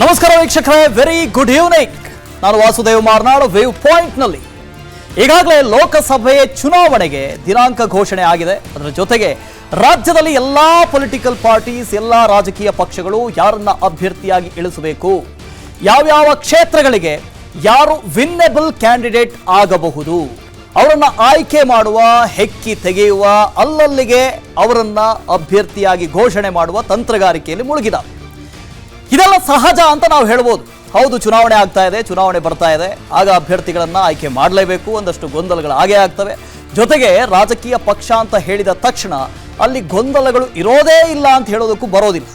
ನಮಸ್ಕಾರ ವೀಕ್ಷಕರೇ, very good evening. ನಾನು ವಾಸುದೇವ್ ಮಾರ್ನಾಡ್. ವೇವ್ ಪಾಯಿಂಟ್ನಲ್ಲಿ ಈಗಾಗಲೇ ಲೋಕಸಭೆ ಚುನಾವಣೆಗೆ ದಿನಾಂಕ ಘೋಷಣೆ ಆಗಿದೆ. ಅದರ ಜೊತೆಗೆ ರಾಜ್ಯದಲ್ಲಿ ಎಲ್ಲಾ ಪೊಲಿಟಿಕಲ್ ಪಾರ್ಟೀಸ್, ಎಲ್ಲಾ ರಾಜಕೀಯ ಪಕ್ಷಗಳು ಯಾರನ್ನ ಅಭ್ಯರ್ಥಿಯಾಗಿ ಇಳಿಸಬೇಕು, ಯಾವ್ಯಾವ ಕ್ಷೇತ್ರಗಳಿಗೆ ಯಾರು ವಿನ್ನೆಬಲ್ ಕ್ಯಾಂಡಿಡೇಟ್ ಆಗಬಹುದು, ಅವರನ್ನ ಆಯ್ಕೆ ಮಾಡುವ, ಹೆಕ್ಕಿ ತೆಗೆಯುವ, ಅಲ್ಲಲ್ಲಿಗೆ ಅವರನ್ನ ಅಭ್ಯರ್ಥಿಯಾಗಿ ಘೋಷಣೆ ಮಾಡುವ ತಂತ್ರಗಾರಿಕೆಯಲ್ಲಿ ಮುಳುಗಿದ್ದಾರೆ. ಇದೆಲ್ಲ ಸಹಜ ಅಂತ ನಾವು ಹೇಳ್ಬೋದು. ಹೌದು, ಚುನಾವಣೆ ಆಗ್ತಾ ಇದೆ, ಚುನಾವಣೆ ಬರ್ತಾ ಇದೆ, ಆಗ ಅಭ್ಯರ್ಥಿಗಳನ್ನ ಆಯ್ಕೆ ಮಾಡಲೇಬೇಕು. ಒಂದಷ್ಟು ಗೊಂದಲಗಳು ಆಗೇ ಆಗ್ತವೆ. ಜೊತೆಗೆ ರಾಜಕೀಯ ಪಕ್ಷ ಅಂತ ಹೇಳಿದ ತಕ್ಷಣ ಅಲ್ಲಿ ಗೊಂದಲಗಳು ಇರೋದೇ ಇಲ್ಲ ಅಂತ ಹೇಳೋದಕ್ಕೂ ಬರೋದಿಲ್ಲ,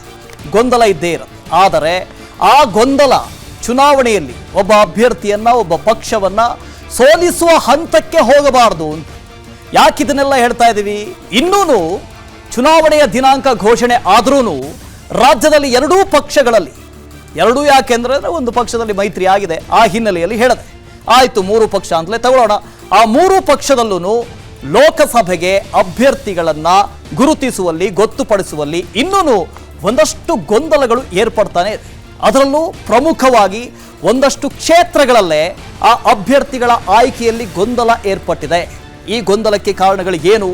ಗೊಂದಲ ಇದ್ದೇ ಇರುತ್ತೆ. ಆದರೆ ಆ ಗೊಂದಲ ಚುನಾವಣೆಯಲ್ಲಿ ಒಬ್ಬ ಅಭ್ಯರ್ಥಿಯನ್ನ, ಒಬ್ಬ ಪಕ್ಷವನ್ನ ಸೋಲಿಸುವ ಹಂತಕ್ಕೆ ಹೋಗಬಾರದು ಅಂತ ಯಾಕಿದನ್ನೆಲ್ಲ ಹೇಳ್ತಾ ಇದ್ದೀವಿ. ಇನ್ನೂ ಚುನಾವಣೆಯ ದಿನಾಂಕ ಘೋಷಣೆ ಆದ್ರೂ ರಾಜ್ಯದಲ್ಲಿ ಎರಡೂ ಪಕ್ಷಗಳಲ್ಲಿ, ಎರಡೂ ಯಾಕೆಂದ್ರೆ ಒಂದು ಪಕ್ಷದಲ್ಲಿ ಮೈತ್ರಿ ಆಗಿದೆ, ಆ ಹಿನ್ನೆಲೆಯಲ್ಲಿ ಹೇಳದೆ ಆಯ್ತು, ಮೂರು ಪಕ್ಷ ಅಂತಲೇ ತಗೊಳ್ಳೋಣ. ಆ ಮೂರು ಪಕ್ಷದಲ್ಲೂ ಲೋಕಸಭೆಗೆ ಅಭ್ಯರ್ಥಿಗಳನ್ನ ಗುರುತಿಸುವಲ್ಲಿ, ಗೊತ್ತುಪಡಿಸುವಲ್ಲಿ ಇನ್ನೂ ಒಂದಷ್ಟು ಗೊಂದಲಗಳು ಏರ್ಪಡ್ತಾನೆ ಇದೆ. ಅದರಲ್ಲೂ ಪ್ರಮುಖವಾಗಿ ಒಂದಷ್ಟು ಕ್ಷೇತ್ರಗಳಲ್ಲೇ ಆ ಅಭ್ಯರ್ಥಿಗಳ ಆಯ್ಕೆಯಲ್ಲಿ ಗೊಂದಲ ಏರ್ಪಟ್ಟಿದೆ. ಈ ಗೊಂದಲಕ್ಕೆ ಕಾರಣಗಳು ಏನು,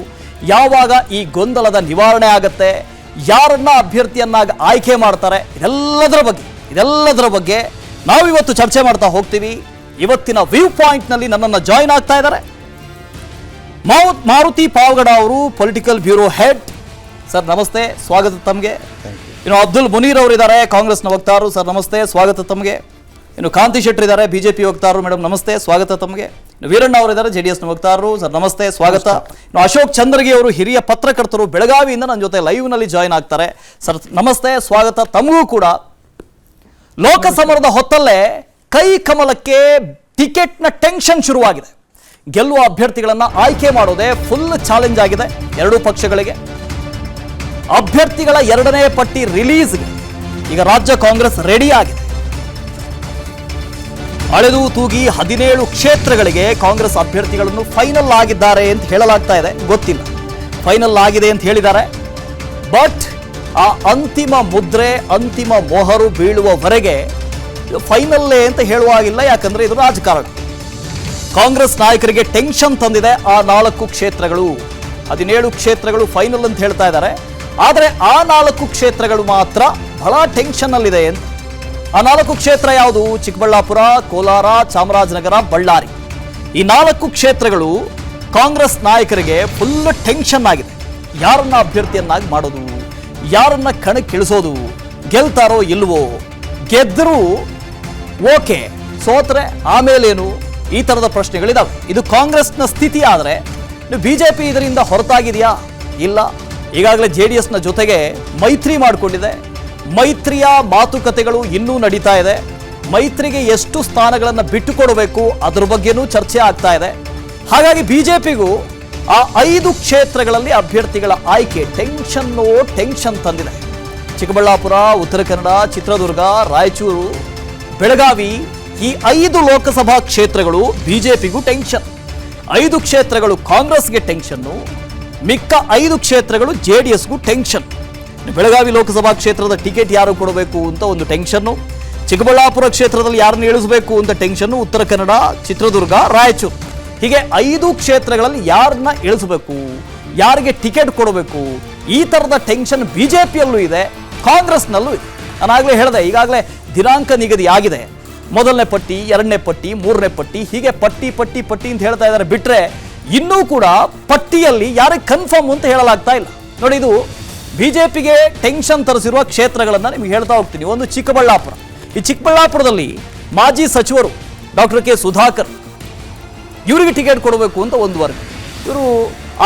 ಯಾವಾಗ ಈ ಗೊಂದಲದ ನಿವಾರಣೆ ಆಗತ್ತೆ, ಯಾರನ್ನ ಅಭ್ಯರ್ಥಿಯನ್ನಾಗಿ ಆಯ್ಕೆ ಮಾಡ್ತಾರೆ, ಇದೆಲ್ಲದರ ಬಗ್ಗೆ ನಾವಿವತ್ತು ಚರ್ಚೆ ಮಾಡ್ತಾ ಹೋಗ್ತೀವಿ. ಇವತ್ತಿನ ವ್ಯೂ ಪಾಯಿಂಟ್ನಲ್ಲಿ ನನ್ನನ್ನು ಜಾಯಿನ್ ಆಗ್ತಾ ಇದ್ದಾರೆ ಮಾರುತಿ ಪಾವಗಡ ಅವರು, ಪೊಲಿಟಿಕಲ್ ಬ್ಯೂರೋ ಹೆಡ್. ಸರ್ ನಮಸ್ತೆ, ಸ್ವಾಗತ ತಮಗೆ. ಇನ್ನು ಅಬ್ದುಲ್ ಮುನೀರ್ ಅವರು ಇದ್ದಾರೆ, ಕಾಂಗ್ರೆಸ್ನ ವಕ್ತಾರರು. ಸರ್ ನಮಸ್ತೆ, ಸ್ವಾಗತ ತಮಗೆ. ಇನ್ನು ಕಾಂತಿ ಶೆಟ್ಟರ್ ಇದ್ದಾರೆ, ಬಿಜೆಪಿ ವಕ್ತಾರರು. ಮೇಡಮ್ ನಮಸ್ತೆ, ಸ್ವಾಗತ ತಮಗೆ. ವೀರಣ್ಣ ಅವರು ಇದ್ದಾರೆ, ಜೆಡಿಎಸ್ನ ವಕ್ತಾರರು. ಸರ್ ನಮಸ್ತೆ, ಸ್ವಾಗತ. ಇನ್ನು ಅಶೋಕ್ ಚಂದ್ರಗಿ ಅವರು, ಹಿರಿಯ ಪತ್ರಕರ್ತರು, ಬೆಳಗಾವಿಯಿಂದ ನನ್ನ ಜೊತೆ ಲೈವ್ನಲ್ಲಿ ಜಾಯಿನ್ ಆಗ್ತಾರೆ. ಸರ್ ನಮಸ್ತೆ, ಸ್ವಾಗತ ತಮಗೂ ಕೂಡ. ಲೋಕಸಮರದ ಹೊತ್ತಲ್ಲೇ ಕೈ ಕಮಲಕ್ಕೆ ಟಿಕೆಟ್ನ ಟೆನ್ಷನ್ ಶುರುವಾಗಿದೆ. ಗೆಲ್ಲುವ ಅಭ್ಯರ್ಥಿಗಳನ್ನ ಆಯ್ಕೆ ಮಾಡೋದೇ ಫುಲ್ ಚಾಲೆಂಜ್ ಆಗಿದೆ ಎರಡೂ ಪಕ್ಷಗಳಿಗೆ. ಅಭ್ಯರ್ಥಿಗಳ ಎರಡನೇ ಪಟ್ಟಿ ರಿಲೀಸ್ಗೆ ಈಗ ರಾಜ್ಯ ಕಾಂಗ್ರೆಸ್ ರೆಡಿ ಆಗಿದೆ. ಅಳೆದು ತೂಗಿ 17 ಕ್ಷೇತ್ರಗಳಿಗೆ ಕಾಂಗ್ರೆಸ್ ಅಭ್ಯರ್ಥಿಗಳನ್ನು ಫೈನಲ್ ಆಗಿದ್ದಾರೆ ಅಂತ ಹೇಳಲಾಗ್ತಾ ಇದೆ. ಗೊತ್ತಿಲ್ಲ, ಫೈನಲ್ ಆಗಿದೆ ಅಂತ ಹೇಳಿದ್ದಾರೆ. ಬಟ್ ಆ ಅಂತಿಮ ಮುದ್ರೆ, ಅಂತಿಮ ಮೊಹರು ಬೀಳುವವರೆಗೆ ಫೈನಲ್ಲೇ ಅಂತ ಹೇಳುವಾಗಿಲ್ಲ. ಯಾಕಂದ್ರೆ ಇದು ರಾಜಕಾರಣ. ಕಾಂಗ್ರೆಸ್ ನಾಯಕರಿಗೆ ಟೆನ್ಷನ್ ತಂದಿದೆ ಆ 4 ಕ್ಷೇತ್ರಗಳು. 17 ಕ್ಷೇತ್ರಗಳು ಫೈನಲ್ ಅಂತ ಹೇಳ್ತಾ ಇದ್ದಾರೆ. ಆದರೆ ಆ 4 ಕ್ಷೇತ್ರಗಳು ಮಾತ್ರ ಬಹಳ ಟೆನ್ಷನ್ ಅಲ್ಲಿದೆ ಅಂತ. ಆ 4 ಕ್ಷೇತ್ರ ಯಾವುದು? ಚಿಕ್ಕಬಳ್ಳಾಪುರ, ಕೋಲಾರ, ಚಾಮರಾಜನಗರ, ಬಳ್ಳಾರಿ. ಈ 4 ಕ್ಷೇತ್ರಗಳು ಕಾಂಗ್ರೆಸ್ ನಾಯಕರಿಗೆ ಫುಲ್ ಟೆನ್ಷನ್ ಆಗಿದೆ. ಯಾರನ್ನ ಅಭ್ಯರ್ಥಿಯನ್ನಾಗಿ ಮಾಡೋದು, ಯಾರನ್ನ ಕಣಕ್ಕಿಳಿಸೋದು, ಗೆಲ್ತಾರೋ ಇಲ್ವೋ, ಗೆದ್ದರೂ ಓಕೆ, ಸೋತ್ರೆ ಆಮೇಲೇನು, ಈ ತರದ ಪ್ರಶ್ನೆಗಳಿದಾವೆ. ಇದು ಕಾಂಗ್ರೆಸ್ನ ಸ್ಥಿತಿ. ಆದರೆ ಬಿಜೆಪಿ ಇದರಿಂದ ಹೊರತಾಗಿದೆಯಾ? ಇಲ್ಲ. ಈಗಾಗಲೇ ಜೆಡಿಎಸ್ನ ಜೊತೆಗೆ ಮೈತ್ರಿ ಮಾಡಿಕೊಂಡಿದೆ. ಮೈತ್ರಿಯ ಮಾತುಕತೆಗಳು ಇನ್ನೂ ನಡೀತಾ ಇದೆ. ಮೈತ್ರಿಗೆ ಎಷ್ಟು ಸ್ಥಾನಗಳನ್ನು ಬಿಟ್ಟುಕೊಡಬೇಕು ಅದರ ಬಗ್ಗೆನೂ ಚರ್ಚೆ ಆಗ್ತಾ ಇದೆ. ಹಾಗಾಗಿ ಬಿಜೆಪಿಗೂ ಆ 5 ಕ್ಷೇತ್ರಗಳಲ್ಲಿ ಅಭ್ಯರ್ಥಿಗಳ ಆಯ್ಕೆ ಟೆನ್ಷನ್ ತಂದಿದೆ. ಚಿಕ್ಕಬಳ್ಳಾಪುರ, ಉತ್ತರ ಕನ್ನಡ, ಚಿತ್ರದುರ್ಗ, ರಾಯಚೂರು, ಬೆಳಗಾವಿ, ಈ 5 ಲೋಕಸಭಾ ಕ್ಷೇತ್ರಗಳು ಬಿಜೆಪಿಗೂ ಟೆನ್ಷನ್. 5 ಕ್ಷೇತ್ರಗಳು ಕಾಂಗ್ರೆಸ್ಗೆ ಟೆನ್ಷನ್ನು, ಮಿಕ್ಕ 5 ಕ್ಷೇತ್ರಗಳು ಜೆಡಿಎಸ್ಗೂ ಟೆನ್ಷನ್. ಬೆಳಗಾವಿ ಲೋಕಸಭಾ ಕ್ಷೇತ್ರದ ಟಿಕೆಟ್ ಯಾರು ಕೊಡಬೇಕು ಅಂತ ಒಂದು ಟೆನ್ಷನ್ನು, ಚಿಕ್ಕಬಳ್ಳಾಪುರ ಕ್ಷೇತ್ರದಲ್ಲಿ ಯಾರನ್ನು ಇಳಿಸಬೇಕು ಅಂತ ಟೆನ್ಷನ್ನು, ಉತ್ತರ ಕನ್ನಡ, ಚಿತ್ರದುರ್ಗ, ರಾಯಚೂರು, ಹೀಗೆ 5 ಕ್ಷೇತ್ರಗಳಲ್ಲಿ ಯಾರನ್ನ ಇಳಿಸಬೇಕು, ಯಾರಿಗೆ ಟಿಕೆಟ್ ಕೊಡಬೇಕು, ಈ ಥರದ ಟೆನ್ಷನ್ ಬಿಜೆಪಿಯಲ್ಲೂ ಇದೆ, ಕಾಂಗ್ರೆಸ್ನಲ್ಲೂ ಇದೆ. ನಾನಾಗಲೇ ಹೇಳಿದೆ, ಈಗಾಗಲೇ ದಿನಾಂಕ ನಿಗದಿ ಆಗಿದೆ. ಮೊದಲನೇ ಪಟ್ಟಿ, ಎರಡನೇ ಪಟ್ಟಿ, ಮೂರನೇ ಪಟ್ಟಿ, ಹೀಗೆ ಪಟ್ಟಿ ಅಂತ ಹೇಳ್ತಾ ಇದ್ದಾರೆ. ಬಿಟ್ರೆ ಇನ್ನೂ ಕೂಡ ಪಟ್ಟಿಯಲ್ಲಿ ಯಾರಿಗೆ ಕನ್ಫರ್ಮ್ ಅಂತ ಹೇಳಲಾಗ್ತಾ ಇಲ್ಲ. ನೋಡಿ, ಇದು ಬಿಜೆಪಿಗೆ ಟೆನ್ಷನ್ ತರಿಸಿರುವ ಕ್ಷೇತ್ರಗಳನ್ನು ನಿಮ್ಗೆ ಹೇಳ್ತಾ ಹೋಗ್ತೀನಿ. ಒಂದು ಚಿಕ್ಕಬಳ್ಳಾಪುರ. ಈ ಚಿಕ್ಕಬಳ್ಳಾಪುರದಲ್ಲಿ ಮಾಜಿ ಸಚಿವರು ಡಾಕ್ಟರ್ ಕೆ ಸುಧಾಕರ್, ಇವರಿಗೆ ಟಿಕೆಟ್ ಕೊಡಬೇಕು ಅಂತ ಒಂದು ವರ್ಗ, ಇವರು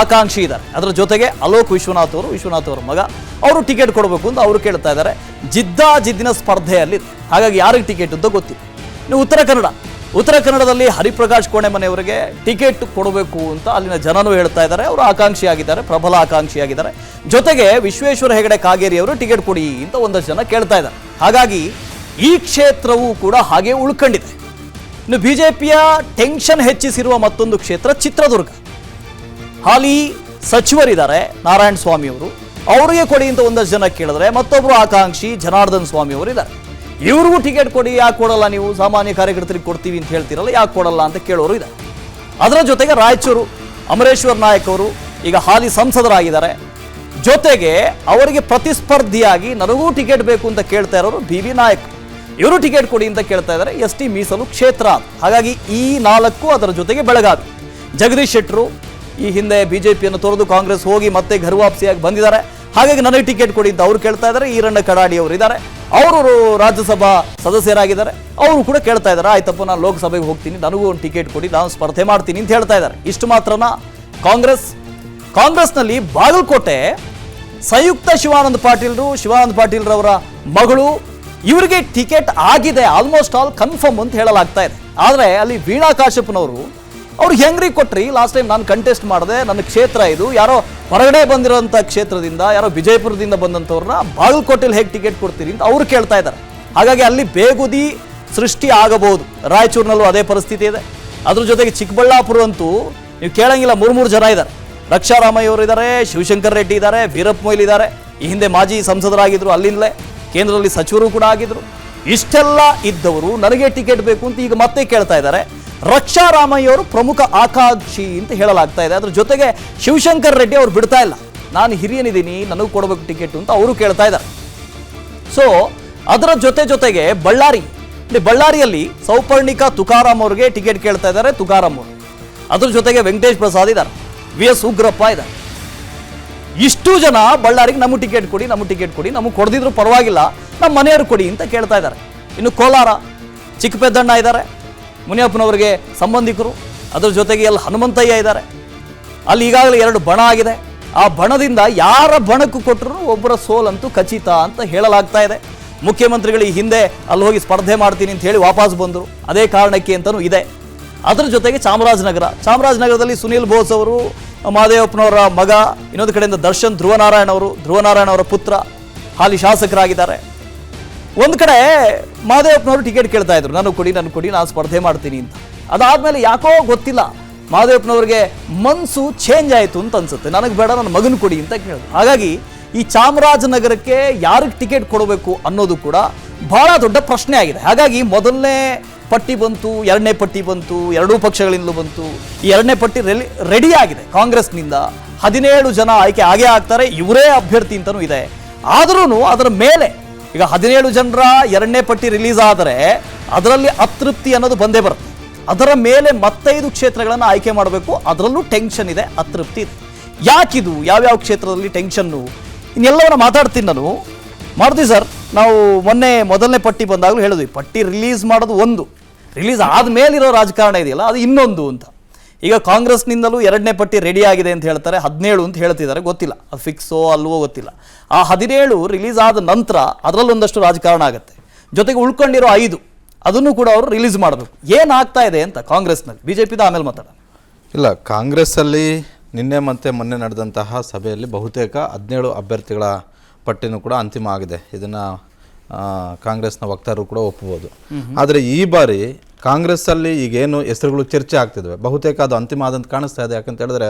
ಆಕಾಂಕ್ಷಿ ಇದ್ದಾರೆ. ಅದರ ಜೊತೆಗೆ ಅಲೋಕ್ ವಿಶ್ವನಾಥ್ ಅವರ ಮಗ, ಅವರು ಟಿಕೆಟ್ ಕೊಡಬೇಕು ಅಂತ ಅವರು ಕೇಳ್ತಾ ಇದ್ದಾರೆ. ಜಿದ್ದಿನ ಸ್ಪರ್ಧೆಯಲ್ಲಿ. ಹಾಗಾಗಿ ಯಾರಿಗೆ ಟಿಕೆಟ್ ಅಂತ ಗೊತ್ತಿಲ್ಲ. ಇನ್ನು ಉತ್ತರ ಕನ್ನಡದಲ್ಲಿ ಹರಿಪ್ರಕಾಶ್ ಕೋಣೆಮನೆಯವರಿಗೆ ಟಿಕೆಟ್ ಕೊಡಬೇಕು ಅಂತ ಅಲ್ಲಿನ ಜನನೂ ಹೇಳ್ತಾ ಇದ್ದಾರೆ. ಅವರು ಆಕಾಂಕ್ಷಿಯಾಗಿದ್ದಾರೆ, ಪ್ರಬಲ ಆಕಾಂಕ್ಷಿಯಾಗಿದ್ದಾರೆ. ಜೊತೆಗೆ ವಿಶ್ವೇಶ್ವರ ಹೆಗಡೆ ಕಾಗೇರಿ ಅವರು ಟಿಕೆಟ್ ಕೊಡಿ ಅಂತ ಒಂದಷ್ಟು ಜನ ಕೇಳ್ತಾ ಇದ್ದಾರೆ. ಹಾಗಾಗಿ ಈ ಕ್ಷೇತ್ರವೂ ಕೂಡ ಹಾಗೆ ಉಳ್ಕೊಂಡಿದೆ. ಇನ್ನು ಬಿಜೆಪಿಯ ಟೆನ್ಷನ್ ಹೆಚ್ಚಿಸಿರುವ ಮತ್ತೊಂದು ಕ್ಷೇತ್ರ ಚಿತ್ರದುರ್ಗ. ಹಾಲಿ ಸಚಿವರಿದ್ದಾರೆ ನಾರಾಯಣ ಸ್ವಾಮಿ ಅವರು, ಅವರಿಗೆ ಕೊಡಿ ಅಂತ ಒಂದಷ್ಟು ಜನ ಕೇಳಿದ್ರೆ, ಮತ್ತೊಬ್ಬರು ಆಕಾಂಕ್ಷಿ ಜನಾರ್ದನ್ ಸ್ವಾಮಿ ಅವರು ಇದ್ದಾರೆ. ಇವ್ರಿಗೂ ಟಿಕೆಟ್ ಕೊಡಿ, ಯಾಕೆ ಕೊಡಲ್ಲ ನೀವು, ಸಾಮಾನ್ಯ ಕಾರ್ಯಕರ್ತರಿಗೆ ಕೊಡ್ತೀವಿ ಅಂತ ಹೇಳ್ತೀರಲ್ಲ, ಯಾಕೆ ಕೊಡಲ್ಲ ಅಂತ ಕೇಳೋರು ಇದೆ. ಅದರ ಜೊತೆಗೆ ರಾಯಚೂರು ಅಮರೇಶ್ವರ್ ನಾಯಕ್ ಅವರು ಈಗ ಹಾಲಿ ಸಂಸದರಾಗಿದ್ದಾರೆ. ಜೊತೆಗೆ ಅವರಿಗೆ ಪ್ರತಿಸ್ಪರ್ಧಿಯಾಗಿ ನನಗೂ ಟಿಕೆಟ್ ಬೇಕು ಅಂತ ಕೇಳ್ತಾ ಇರೋರು BB ನಾಯಕ್, ಇವರು ಟಿಕೆಟ್ ಕೊಡಿ ಅಂತ ಕೇಳ್ತಾ ಇದ್ದಾರೆ. ST ಮೀಸಲು ಕ್ಷೇತ್ರ. ಹಾಗಾಗಿ ಈ 4, ಅದರ ಜೊತೆಗೆ ಬೆಳಗಾವಿ ಜಗದೀಶ್ ಶೆಟ್ಟರು ಈ ಹಿಂದೆ ಬಿಜೆಪಿಯನ್ನು ತೊರೆದು ಕಾಂಗ್ರೆಸ್ ಹೋಗಿ ಮತ್ತೆ ಘರ್ವಾಪ್ಸಿಯಾಗಿ ಬಂದಿದ್ದಾರೆ. ಹಾಗಾಗಿ ನನಗೆ ಟಿಕೆಟ್ ಕೊಡಿ ಅಂತ ಅವ್ರು ಕೇಳ್ತಾ ಇದ್ದಾರೆ. ಈರಣ್ಣ ಕಡಾಡಿ ಅವರು ಇದ್ದಾರೆ, ಅವರು ರಾಜ್ಯಸಭಾ ಸದಸ್ಯರಾಗಿದ್ದಾರೆ, ಅವರು ಕೂಡ ಕೇಳ್ತಾ ಇದ್ದಾರೆ, ಆಯ್ತಪ್ಪ ನಾನು ಲೋಕಸಭೆಗೆ ಹೋಗ್ತೀನಿ, ನನಗೂ ಒಂದು ಟಿಕೆಟ್ ಕೊಡಿ, ನಾನು ಸ್ಪರ್ಧೆ ಮಾಡ್ತೀನಿ ಅಂತ ಹೇಳ್ತಾ ಇದ್ದಾರೆ. ಇಷ್ಟು ಮಾತ್ರನಾ ಕಾಂಗ್ರೆಸ್ನಲ್ಲಿ ಬಾಗಲಕೋಟೆ ಸಂಯುಕ್ತ ಶಿವಾನಂದ ಪಾಟೀಲ್ರವರ ಮಗಳು, ಇವರಿಗೆ ಟಿಕೆಟ್ ಆಗಿದೆ, ಆಲ್ಮೋಸ್ಟ್ ಆಲ್ ಕನ್ಫರ್ಮ್ ಅಂತ ಹೇಳಲಾಗ್ತಾ ಇದೆ. ಆದರೆ ಅಲ್ಲಿ ವೀಣಾ ಕಾಶ್ಯಪ್ನವರು ಅವ್ರು ಹೆಂಗ್ರಿ ಕೊಟ್ರಿ, ಲಾಸ್ಟ್ ಟೈಮ್ ನಾನು ಕಂಟೆಸ್ಟ್ ಮಾಡಿದೆ, ನನ್ನ ಕ್ಷೇತ್ರ ಇದು, ಯಾರೋ ಹೊರಗಡೆ ಬಂದಿರೋಂಥ ಕ್ಷೇತ್ರದಿಂದ, ಯಾರೋ ವಿಜಯಪುರದಿಂದ ಬಂದಂಥವ್ರನ್ನ ಬಾಗಲಕೋಟೆಯಲ್ಲಿ ಹೇಗೆ ಟಿಕೆಟ್ ಕೊಡ್ತೀರಿ ಅಂತ ಅವ್ರು ಕೇಳ್ತಾ ಇದ್ದಾರೆ. ಹಾಗಾಗಿ ಅಲ್ಲಿ ಬೇಗುದಿ ಸೃಷ್ಟಿ ಆಗಬಹುದು. ರಾಯಚೂರಿನಲ್ಲೂ ಅದೇ ಪರಿಸ್ಥಿತಿ ಇದೆ. ಅದ್ರ ಜೊತೆಗೆ ಚಿಕ್ಕಬಳ್ಳಾಪುರ ಅಂತೂ ನೀವು ಕೇಳಂಗಿಲ್ಲ, 3 ಜನ ಇದ್ದಾರೆ. ರಕ್ಷಾರಾಮಯ್ಯ ಅವರು ಇದ್ದಾರೆ, ಶಿವಶಂಕರ್ ರೆಡ್ಡಿ ಇದ್ದಾರೆ, ವೀರಪ್ಪ ಮೊಯ್ಲಿ ಇದ್ದಾರೆ, ಈ ಹಿಂದೆ ಮಾಜಿ ಸಂಸದರಾಗಿದ್ರು, ಅಲ್ಲಿಂದಲೇ ಕೇಂದ್ರದಲ್ಲಿ ಸಚಿವರು ಕೂಡ ಆಗಿದ್ರು. ಇಷ್ಟೆಲ್ಲ ಇದ್ದವರು ನನಗೆ ಟಿಕೆಟ್ ಬೇಕು ಅಂತ ಈಗ ಮತ್ತೆ ಕೇಳ್ತಾ ಇದ್ದಾರೆ. ರಕ್ಷಾರಾಮಯ್ಯ ಅವರು ಪ್ರಮುಖ ಆಕಾಂಕ್ಷಿ ಅಂತ ಹೇಳಲಾಗ್ತಾ ಇದೆ. ಅದ್ರ ಜೊತೆಗೆ ಶಿವಶಂಕರ್ ರೆಡ್ಡಿ ಅವರು ಬಿಡ್ತಾ ಇಲ್ಲ, ನಾನು ಹಿರಿಯನಿದ್ದೀನಿ, ನನಗೂ ಕೊಡಬೇಕು ಟಿಕೆಟ್ ಅಂತ ಅವರು ಕೇಳ್ತಾ ಇದ್ದಾರೆ. ಸೊ ಅದರ ಜೊತೆಗೆ ಬಳ್ಳಾರಿಯಲ್ಲಿ ಸೌಪರ್ಣಿಕಾ ತುಕಾರಾಮ್ ಅವರಿಗೆ ಟಿಕೆಟ್ ಕೇಳ್ತಾ ಇದ್ದಾರೆ. ತುಕಾರಾಮ್ ಅವರು, ಅದ್ರ ಜೊತೆಗೆ ವೆಂಕಟೇಶ್ ಪ್ರಸಾದ್ ಇದ್ದಾರೆ, VS ಉಗ್ರಪ್ಪ ಇದ್ದಾರೆ. ಇಷ್ಟು ಜನ ಬಳ್ಳಾರಿಗೆ ನಮಗೆ ಟಿಕೆಟ್ ಕೊಡಿ, ನಮಗೆ ಕೊಡದಿದ್ರು ಪರವಾಗಿಲ್ಲ, ನಮ್ಮ ಮನೆಯವರು ಕೊಡಿ ಅಂತ ಕೇಳ್ತಾ ಇದ್ದಾರೆ. ಇನ್ನು ಕೋಲಾರ ಚಿಕ್ಕಪೆದ್ದಣ್ಣ ಇದ್ದಾರೆ, ಮುನಿಯಪ್ಪನವರಿಗೆ ಸಂಬಂಧಿಕರು. ಅದರ ಜೊತೆಗೆ ಅಲ್ಲಿ ಹನುಮಂತಯ್ಯ ಇದ್ದಾರೆ. ಅಲ್ಲಿ ಈಗಾಗಲೇ 2 ಬಣ ಆಗಿದೆ. ಆ ಬಣದಿಂದ ಯಾರ ಬಣಕ್ಕೂ ಕೊಟ್ಟರು ಒಬ್ಬರ ಸೋಲಂತೂ ಖಚಿತ ಅಂತ ಹೇಳಲಾಗ್ತಾ ಇದೆ. ಮುಖ್ಯಮಂತ್ರಿಗಳು ಈ ಹಿಂದೆ ಅಲ್ಲಿ ಹೋಗಿ ಸ್ಪರ್ಧೆ ಮಾಡ್ತೀನಿ ಅಂತ ಹೇಳಿ ವಾಪಸ್ ಬಂದರು, ಅದೇ ಕಾರಣಕ್ಕೆ ಅಂತಲೂ ಇದೆ. ಅದರ ಜೊತೆಗೆ ಚಾಮರಾಜನಗರದಲ್ಲಿ ಸುನೀಲ್ ಬೋಸ್ ಅವರು, ಮಹದೇವಪ್ಪನವರ ಮಗ, ಇನ್ನೊಂದು ಕಡೆಯಿಂದ ದರ್ಶನ್ ಧ್ರುವನಾರಾಯಣ ಅವರ ಪುತ್ರ ಹಾಲಿ ಶಾಸಕರಾಗಿದ್ದಾರೆ. ಒಂದು ಕಡೆ ಮಹದೇವಪ್ಪನವರು ಟಿಕೆಟ್ ಕೇಳ್ತಾ ಇದ್ರು, ನನಗೆ ಕೊಡಿ, ನಾನು ಸ್ಪರ್ಧೆ ಮಾಡ್ತೀನಿ ಅಂತ. ಅದಾದ್ಮೇಲೆ ಯಾಕೋ ಗೊತ್ತಿಲ್ಲ, ಮಹದೇವಪ್ಪನವ್ರಿಗೆ ಮನಸ್ಸು ಚೇಂಜ್ ಆಯಿತು ಅಂತ ಅನ್ಸುತ್ತೆ, ನನಗೆ ಬೇಡ, ನನ್ನ ಮಗನ ಕೊಡಿ ಅಂತ ಕೇಳಿದ್ರು. ಹಾಗಾಗಿ ಈ ಚಾಮರಾಜನಗರಕ್ಕೆ ಯಾರಿಗೆ ಟಿಕೆಟ್ ಕೊಡಬೇಕು ಅನ್ನೋದು ಕೂಡ ಬಹಳ ದೊಡ್ಡ ಪ್ರಶ್ನೆ ಆಗಿದೆ. ಹಾಗಾಗಿ ಮೊದಲನೇ ಪಟ್ಟಿ ಬಂತು, 2ನೇ ಪಟ್ಟಿ ಬಂತು, 2 ಪಕ್ಷಗಳಿಂದಲೂ ಬಂತು. ಈ 2ನೇ ಪಟ್ಟಿ ರೆಡಿ ಆಗಿದೆ. ಕಾಂಗ್ರೆಸ್ನಿಂದ 17 ಜನ ಆಯ್ಕೆ ಆಗೇ ಆಗ್ತಾರೆ, ಇವರೇ ಅಭ್ಯರ್ಥಿ ಅಂತಲೂ ಇದೆ. ಆದ್ರೂ ಅದರ ಮೇಲೆ ಈಗ 17 ಜನರ 2ನೇ ಪಟ್ಟಿ ರಿಲೀಸ್ ಆದರೆ ಅದರಲ್ಲಿ ಅತೃಪ್ತಿ ಅನ್ನೋದು ಬಂದೇ ಬರುತ್ತೆ. ಅದರ ಮೇಲೆ 5 ಕ್ಷೇತ್ರಗಳನ್ನು ಆಯ್ಕೆ ಮಾಡಬೇಕು, ಅದರಲ್ಲೂ ಟೆನ್ಷನ್ ಇದೆ, ಅತೃಪ್ತಿ ಇದೆ. ಯಾಕಿದು, ಯಾವ್ಯಾವ ಕ್ಷೇತ್ರದಲ್ಲಿ ಟೆನ್ಷನ್ನು, ಇನ್ನೆಲ್ಲವನ್ನ ಮಾತಾಡ್ತೀನಿ ನಾನು. ಮಾಡ್ತೀವಿ ಸರ್, ನಾವು ಮೊದಲನೇ ಪಟ್ಟಿ ಬಂದಾಗಲೂ ಹೇಳಿದ್ವಿ, ಪಟ್ಟಿ ರಿಲೀಸ್ ಮಾಡೋದು ಒಂದು, ರಿಲೀಸ್ ಆದಮೇಲಿರೋ ರಾಜಕಾರಣ ಇದೆಯಲ್ಲ ಅದು ಇನ್ನೊಂದು ಅಂತ. ಈಗ ಕಾಂಗ್ರೆಸ್ನಿಂದಲೂ 2ನೇ ಪಟ್ಟಿ ರೆಡಿ ಆಗಿದೆ ಅಂತ ಹೇಳ್ತಾರೆ, 17 ಅಂತ ಹೇಳ್ತಿದ್ದಾರೆ, ಗೊತ್ತಿಲ್ಲ ಅದು ಫಿಕ್ಸೋ ಅಲ್ವೋ ಗೊತ್ತಿಲ್ಲ. ಆ 17 ರಿಲೀಸ್ ಆದ ನಂತರ ಅದರಲ್ಲೊಂದಷ್ಟು ರಾಜಕಾರಣ ಆಗುತ್ತೆ. ಜೊತೆಗೆ ಉಳ್ಕೊಂಡಿರೋ 5 ಅದನ್ನು ಕೂಡ ಅವರು ರಿಲೀಸ್ ಮಾಡಬೇಕು. ಏನಾಗ್ತಾ ಇದೆ ಅಂತ ಕಾಂಗ್ರೆಸ್ನಲ್ಲಿ, BJPದ ಆಮೇಲೆ ಮಾತಾಡೋಣ. ಇಲ್ಲ, ಕಾಂಗ್ರೆಸ್ಸಲ್ಲಿ ನಿನ್ನೆ ಮತ್ತು ಮೊನ್ನೆ ನಡೆದಂತಹ ಸಭೆಯಲ್ಲಿ ಬಹುತೇಕ 17 ಅಭ್ಯರ್ಥಿಗಳ ಪಟ್ಟಿನೂ ಕೂಡ ಅಂತಿಮ ಆಗಿದೆ. ಇದನ್ನು ಕಾಂಗ್ರೆಸ್ನ ವಕ್ತಾರರು ಕೂಡ ಒಪ್ಪಬಹುದು. ಆದರೆ ಈ ಬಾರಿ ಕಾಂಗ್ರೆಸ್ಸಲ್ಲಿ ಈಗೇನು ಹೆಸರುಗಳು ಚರ್ಚೆ ಆಗ್ತಿದ್ವೆ, ಬಹುತೇಕ ಅದು ಅಂತಿಮ ಆದಂತ ಕಾಣಿಸ್ತಾ ಇದೆ. ಯಾಕಂತ ಹೇಳಿದ್ರೆ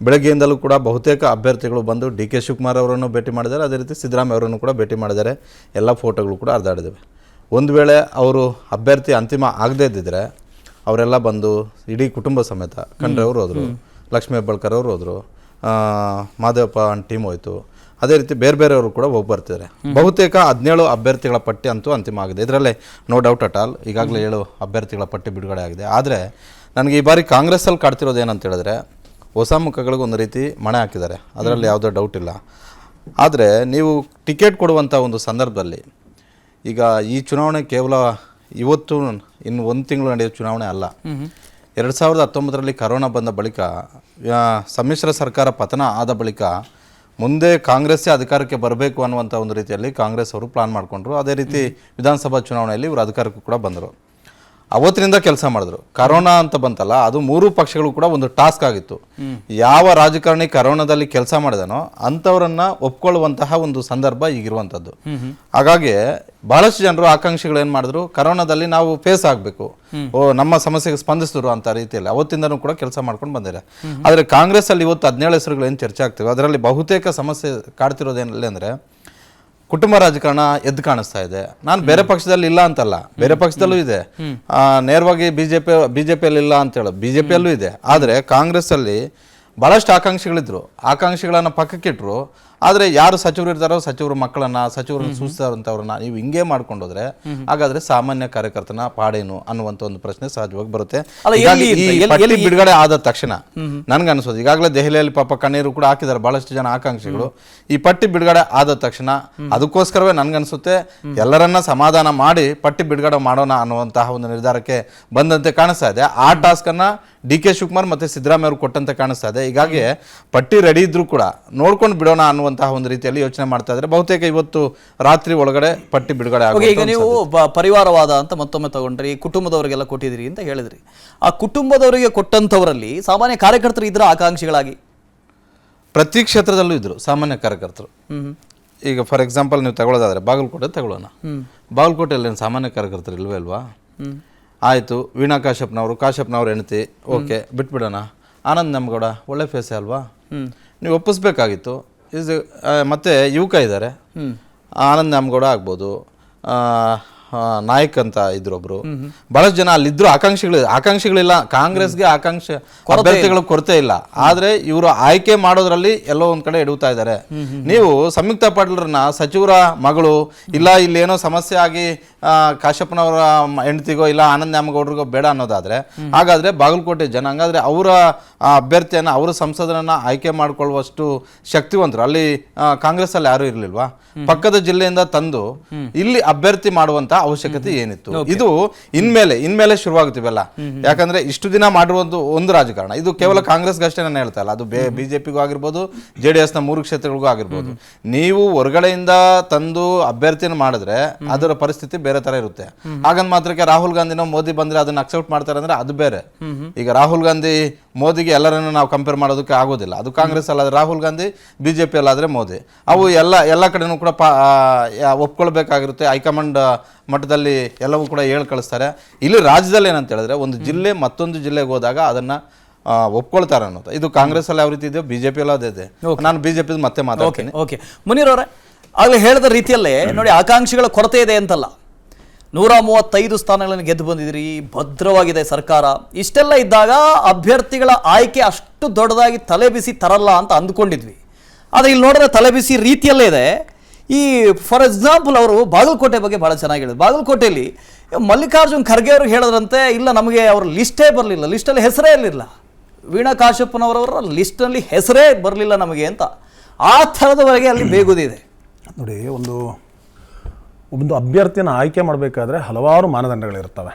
ಬೆಳಗ್ಗೆಯಿಂದಲೂ ಕೂಡ ಬಹುತೇಕ ಅಭ್ಯರ್ಥಿಗಳು ಬಂದು DK ಶಿವಕುಮಾರ್ ಅವರನ್ನು ಭೇಟಿ ಮಾಡಿದ್ದಾರೆ, ಅದೇ ರೀತಿ ಸಿದ್ದರಾಮಯ್ಯ ಅವರನ್ನು ಕೂಡ ಭೇಟಿ ಮಾಡಿದ್ದಾರೆ. ಎಲ್ಲ ಫೋಟೋಗಳು ಕೂಡ ಹರಿದಾಡಿದ್ದಾವೆ. ಒಂದು ವೇಳೆ ಅವರು ಅಭ್ಯರ್ಥಿ ಅಂತಿಮ ಆಗದೇ ಇದ್ದಿದ್ರೆ ಅವರೆಲ್ಲ ಬಂದು ಇಡೀ ಕುಟುಂಬ ಸಮೇತ, ಖಂಡ್ರೆ ಅವರು ಹೋದರು, ಲಕ್ಷ್ಮೀ ಹೆಬ್ಬಾಳ್ಕರ್ ಅವರು ಹೋದರು, ಮಹದೇವಪ್ಪ ಟೀಮ್ ಹೋಯಿತು, ಅದೇ ರೀತಿ ಬೇರೆಯವರು ಕೂಡ ಹೋಗಿ ಬರ್ತಿದ್ದಾರೆ. ಬಹುತೇಕ 17 ಅಭ್ಯರ್ಥಿಗಳ ಪಟ್ಟಿ ಅಂತೂ ಅಂತಿಮ ಆಗಿದೆ. ಇದರಲ್ಲೇ ನೋ ಡೌಟ್ ಅಟ್ ಆಲ್ ಈಗಾಗಲೇ 7 ಅಭ್ಯರ್ಥಿಗಳ ಪಟ್ಟಿ ಬಿಡುಗಡೆ ಆಗಿದೆ. ಆದರೆ ನನಗೆ ಈ ಬಾರಿ ಕಾಂಗ್ರೆಸ್ಸಲ್ಲಿ ಕಾಡ್ತಿರೋದು ಏನಂತ ಹೇಳಿದ್ರೆ, ಹೊಸ ಮುಖಗಳಿಗೆ ಒಂದು ರೀತಿ ಮಣೆ ಹಾಕಿದ್ದಾರೆ, ಅದರಲ್ಲಿ ಯಾವುದೋ ಡೌಟ್ ಇಲ್ಲ. ಆದರೆ ನೀವು ಟಿಕೆಟ್ ಕೊಡುವಂಥ ಒಂದು ಸಂದರ್ಭದಲ್ಲಿ ಈಗ ಈ ಚುನಾವಣೆ ಕೇವಲ ಇವತ್ತು ಇನ್ನು 1 ತಿಂಗಳು ನಡೆಯೋ ಚುನಾವಣೆ ಅಲ್ಲ. 2019ರಲ್ಲಿ ಕರೋನಾ ಬಂದ ಬಳಿಕ, ಸಮ್ಮಿಶ್ರ ಸರ್ಕಾರ ಪತನ ಆದ ಬಳಿಕ ಮುಂದೆ ಕಾಂಗ್ರೆಸ್ಸೇ ಅಧಿಕಾರಕ್ಕೆ ಬರಬೇಕು ಅನ್ನುವಂಥ ಒಂದು ರೀತಿಯಲ್ಲಿ ಕಾಂಗ್ರೆಸ್ ಅವರು ಪ್ಲಾನ್ ಮಾಡಿಕೊಂಡ್ರು. ಅದೇ ರೀತಿ ವಿಧಾನಸಭಾ ಚುನಾವಣೆಯಲ್ಲಿ ಇವರು ಅಧಿಕಾರಕ್ಕೂ ಕೂಡ ಬಂದರು. ಅವತ್ತಿನಿಂದ ಕೆಲಸ ಮಾಡಿದ್ರು. ಕರೋನಾ ಅಂತ ಬಂತಲ್ಲ, ಅದು 3 ಪಕ್ಷಗಳು ಕೂಡ ಒಂದು ಟಾಸ್ಕ್ ಆಗಿತ್ತು. ಯಾವ ರಾಜಕಾರಣಿ ಕರೋನಾದಲ್ಲಿ ಕೆಲಸ ಮಾಡಿದನೋ ಅಂಥವರನ್ನ ಒಪ್ಕೊಳ್ಳುವಂತಹ ಒಂದು ಸಂದರ್ಭ ಈಗಿರುವಂಥದ್ದು. ಹಾಗಾಗಿ ಬಹಳಷ್ಟು ಜನರು ಆಕಾಂಕ್ಷಿಗಳು ಏನು ಮಾಡಿದ್ರು, ಕರೋನಾದಲ್ಲಿ ನಾವು ಫೇಸ್ ಆಗಬೇಕು, ನಮ್ಮ ಸಮಸ್ಯೆಗೆ ಸ್ಪಂದಿಸಿದ್ರು ಅಂತ ರೀತಿಯಲ್ಲಿ ಅವತ್ತಿಂದನೂ ಕೂಡ ಕೆಲಸ ಮಾಡ್ಕೊಂಡು ಬಂದಿದೆ. ಆದರೆ ಕಾಂಗ್ರೆಸ್ ಅಲ್ಲಿ ಇವತ್ತು 17 ಹೆಸರುಗಳು ಏನು ಚರ್ಚೆ ಆಗ್ತಿವೆ, ಅದರಲ್ಲಿ ಬಹುತೇಕ ಸಮಸ್ಯೆ ಕಾಡ್ತಿರೋದೇನಿಲ್ಲ ಅಂದರೆ, ಕುಟುಂಬ ರಾಜಕಾರಣ ಎದ್ದು ಕಾಣಿಸ್ತಾ ಇದೆ. ನಾನು ಬೇರೆ ಪಕ್ಷದಲ್ಲಿ ಇಲ್ಲ ಅಂತಲ್ಲ, ಬೇರೆ ಪಕ್ಷದಲ್ಲೂ ಇದೆ, ನೇರವಾಗಿ ಬಿಜೆಪಿಯಲ್ಲಿ ಇಲ್ಲ ಅಂತ ಹೇಳೋದು, ಬಿಜೆಪಿಯಲ್ಲೂ ಇದೆ. ಆದರೆ ಕಾಂಗ್ರೆಸ್ ಅಲ್ಲಿ ಬಹಳಷ್ಟು ಆಕಾಂಕ್ಷಿಗಳಿದ್ರು, ಆಕಾಂಕ್ಷಿಗಳನ್ನ ಪಕ್ಕಕ್ಕಿಟ್ರು. ಆದರೆ ಯಾರು ಸಚಿವರು ಇರ್ತಾರೋ ಸಚಿವರು ಮಕ್ಕಳನ್ನ, ಸಚಿವರನ್ನ ಸೂಚಿಸಿದಂಥವ್ರನ್ನ ನೀವು ಹಿಂಗೆ ಮಾಡ್ಕೊಂಡೋದ್ರೆ ಹಾಗಾದ್ರೆ ಸಾಮಾನ್ಯ ಕಾರ್ಯಕರ್ತನ ಪಾಡೇನು ಅನ್ನುವಂಥ ಒಂದು ಪ್ರಶ್ನೆ ಸಹಜವಾಗಿ ಬರುತ್ತೆ. ಪಟ್ಟಿ ಬಿಡುಗಡೆ ಆದ ತಕ್ಷಣ ನನ್ಗನ್ಸೋದು, ಈಗಾಗಲೇ ದೆಹಲಿಯಲ್ಲಿ ಪಾಪ ಕಣ್ಣೀರು ಕೂಡ ಹಾಕಿದ್ದಾರೆ ಬಹಳಷ್ಟು ಜನ ಆಕಾಂಕ್ಷಿಗಳು. ಈ ಪಟ್ಟಿ ಬಿಡುಗಡೆ ಆದ ತಕ್ಷಣ ಅದಕ್ಕೋಸ್ಕರವೇ ನನ್ಗನ್ಸುತ್ತೆ ಎಲ್ಲರನ್ನ ಸಮಾಧಾನ ಮಾಡಿ ಪಟ್ಟಿ ಬಿಡುಗಡೆ ಮಾಡೋಣ ಅನ್ನುವಂತಹ ಒಂದು ನಿರ್ಧಾರಕ್ಕೆ ಬಂದಂತೆ ಕಾಣಿಸ್ತಾ ಇದೆ. ಆ ಟಾಸ್ಕ್ ಅನ್ನ ಡಿ.ಕೆ. ಶಿವಕುಮಾರ್ ಮತ್ತೆ ಸಿದ್ದರಾಮಯ್ಯ ಅವರು ಕೊಟ್ಟಂತೆ ಕಾಣಿಸ್ತಾ ಇದೆ. ಹೀಗಾಗಿ ಪಟ್ಟಿ ರೆಡಿ ಇದ್ರೂ ಕೂಡ ನೋಡ್ಕೊಂಡು ಬಿಡೋಣ ಅನ್ನುವಂತಹ ಒಂದು ರೀತಿಯಲ್ಲಿ ಯೋಚನೆ ಮಾಡ್ತಾ ಇದ್ದಾರೆ. ಬಹುತೇಕ ಇವತ್ತು ರಾತ್ರಿ ಒಳಗಡೆ ಪಟ್ಟಿ ಬಿಡುಗಡೆ ಆಗುತ್ತೆ. ಈಗ ನೀವು ಪರಿವಾರವಾದ ಅಂತ ಮತ್ತೊಮ್ಮೆ ತಗೊಂಡ್ರಿ, ಕುಟುಂಬದವರಿಗೆಲ್ಲ ಕೊಟ್ಟಿದ್ರಿ ಅಂತ ಹೇಳಿದ್ರಿ. ಆ ಕುಟುಂಬದವರಿಗೆ ಕೊಟ್ಟಂತವರಲ್ಲಿ ಸಾಮಾನ್ಯ ಕಾರ್ಯಕರ್ತರು ಇದ್ರ ಆಕಾಂಕ್ಷಿಗಳಾಗಿ ಪ್ರತಿ ಕ್ಷೇತ್ರದಲ್ಲೂ ಇದ್ರು ಸಾಮಾನ್ಯ ಕಾರ್ಯಕರ್ತರು. ಈಗ ಫಾರ್ ಎಕ್ಸಾಂಪಲ್ ನೀವು ತಗೊಳ್ಳೋದಾದ್ರೆ ಬಾಗಲಕೋಟೆ ತಗೊಳ್ಳೋಣ. ಬಾಗಲಕೋಟೆಯಲ್ಲಿ ಸಾಮಾನ್ಯ ಕಾರ್ಯಕರ್ತರು ಇಲ್ವೇ ಅಲ್ವಾ? ಆಯಿತು, ವೀಣಾ ಕಾಶ್ಯಪ್ನವ್ರು ಹೆಂಡತಿ, ಓಕೆ ಬಿಟ್ಬಿಡೋಣ. ಆನಂದ್ ನಮ್ಗೌಡ ಒಳ್ಳೆ ಫೇಸೇ ಅಲ್ವಾ, ನೀವು ಒಪ್ಪಿಸ್ಬೇಕಾಗಿತ್ತು. ಮತ್ತೆ ಯುವಕ ಇದ್ದಾರೆ, ಆನಂದ್ ನಮ್ಗೌಡ ಆಗ್ಬೋದು, ನಾಯಕ್ ಅಂತ ಇದ್ರೊಬ್ರು, ಬಹಳಷ್ಟು ಜನ ಅಲ್ಲಿದ್ರು. ಆಕಾಂಕ್ಷಿಗಳಿಲ್ಲ, ಕಾಂಗ್ರೆಸ್ಗೆ ಅಭ್ಯರ್ಥಿಗಳ ಕೊರತೆ ಇಲ್ಲ. ಆದ್ರೆ ಇವರು ಆಯ್ಕೆ ಮಾಡೋದ್ರಲ್ಲಿ ಎಲ್ಲೋ ಒಂದ್ ಕಡೆ ಎಡುತ್ತಾ ಇದ್ದಾರೆ. ನೀವು ಸಂಯುಕ್ತ ಪಾಟೀಲ್ರನ್ನ ಸಚಿವರ ಮಗಳು ಇಲ್ಲ, ಇಲ್ಲಿ ಏನೋ ಸಮಸ್ಯೆ ಆಗಿ ಕಾಶ್ಯಪ್ಪನವರ ಹೆಂಡತಿಗೋ ಇಲ್ಲ ಆನಂದ್ ನ್ಯಾಮಗೌಡರಿಗೋ ಬೇಡ ಅನ್ನೋದಾದ್ರೆ, ಹಾಗಾದ್ರೆ ಬಾಗಲಕೋಟೆ ಜನ ಹಂಗಾದ್ರೆ ಅವರ ಅಭ್ಯರ್ಥಿಯನ್ನ, ಅವರ ಸಂಸದರನ್ನ ಆಯ್ಕೆ ಮಾಡ್ಕೊಳ್ಳುವಷ್ಟು ಶಕ್ತಿವಂತರು ಅಲ್ಲಿ ಕಾಂಗ್ರೆಸ್ ಅಲ್ಲಿ ಯಾರು ಇರ್ಲಿಲ್ವಾ? ಪಕ್ಕದ ಜಿಲ್ಲೆಯಿಂದ ತಂದು ಇಲ್ಲಿ ಅಭ್ಯರ್ಥಿ ಮಾಡುವಂತ ಅವಶ್ಯಕತೆ ಏನಿತ್ತು? ಇದು ಇನ್ಮೇಲೆ ಶುರುವಾಗುತ್ತಿವೆಲ್ಲ. ಯಾಕಂದ್ರೆ ಇಷ್ಟು ದಿನ ಮಾಡಿರುವಂತ ಒಂದು ರಾಜಕಾರಣ ಇದು ಕೇವಲ ಕಾಂಗ್ರೆಸ್ಗಷ್ಟೇ ನಾನು ಹೇಳ್ತಾ ಇಲ್ಲ, ಅದು ಬಿಜೆಪಿಗೂ ಆಗಿರ್ಬೋದು, JDS ನ 3 ಕ್ಷೇತ್ರಗಳಿಗೂ ಆಗಿರ್ಬೋದು. ನೀವು ಹೊರಗಡೆಯಿಂದ ತಂದು ಅಭ್ಯರ್ಥಿನ ಮಾಡಿದ್ರೆ ಅದರ ಪರಿಸ್ಥಿತಿ ಬೇರೆ ತರ ಇರುತ್ತೆ. ಹಾಗಂದ್ ಮಾತ್ರಕ್ಕೆ ರಾಹುಲ್ ಗಾಂಧಿನೋ ಮೋದಿ ಬಂದ್ರೆ ಅದನ್ನ ಅಕ್ಸೆಪ್ಟ್ ಮಾಡ್ತಾರೆ ಅಂದ್ರೆ ಅದು ಬೇರೆ. ಈಗ ರಾಹುಲ್ ಗಾಂಧಿ ಮೋದಿಗೆ ಎಲ್ಲರನ್ನು ನಾವು ಕಂಪೇರ್ ಮಾಡೋದಕ್ಕೆ ಆಗೋದಿಲ್ಲ. ಅದು ಕಾಂಗ್ರೆಸ್ ಅಲ್ಲಾದ್ರೆ ರಾಹುಲ್ ಗಾಂಧಿ, ಬಿಜೆಪಿ ಅಲ್ಲಾದ್ರೆ ಮೋದಿ. ಅವು ಎಲ್ಲ ಕಡೆನೂ ಕೂಡ ಒಪ್ಕೊಳ್ಬೇಕಾಗಿರುತ್ತೆ. ಹೈಕಮಾಂಡ್ ಮಟ್ಟದಲ್ಲಿ ಎಲ್ಲವೂ ಕೂಡ ಹೇಳಿ ಕಳಿಸ್ತಾರೆ. ಇಲ್ಲಿ ರಾಜ್ಯದಲ್ಲಿ ಏನಂತ ಹೇಳಿದ್ರೆ ಒಂದು ಜಿಲ್ಲೆ ಮತ್ತೊಂದು ಜಿಲ್ಲೆಗೆ ಹೋದಾಗ ಅದನ್ನ ಒಪ್ಕೊಳ್ತಾರೆ ಅನ್ನೋದು. ಇದು ಕಾಂಗ್ರೆಸ್ ಅಲ್ಲಿ ಯಾವ ರೀತಿ ಇದೆಯೋ ಬಿಜೆಪಿ ಎಲ್ಲ ಅದೇ ಇದೆ. ನಾನು ಬಿಜೆಪಿ ಮತ್ತೆ ಮಾತಾಡ್ತೀನಿ. ಓಕೆ ಮುನೀರ್ ಅವರೇ, ಆಗ್ಲೇ ಹೇಳಿದ ರೀತಿಯಲ್ಲೇ ನೋಡಿ, ಆಕಾಂಕ್ಷಿಗಳ ಕೊರತೆ ಇದೆ ಅಂತಲ್ಲ, 135 ಸ್ಥಾನಗಳನ್ನು ಗೆದ್ದು ಬಂದಿದ್ರಿ, ಭದ್ರವಾಗಿದೆ ಸರ್ಕಾರ. ಇಷ್ಟೆಲ್ಲ ಇದ್ದಾಗ ಅಭ್ಯರ್ಥಿಗಳ ಆಯ್ಕೆ ಅಷ್ಟು ದೊಡ್ಡದಾಗಿ ತಲೆ ಬಿಸಿ ತರಲ್ಲ ಅಂತ ಅಂದ್ಕೊಂಡಿದ್ವಿ. ಆದರೆ ಇಲ್ಲಿ ನೋಡಿದ್ರೆ ತಲೆ ಬಿಸಿ ರೀತಿಯಲ್ಲೇ ಇದೆ. ಈ ಫಾರ್ ಎಕ್ಸಾಂಪಲ್ ಅವರು ಬಾಗಲಕೋಟೆ ಬಗ್ಗೆ ಭಾಳ ಚೆನ್ನಾಗಿ ಹೇಳಿದ್ರು. ಬಾಗಲಕೋಟೆಯಲ್ಲಿ ಮಲ್ಲಿಕಾರ್ಜುನ್ ಖರ್ಗೆ ಅವರು ಹೇಳಿದ್ರಂತೆ, ಇಲ್ಲ ನಮಗೆ ಅವ್ರ ಲಿಸ್ಟೇ ಬರಲಿಲ್ಲ, ಲಿಸ್ಟಲ್ಲಿ ಹೆಸರೇ ಇರಲಿಲ್ಲ, ವೀಣಾ ಕಾಶ್ಯಪ್ಪನವರವರ ಲಿಸ್ಟಲ್ಲಿ ಹೆಸರೇ ಬರಲಿಲ್ಲ ನಮಗೆ ಅಂತ. ಆ ಥರದವರೆಗೆ ಅಲ್ಲಿ ಬೇಗುದಿದೆ ನೋಡಿ. ಒಂದು ಅಭ್ಯರ್ಥಿಯನ್ನು ಆಯ್ಕೆ ಮಾಡಬೇಕಾದ್ರೆ ಹಲವಾರು ಮಾನದಂಡಗಳಿರ್ತವೆ.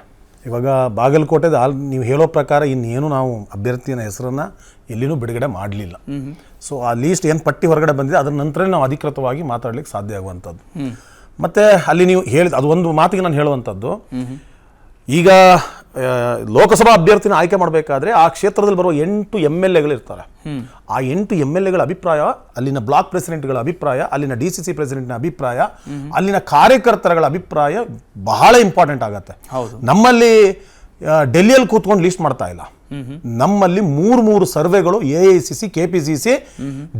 ಇವಾಗ ಬಾಗಲಕೋಟೆದ ನೀವು ಹೇಳೋ ಪ್ರಕಾರ ಇನ್ನೇನು ನಾವು ಅಭ್ಯರ್ಥಿಯ ಹೆಸರನ್ನು ಎಲ್ಲಿನೂ ಬಿಡುಗಡೆ ಮಾಡಲಿಲ್ಲ. ಸೊ ಆ ಲೀಸ್ಟ್ ಏನು ಪಟ್ಟಿ ಹೊರಗಡೆ ಬಂದಿದೆ ಅದರ ನಂತರ ನಾವು ಅಧಿಕೃತವಾಗಿ ಮಾತಾಡ್ಲಿಕ್ಕೆ ಸಾಧ್ಯ ಆಗುವಂಥದ್ದು. ಮತ್ತು ಅಲ್ಲಿ ನೀವು ಹೇಳಿದ ಅದು ಒಂದು ಮಾತಿಗೆ ನಾನು ಹೇಳುವಂಥದ್ದು, ಈಗ ಲೋಕಸಭಾ ಅಭ್ಯರ್ಥಿನ ಆಯ್ಕೆ ಮಾಡಬೇಕಾದ್ರೆ ಆ ಕ್ಷೇತ್ರದಲ್ಲಿ ಬರುವ 8 MLAಗಳು ಇರ್ತಾರೆ. ಆ 8 MLAಗಳ ಅಭಿಪ್ರಾಯ, ಅಲ್ಲಿನ ಬ್ಲಾಕ್ ಪ್ರೆಸಿಡೆಂಟ್ಗಳ ಅಭಿಪ್ರಾಯ, ಅಲ್ಲಿನ DCC ಪ್ರೆಸಿಡೆಂಟ್ನ ಅಭಿಪ್ರಾಯ, ಅಲ್ಲಿನ ಕಾರ್ಯಕರ್ತರುಗಳ ಅಭಿಪ್ರಾಯ ಬಹಳ ಇಂಪಾರ್ಟೆಂಟ್ ಆಗತ್ತೆ. ನಮ್ಮಲ್ಲಿ ಡೆಲ್ಲಿಯಲ್ಲಿ ಕೂತ್ಕೊಂಡು ಲಿಸ್ಟ್ ಮಾಡ್ತಾ ಇಲ್ಲ. ನಮ್ಮಲ್ಲಿ 3 ಸರ್ವೆಗಳು AICC KPCC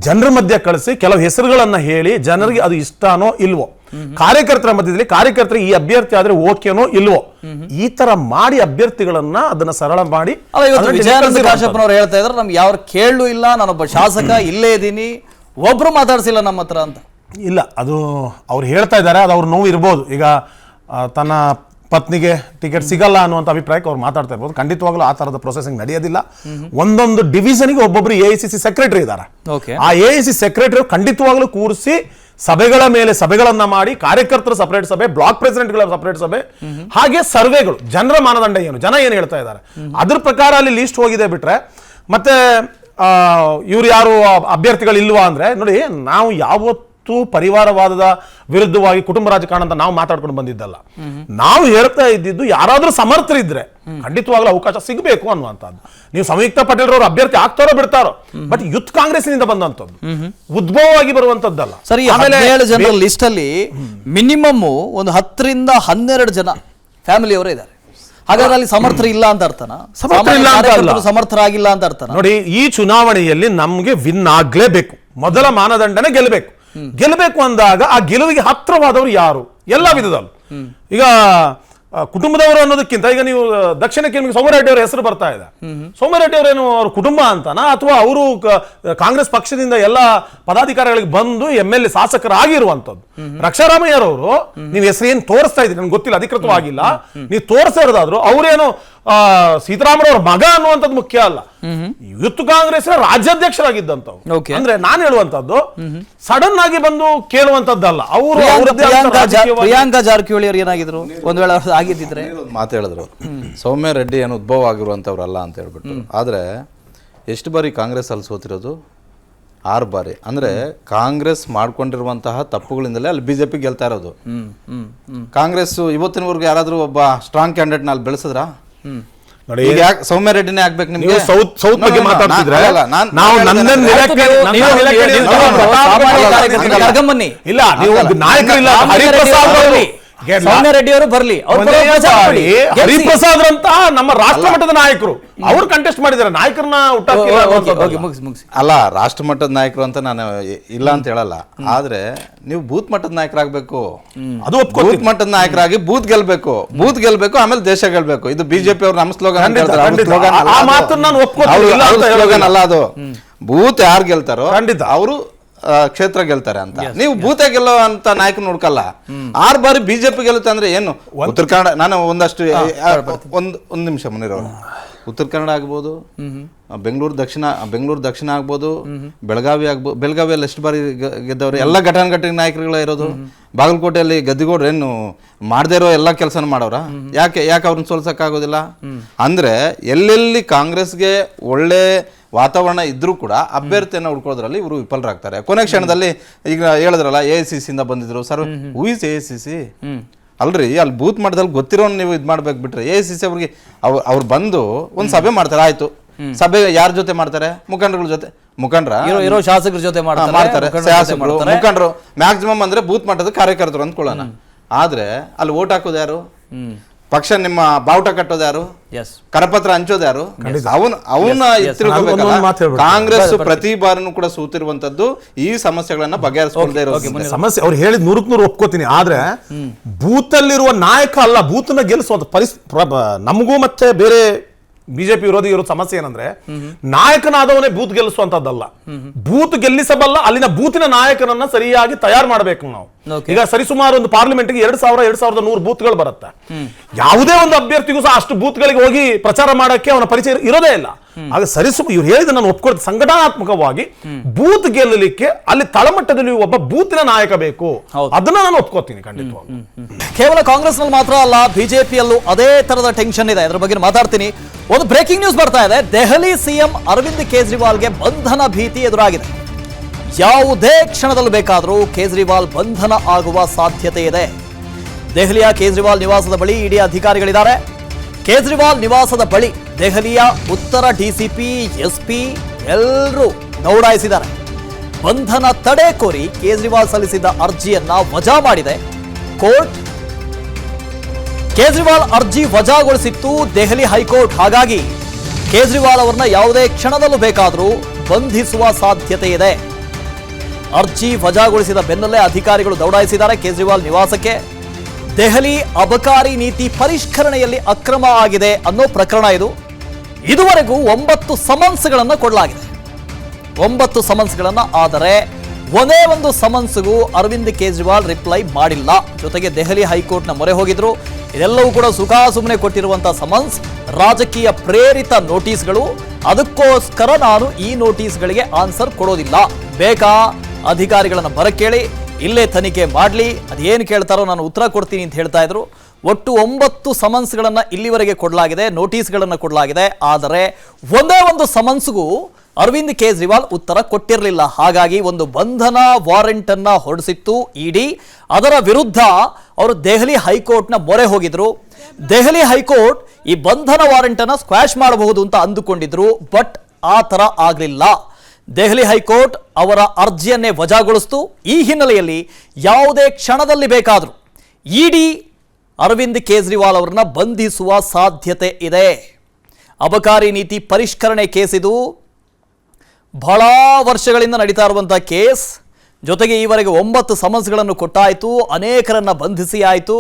ಜನರ ಮಧ್ಯೆ ಕಳಿಸಿ ಕೆಲವು ಹೆಸರುಗಳನ್ನ ಹೇಳಿ ಜನರಿಗೆ ಅದು ಇಷ್ಟನೋ ಇಲ್ವೋ, ಕಾರ್ಯಕರ್ತರ ಮಧ್ಯದಲ್ಲಿ ಕಾರ್ಯಕರ್ತರಿಗೆ ಈ ಅಭ್ಯರ್ಥಿ ಆದ್ರೆ ಓಕೆನೋ ಇಲ್ವೋ, ಈ ತರ ಮಾಡಿ ಅಭ್ಯರ್ಥಿಗಳನ್ನ ಅದನ್ನ ಸರಳ ಮಾಡಿ. ವಿಜಯಾನಂದ ಕಾಶ್ಯಪ್ಪನವ್ರು ಹೇಳ್ತಾ ಇದ್ರೆ ನಮ್ಗೆ ಯಾವ ಕೇಳಲು ಇಲ್ಲ, ನಾನೊಬ್ಬ ಶಾಸಕ ಇಲ್ಲೇ ಇದ್ದೀನಿ, ಒಬ್ರು ಮಾತಾಡ್ಸಿಲ್ಲ ನಮ್ಮ ಹತ್ರ ಅಂತ. ಇಲ್ಲ, ಅದು ಅವ್ರು ಹೇಳ್ತಾ ಇದ್ದಾರೆ, ಅದು ಅವ್ರ ನೋವು ಇರ್ಬೋದು. ಈಗ ತನ್ನ ಪತ್ನಿಗೆ ಟಿಕೆಟ್ ಸಿಗಲ್ಲ ಅನ್ನುವಂಥ ಅಭಿಪ್ರಾಯಕ್ಕೆ ಅವ್ರು ಮಾತಾಡ್ತಾ ಇರ್ಬೋದು. ಖಂಡಿತವಾಗ್ಲೂ ಆ ತರದ ಪ್ರೊಸೆಸಿಂಗ್ ನಡೆಯೋದಿಲ್ಲ. ಒಂದೊಂದು ಡಿವಿಷನ್ಗೆ ಒಬ್ಬೊಬ್ರು AICC ಸೆಕ್ರೆಟರಿ ಇದ್ದಾರೆ. ಆ AICC ಸೆಕ್ರೆಟರಿ ಖಂಡಿತವಾಗ್ಲೂ ಕೂರಿಸಿ ಸಭೆಗಳ ಮೇಲೆ ಸಭೆಗಳನ್ನ ಮಾಡಿ, ಕಾರ್ಯಕರ್ತರ ಸಪರೇಟ್ ಸಭೆ, ಬ್ಲಾಕ್ ಪ್ರೆಸಿಡೆಂಟ್ಗಳ ಸಪರೇಟ್ ಸಭೆ, ಹಾಗೆ ಸರ್ವೆಗಳು, ಜನರ ಮಾನದಂಡ ಏನು, ಜನ ಏನು ಹೇಳ್ತಾ ಇದ್ದಾರೆ ಅದ್ರ ಪ್ರಕಾರ ಅಲ್ಲಿ ಲಿಸ್ಟ್ ಹೋಗಿದೆ ಬಿಟ್ರೆ. ಮತ್ತೆ ಇವ್ರು ಯಾರು ಅಭ್ಯರ್ಥಿಗಳು ಇಲ್ವಾ ಅಂದ್ರೆ, ನೋಡಿ ನಾವು ಯಾವತ್ತು ಪರಿವಾರವಾದದ ವಿರುದ್ಧವಾಗಿ ಕುಟುಂಬ ರಾಜಕಾರಣ ಅಂತ ನಾವು ಮಾತಾಡ್ಕೊಂಡು ಬಂದಿದ್ದಲ್ಲ. ನಾವು ಹೇಳ್ತಾ ಇದ್ದಿದ್ದು ಯಾರಾದ್ರೂ ಸಮರ್ಥರಿದ್ರೆ ಖಂಡಿತವಾಗ್ಲೂ ಅವಕಾಶ ಸಿಗಬೇಕು ಅನ್ನುವಂಥದ್ದು. ನೀವು ಸಂಯುಕ್ತ ಪಾಟೀಲ್ ಅವರು ಅಭ್ಯರ್ಥಿ ಆಗ್ತಾರೋ ಬಿಡ್ತಾರೋ, ಬಟ್ ಯೂತ್ ಕಾಂಗ್ರೆಸ್ನಿಂದ ಬಂದಂಥದ್ದು, ಉದ್ಭವವಾಗಿ ಬರುವಂತದ್ದಲ್ಲ. ಸರಿ, 17 ಜನರ ಲಿಸ್ಟ್ ಅಲ್ಲಿ ಮಿನಿಮಮ್ ಒಂದು 10 ರಿಂದ 12 ಜನ ಫ್ಯಾಮಿಲಿಯವರೇ ಇದ್ದಾರೆ. ಹಾಗಾದ್ರೆ ಅಲ್ಲಿ ಸಮರ್ಥರು ಇಲ್ಲ ಅಂತ ಅರ್ಥನ? ಸಮರ್ಥರಾಗಿಲ್ಲ ಅಂತ ಅರ್ಥನ? ನೋಡಿ, ಈ ಚುನಾವಣೆಯಲ್ಲಿ ನಮ್ಗೆ ವಿನ್ ಆಗ್ಲೇಬೇಕು. ಮೊದಲ ಮಾನದಂಡನೇ ಗೆಲ್ಲಬೇಕು. ಗೆಲ್ಲಬೇಕು ಅಂದಾಗ ಆ ಗೆಲುವಿಗೆ ಹತ್ರವಾದವರು ಯಾರು ಎಲ್ಲ ವಿಧದಲ್ಲೂ. ಈಗ ಕುಟುಂಬದವರು ಅನ್ನೋದಕ್ಕಿಂತ ಈಗ ನೀವು ದಕ್ಷಿಣಕ್ಕೆ ನಿಮಗೆ ಸೋಮರೆಡ್ಡಿ ಅವರ ಹೆಸರು ಬರ್ತಾ ಇದೆ. ಸೋಮರೆಡ್ಡಿ ಅವರೇನು ಅವ್ರ ಕುಟುಂಬ ಅಂತನಾ ಅಥವಾ ಅವರು ಕಾಂಗ್ರೆಸ್ ಪಕ್ಷದಿಂದ ಎಲ್ಲ ಪದಾಧಿಕಾರಿಗಳಿಗೆ ಬಂದು MLA ಶಾಸಕರಾಗಿರುವಂತದ್ದು. ರಕ್ಷಾರಾಮಯ್ಯರವರು ನೀವು ಹೆಸರು ಏನು ತೋರಿಸ್ತಾ ಇದ್ದೀರಿ ನನ್ಗೆ ಗೊತ್ತಿಲ್ಲ, ಅಧಿಕೃತವಾಗಿಲ್ಲ, ನೀವು ತೋರಿಸ್ತಾ ಇರೋದಾದ್ರು ಅವರೇನು ಸೀತಾರಾಮರವರ ಮಗ ಅನ್ನುವಂಥದ್ದು ಮುಖ್ಯ ಅಲ್ಲ. ಯೂತ್ ಕಾಂಗ್ರೆಸ್ ರಾಜ್ಯಾಧ್ಯಕ್ಷರಾಗಿದ್ದಂಥವ್ರು. ಅಂದ್ರೆ ನಾನು ಹೇಳುವಂತದ್ದು ಸಡನ್ ಆಗಿ ಬಂದು ಕೇಳುವಂತದ್ದಲ್ಲ. ಅವರು ಪ್ರಿಯಾಂಕಾ ಜಾರಕಿಹೊಳಿ ಅವರು ಏನಾಗಿದ್ರು ಒಂದ್ ವೇಳೆ ಆಗಿದ್ದಿದ್ರೆ ಮಾತು ಹೇಳಿದ್ರು, ಸೌಮ್ಯ ರೆಡ್ಡಿ ಏನು ಉದ್ಭವ ಆಗಿರುವಂಥವ್ರಲ್ಲ ಅಂತ ಹೇಳ್ಬಿಟ್ಟು. ಆದರೆ ಎಷ್ಟು ಬಾರಿ ಕಾಂಗ್ರೆಸ್ ಅಲ್ಲಿ ಸೋತಿರೋದು? 6 ಬಾರಿ. ಅಂದರೆ ಕಾಂಗ್ರೆಸ್ ಮಾಡ್ಕೊಂಡಿರುವಂತಹ ತಪ್ಪುಗಳಿಂದಲೇ ಅಲ್ಲಿ BJP ಗೆಲ್ತಾ ಇರೋದು. ಕಾಂಗ್ರೆಸ್ ಇವತ್ತಿನವರೆಗೂ ಯಾರಾದರೂ ಒಬ್ಬ ಸ್ಟ್ರಾಂಗ್ ಕ್ಯಾಂಡಿಡೇಟ್ನ ಅಲ್ಲಿ ಬೆಳೆಸಿದ್ರಾ? ಸೌಮ್ಯ ರೆಡ್ಡಿನೇ ಆಗ್ಬೇಕು ನಿಮ್ಗೆ. ಸೌತ್ ಬಗ್ಗೆ ಮಾತಾಡ್ತಿದ್ರೆ ಇಲ್ಲ, ನೀವು ನಾಯಕರಿಲ್ಲ. ಸೌಮ್ಯ ರೆಡ್ಡಿ ಅವರು ಬರ್ಲಿ, ಹರಿಪ್ರಸಾದ್ ಅಂತ ನಮ್ಮ ರಾಷ್ಟ್ರ ಮಟ್ಟದ ನಾಯಕರು ಅವ್ರು ಕಂಟೆಸ್ಟ್ ಮಾಡಿದ್ದಾರೆ. ನಾಯಕರನ್ನ ಅಲ್ಲ, ರಾಷ್ಟ್ರ ಮಟ್ಟದ ನಾಯಕರು ಅಂತ ನಾನು ಇಲ್ಲ ಅಂತ ಹೇಳಲ್ಲ. ಆದ್ರೆ ನೀವು ಬೂತ್ ಮಟ್ಟದ ನಾಯಕರಾಗಬೇಕು. ಅದು ಬೂತ್ ಮಟ್ಟದ ನಾಯಕರಾಗಿ ಬೂತ್ ಗೆಲ್ಬೇಕು, ಆಮೇಲೆ ದೇಶ ಗೆಲ್ಬೇಕು. ಇದು BJP ಅವ್ರು ನಮ್ಮ ಸ್ಲೋಗನ್ ಸ್ಲೋಗನ್ ಅಲ್ಲ. ಅದು ಬೂತ್ ಯಾರು ಗೆಲ್ತಾರೋ ಅವರು ಕ್ಷೇತ್ರ ಗೆಲ್ತಾರೆ ಅಂತ. ನೀವು ಬೂತೆ ಗೆಲ್ಲೋ ಅಂತ ನಾಯಕ ನೋಡ್ಕಲ್ಲ. 6 ಬಾರಿ BJP ಗೆಲ್ಲುತ್ತೆ ಅಂದ್ರೆ ಏನು? ಉತ್ತರ ಕನ್ನಡ, ನಾನು ಒಂದಷ್ಟು ಒಂದು ನಿಮಿಷ ಮುನಿರವರು, ಉತ್ತರ ಕನ್ನಡ ಆಗ್ಬೋದು, ಬೆಂಗಳೂರು ದಕ್ಷಿಣ ಆಗ್ಬೋದು, ಬೆಳಗಾವಿಯಲ್ಲಿ ಎಷ್ಟು ಬಾರಿ ಗೆದ್ದವ್ರು? ಎಲ್ಲ ಘಟನೆ ನಾಯಕರುಗಳ ಇರೋದು. ಬಾಗಲಕೋಟೆಯಲ್ಲಿ ಗದ್ದಿಗೌಡ್ರು ಏನು ಮಾಡದೇ ಇರೋ ಎಲ್ಲ ಕೆಲಸನ ಮಾಡೋರ? ಯಾಕೆ ಅವ್ರನ್ನ ಸೋಲ್ಸಕ್ಕಾಗೋದಿಲ್ಲ? ಅಂದ್ರೆ ಎಲ್ಲೆಲ್ಲಿ ಕಾಂಗ್ರೆಸ್ಗೆ ಒಳ್ಳೆ ವಾತಾವರಣ ಇದ್ರೂ ಕೂಡ ಅಭ್ಯರ್ಥಿಯನ್ನು ಹುಡ್ಕೋದ್ರಲ್ಲಿ ಇವರು ವಿಫಲರಾಗ್ತಾರೆ. ಕೊನೆ ಕ್ಷಣದಲ್ಲಿ ಈಗ ಹೇಳಿದ್ರಲ್ಲ AICC ಇಂದ ಬಂದಿದ್ರು ಸರ್. ಊಹಿಸಿ AICC ಅಲ್ರಿ, ಅಲ್ಲಿ ಬೂತ್ ಮಟ್ಟದಲ್ಲಿ ಗೊತ್ತಿರೋನ್ ನೀವು ಇದ್ ಮಾಡ್ಬೇಕು ಬಿಟ್ರೆ AICC ಅವ್ರಿಗೆ ಅವ್ರು ಬಂದು ಒಂದ್ ಸಭೆ ಮಾಡ್ತಾರೆ. ಆಯ್ತು, ಸಭೆ ಯಾರ ಜೊತೆ ಮಾಡ್ತಾರೆ? ಮುಖಂಡರ ಜೊತೆ. ಮುಖಂಡರ ಶಾಸಕರ ಜೊತೆ ಮಾಡ್ತಾರೆ. ಶಾಸಕರು ಮುಖಂಡರು ಮ್ಯಾಕ್ಸಿಮಮ್ ಅಂದ್ರೆ ಬೂತ್ ಮಟ್ಟದ ಕಾರ್ಯಕರ್ತರು ಅಂದ್ಕೊಳ್ಳೋಣ. ಆದ್ರೆ ಅಲ್ಲಿ ಓಟ್ ಹಾಕೋದು ಯಾರು? ಪಕ್ಷ ನಿಮ್ಮ ಬಾವುಟ ಕಟ್ಟೋದು ಯಾರು? ಕರಪತ್ರ ಹಂಚೋದು ಯಾರು? ಅವನ್ನ ಕಾಂಗ್ರೆಸ್ ಪ್ರತಿ ಬಾರಿನೂ ಕೂಡ ಸೋತಿರುವಂತದ್ದು ಈ ಸಮಸ್ಯೆಗಳನ್ನ ಬಗೆಹರಿಸಿಕೊಳ್ಳದೆ ಇರೋ ಸಮಸ್ಯೆ. ಅವ್ರು ಹೇಳಿದ್ 100% ಒಪ್ಕೋತೀನಿ. ಆದ್ರೆ ಬೂತ್ ಅಲ್ಲಿರುವ ನಾಯಕ ಅಲ್ಲ ಬೂತ್ ನ ಗೆಲ್ಲಿಸುವಂತ ನಮಗೂ ಮತ್ತೆ ಬೇರೆ BJP ವಿರೋಧಿ ಇರೋ ಸಮಸ್ಯೆ ಏನಂದ್ರೆ ನಾಯಕನಾದವನೇ ಬೂತ್ ಗೆಲ್ಲಿಸುವಂತದ್ದಲ್ಲ, ಬೂತ್ ಗೆಲ್ಲಿಸಬಲ್ಲ ಅಲ್ಲಿನ ಬೂತಿನ ನಾಯಕನನ್ನ ಸರಿಯಾಗಿ ತಯಾರು ಮಾಡಬೇಕು ನಾವು. ಈಗ ಸರಿಸುಮಾರು ಒಂದು ಪಾರ್ಲಿಮೆಂಟ್ಗೆ 2100 ಬೂತ್ಗಳು ಬರುತ್ತೆ. ಯಾವುದೇ ಒಂದು ಅಭ್ಯರ್ಥಿಗೂ ಸಹ ಅಷ್ಟು ಬೂತ್ಗಳಿಗೆ ಹೋಗಿ ಪ್ರಚಾರ ಮಾಡಕ್ಕೆ ಅವನ ಪರಿಚಯ ಇರೋದೇ ಇಲ್ಲ. ಆಗ ಇವ್ರು ಹೇಳಿದ ನಾನು ಒಪ್ಕೊಳ್ತೀನಿ, ಸಂಘಟನಾತ್ಮಕವಾಗಿ ಬೂತ್ ಗೆಲ್ಲಲಿಕ್ಕೆ ಅಲ್ಲಿ ತಳಮಟ್ಟದಲ್ಲಿ ಒಬ್ಬ ಬೂತಿನ ನಾಯಕ ಬೇಕು. ಅದನ್ನ ನಾನು ಒಪ್ಕೋತೀನಿ ಖಂಡಿತವಾಗಿ. ಕೇವಲ ಕಾಂಗ್ರೆಸ್ ನಲ್ಲಿ ಮಾತ್ರ ಅಲ್ಲ, BJPಯಲ್ಲೂ ಅದೇ ತರದ ಟೆನ್ಷನ್ ಇದೆ. ಅದ್ರ ಬಗ್ಗೆ ಮಾತಾಡ್ತೀನಿ. ಒಂದು ಬ್ರೇಕಿಂಗ್ ನ್ಯೂಸ್ ಬರ್ತಾ ಇದೆ. ದೆಹಲಿ CM ಅರವಿಂದ್ ಕೇಜ್ರಿವಾಲ್ಗೆ ಬಂಧನ ಭೀತಿ ಎದುರಾಗಿದೆ. ಯಾವುದೇ ಕ್ಷಣದಲ್ಲೂ ಬೇಕಾದರೂ ಕೇಜ್ರಿವಾಲ್ ಬಂಧನ ಆಗುವ ಸಾಧ್ಯತೆ ಇದೆ. ದೆಹಲಿಯ ಕೇಜ್ರಿವಾಲ್ ನಿವಾಸದ ಬಳಿ ಇಡಿ ಅಧಿಕಾರಿಗಳಿದ್ದಾರೆ. ಕೇಜ್ರಿವಾಲ್ ನಿವಾಸದ ಬಳಿ ದೆಹಲಿಯ ಉತ್ತರ DCP SP ಎಲ್ಲರೂ ದೌಡಾಯಿಸಿದ್ದಾರೆ. ಬಂಧನ ತಡೆ ಕೋರಿ ಕೇಜ್ರಿವಾಲ್ ಸಲ್ಲಿಸಿದ್ದ ಅರ್ಜಿಯನ್ನ ವಜಾ ಮಾಡಿದೆ ಕೋರ್ಟ್. ಕೇಜ್ರಿವಾಲ್ ಅರ್ಜಿ ವಜಾಗೊಳಿಸಿತ್ತು ದೆಹಲಿ ಹೈಕೋರ್ಟ್. ಹಾಗಾಗಿ ಕೇಜ್ರಿವಾಲ್ ಅವರನ್ನ ಯಾವುದೇ ಕ್ಷಣದಲ್ಲೂ ಬೇಕಾದರೂ ಬಂಧಿಸುವ ಸಾಧ್ಯತೆ ಇದೆ. ಅರ್ಜಿ ವಜಾಗೊಳಿಸಿದ ಬೆನ್ನಲ್ಲೇ ಅಧಿಕಾರಿಗಳು ದೌಡಾಯಿಸಿದ್ದಾರೆ ಕೇಜ್ರಿವಾಲ್ ನಿವಾಸಕ್ಕೆ. ದೆಹಲಿ ಅಬಕಾರಿ ನೀತಿ ಪರಿಷ್ಕರಣೆಯಲ್ಲಿ ಅಕ್ರಮ ಆಗಿದೆ ಅನ್ನೋ ಪ್ರಕರಣ ಇದು. ಇದುವರೆಗೂ 9 ಸಮನ್ಸ್ಗಳನ್ನು ಕೊಡಲಾಗಿದೆ. 9 ಸಮನ್ಸ್ಗಳನ್ನು. ಆದರೆ ಒಂದೇ ಒಂದು ಸಮನ್ಸ್ಗೂ ಅರವಿಂದ್ ಕೇಜ್ರಿವಾಲ್ ರಿಪ್ಲೈ ಮಾಡಿಲ್ಲ. ಜೊತೆಗೆ ದೆಹಲಿ ಹೈಕೋರ್ಟ್ನ ಮೊರೆ ಹೋಗಿದ್ರು. ಇದೆಲ್ಲವೂ ಕೂಡ ಸುಮ್ಮನೆ ಕೊಟ್ಟಿರುವಂತಹ ಸಮನ್ಸ್, ರಾಜಕೀಯ ಪ್ರೇರಿತ ನೋಟಿಸ್ಗಳು. ಅದಕ್ಕೋಸ್ಕರ ನಾನು ಈ ನೋಟಿಸ್ಗಳಿಗೆ ಆನ್ಸರ್ ಕೊಡೋದಿಲ್ಲ, ಬೇಕಾ ಅಧಿಕಾರಿಗಳನ್ನ ಬರಕೇಳಿ ಇಲ್ಲೇ ತನಿಖೆ ಮಾಡಲಿ, ಅದೇನು ಕೇಳ್ತಾರೋ ನಾನು ಉತ್ತರ ಕೊಡ್ತೀನಿ ಅಂತ ಹೇಳ್ತಾ ಇದ್ರು. ಒಟ್ಟು 9 ಸಮನ್ಸ್ಗಳನ್ನು ಇಲ್ಲಿವರೆಗೆ ಕೊಡಲಾಗಿದೆ, ನೋಟಿಸ್ಗಳನ್ನು ಕೊಡಲಾಗಿದೆ. ಆದರೆ ಒಂದೇ ಒಂದು ಸಮನ್ಸ್ಗೂ ಅರವಿಂದ್ ಕೇಜ್ರಿವಾಲ್ ಉತ್ತರ ಕೊಟ್ಟಿರಲಿಲ್ಲ. ಹಾಗಾಗಿ ಒಂದು ಬಂಧನ ವಾರೆಂಟ್ ಅನ್ನ ಹೊರಡಿಸಿತ್ತು ಇಡಿ. ಅದರ ವಿರುದ್ಧ ಅವರು ದೆಹಲಿ ಹೈಕೋರ್ಟ್ನ ಮೊರೆ ಹೋಗಿದ್ರು. ದೆಹಲಿ ಹೈಕೋರ್ಟ್ ಈ ಬಂಧನ ವಾರೆಂಟ್ ಅನ್ನ ಸ್ಕ್ವಾಶ್ ಮಾಡಬಹುದು ಅಂತ ಅಂದುಕೊಂಡಿದ್ರು. ಬಟ್ ಆ ತರ ಆಗಲಿಲ್ಲ. ದೆಹಲಿ ಹೈಕೋರ್ಟ್ ಅವರ ಅರ್ಜಿಯನ್ನೇ ವಜಾಗೊಳಿಸಿತು. ಈ ಹಿನ್ನೆಲೆಯಲ್ಲಿ ಯಾವುದೇ ಕ್ಷಣದಲ್ಲಿ ಬೇಕಾದರೂ ಇಡಿ ಅರವಿಂದ್ ಕೇಜ್ರಿವಾಲ್ ಅವರನ್ನ ಬಂಧಿಸುವ ಸಾಧ್ಯತೆ ಇದೆ. ಅಬಕಾರಿ ನೀತಿ ಪರಿಷ್ಕರಣೆ ಕೇಸ್ ಇದು. ಬಹಳ ವರ್ಷಗಳಿಂದ ನಡೀತಾ ಇರುವಂತಹ ಕೇಸ್. ಜೊತೆಗೆ ಈವರೆಗೆ 9 ಸಮನ್ಸ್ಗಳನ್ನು ಕೊಟ್ಟಾಯಿತು, ಅನೇಕರನ್ನ ಬಂಧಿಸಿ ಆಯಿತು.